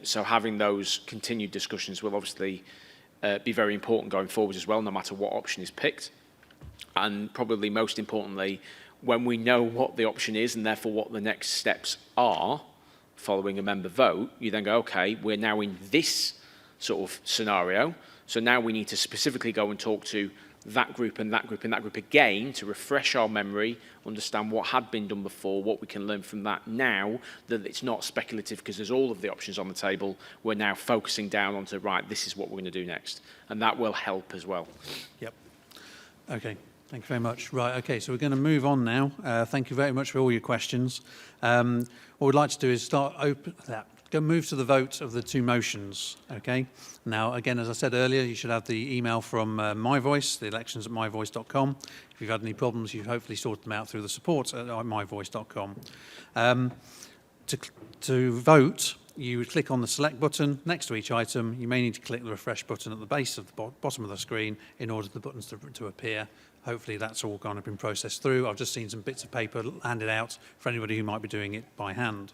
So having those continued discussions will obviously be very important going forward as well, no matter what option is picked. And probably most importantly, when we know what the option is and therefore what the next steps are, following a member vote, you then go, okay, we're now in this sort of scenario, so now we need to specifically go and talk to that group and that group and that group again to refresh our memory, understand what had been done before, what we can learn from that now, that it's not speculative because there's all of the options on the table. We're now focusing down onto, right, this is what we're going to do next. And that will help as well. Yep. Okay. Thank you very much. Right, okay, so we're going to move on now. Thank you very much for all your questions. What we'd like to do is move to the vote of the two motions, okay? Now, again, as I said earlier, you should have the email from My Voice, the elections@myvoice.com. If you've had any problems, you've hopefully sorted them out through the support at myvoice.com. To vote, you would click on the select button next to each item. You may need to click the refresh button at the base of the bottom of the screen in order for the buttons to appear. Hopefully that's all kind of been processed through. I've just seen some bits of paper handed out for anybody who might be doing it by hand.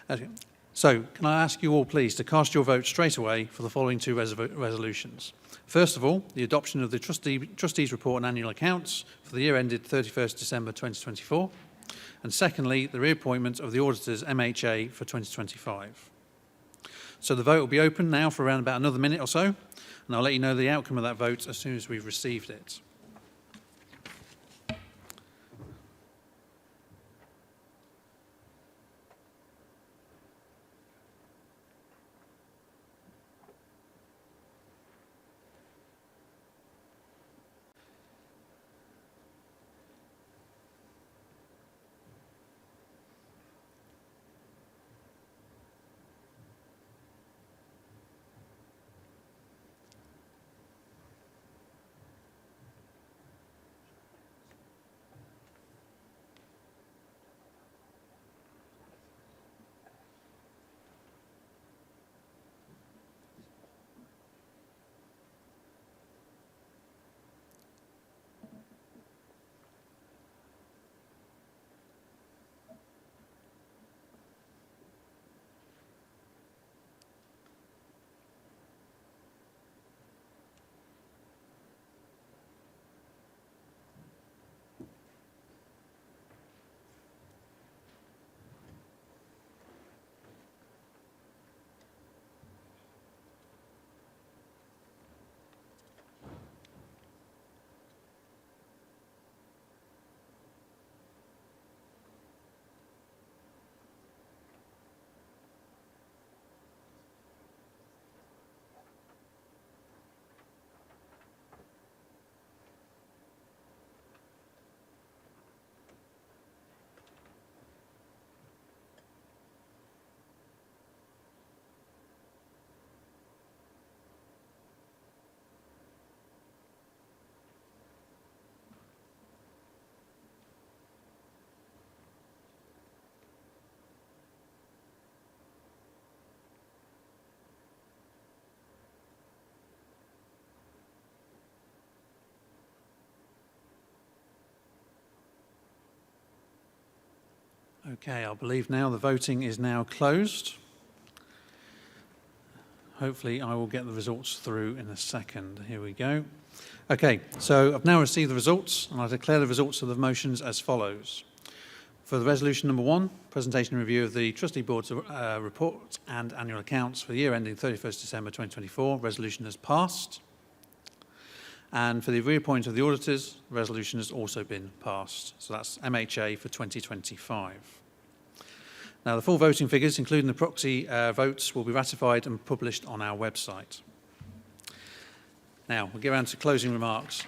Okay. So can I ask you all please to cast your vote straight away for the following two resolutions. First of all, the adoption of the trustees report and annual accounts for the year ended 31st December 2024. And secondly, the reappointment of the auditors IMechE for 2025. So the vote will be open now for around about another minute or so, and I'll let you know the outcome of that vote as soon as we've received it. Okay, I believe now the voting is now closed. Hopefully I will get the results through in a second. Here we go. Okay, so I've now received the results, and I declare the results of the motions as follows. For the resolution number 1, presentation and review of the Trustee Board's report and annual accounts for the year ending 31st December 2024, resolution has passed. And for the reappointment of the auditors, the resolution has also been passed. So that's IMechE for 2025. Now, the full voting figures, including the proxy votes, will be ratified and published on our website. Now, we'll get around to closing remarks.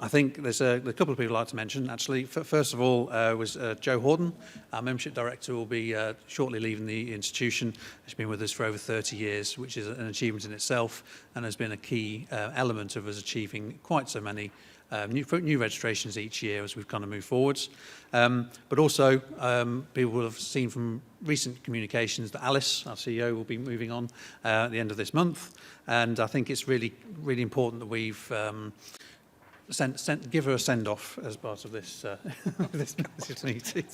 I think there's a couple of people I'd like to mention, actually. First of all was Jo Horden, our membership director, will be shortly leaving the institution. She's been with us for over 30 years, which is an achievement in itself, and has been a key element of us achieving quite so many new registrations each year as we've kind of moved forwards. But also, people will have seen from recent communications that Alice, our CEO, will be moving on at the end of this month. And I think it's really, really important that we've give her a send-off as part of this, this meeting.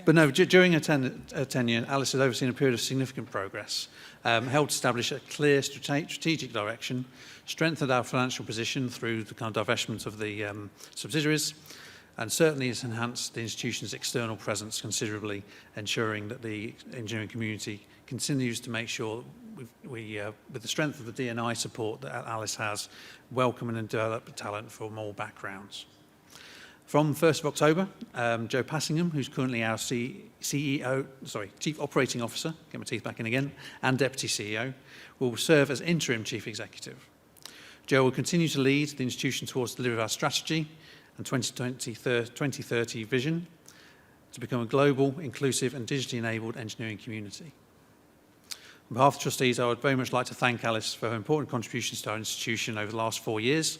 But no, during her tenure, Alice has overseen a period of significant progress, helped establish a clear strategic direction, strengthened our financial position through the kind of divestment of the subsidiaries, and certainly has enhanced the institution's external presence considerably, ensuring that the engineering community continues to make sure we with the strength of the D&I support that Alice has, welcome and develop talent from all backgrounds. From 1st of October, Joe Passingham, who's currently our Chief Operating Officer, get my teeth back in again, and Deputy CEO, will serve as Interim Chief Executive. Joe will continue to lead the institution towards the delivery of our strategy and 2030 vision to become a global, inclusive and digitally enabled engineering community. On behalf of the trustees, I would very much like to thank Alice for her important contributions to our institution over the last 4 years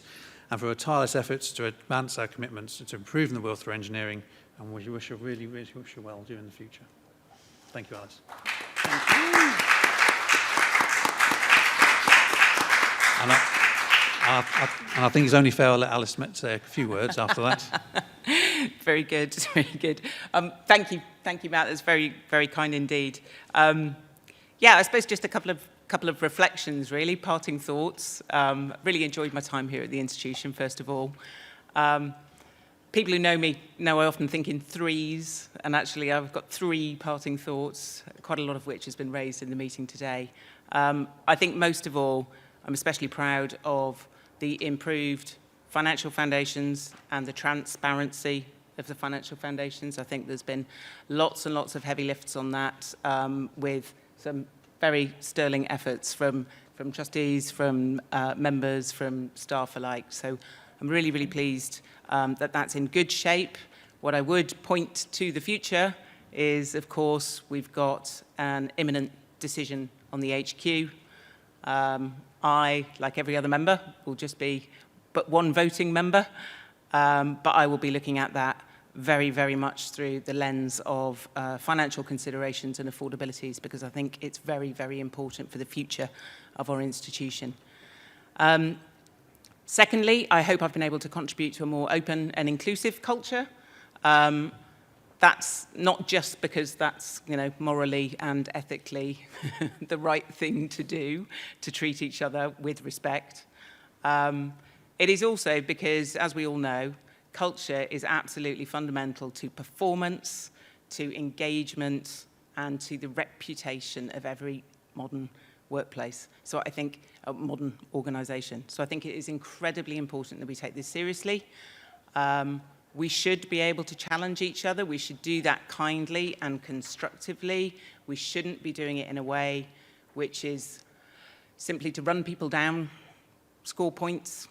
and for her tireless efforts to advance our commitments to improving the world through engineering, and we wish her really wish her well during the future. Thank you, Alice. Thank you. And I think it's only fair I'll let Alice say a few words after that. Very good, very good. Thank you, Matt. That's very, very kind indeed. Yeah, I suppose just a couple of reflections, really, parting thoughts. Really enjoyed my time here at the institution, first of all. People who know me know I often think in threes, and actually I've got 3 parting thoughts, quite a lot of which has been raised in the meeting today. I think most of all, I'm especially proud of the improved financial foundations and the transparency of the financial foundations. I think there's been lots and lots of heavy lifts on that, with some very sterling efforts from trustees, from members, from staff alike. So I'm really, really pleased that that's in good shape. What I would point to the future is, of course, we've got an imminent decision on the HQ. I, like every other member, will just be but one voting member, but I will be looking at that very, very much through the lens of financial considerations and affordabilities, because I think it's very, very important for the future of our institution. Secondly, I hope I've been able to contribute to a more open and inclusive culture. That's not just because that's, morally and ethically the right thing to do, to treat each other with respect. It is also because, as we all know, culture is absolutely fundamental to performance, to engagement, and to the reputation of every modern workplace. So I think a modern organisation. So I think it is incredibly important that we take this seriously. We should be able to challenge each other. We should do that kindly and constructively. We shouldn't be doing it in a way which is simply to run people down, score points.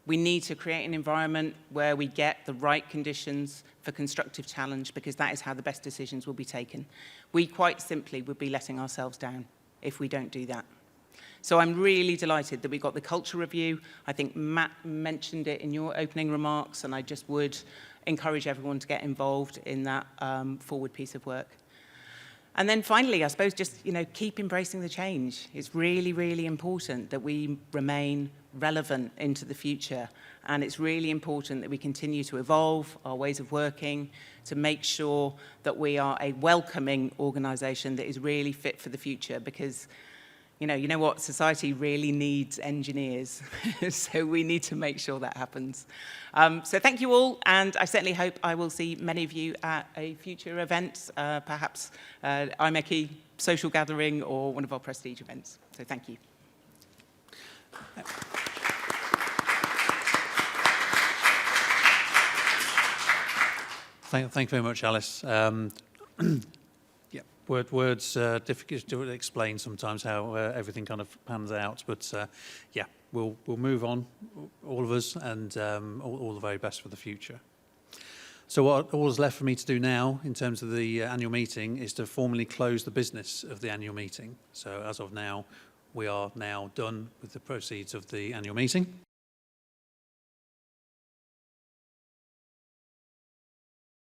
We need to create an environment where we get the right conditions for constructive challenge, because that is how the best decisions will be taken. We quite simply would be letting ourselves down if we don't do that. So I'm really delighted that we got the culture review. I think Matt mentioned it in your opening remarks, and I just would encourage everyone to get involved in that forward piece of work. And then finally, I suppose just, keep embracing the change. It's really, really important that we remain relevant into the future. And it's really important that we continue to evolve our ways of working to make sure that we are a welcoming organisation that is really fit for the future, because you know what, society really needs engineers. So we need to make sure that happens. So thank you all, and I certainly hope I will see many of you at a future event, perhaps IMechE social gathering or one of our prestige events. So thank you. Thank you very much, Alice. Words difficult to explain sometimes how everything kind of pans out, but we'll move on, all of us, and all the very best for the future. So all is left for me to do now in terms of the annual meeting is to formally close the business of the annual meeting. So as of now, we are now done with the proceeds of the annual meeting.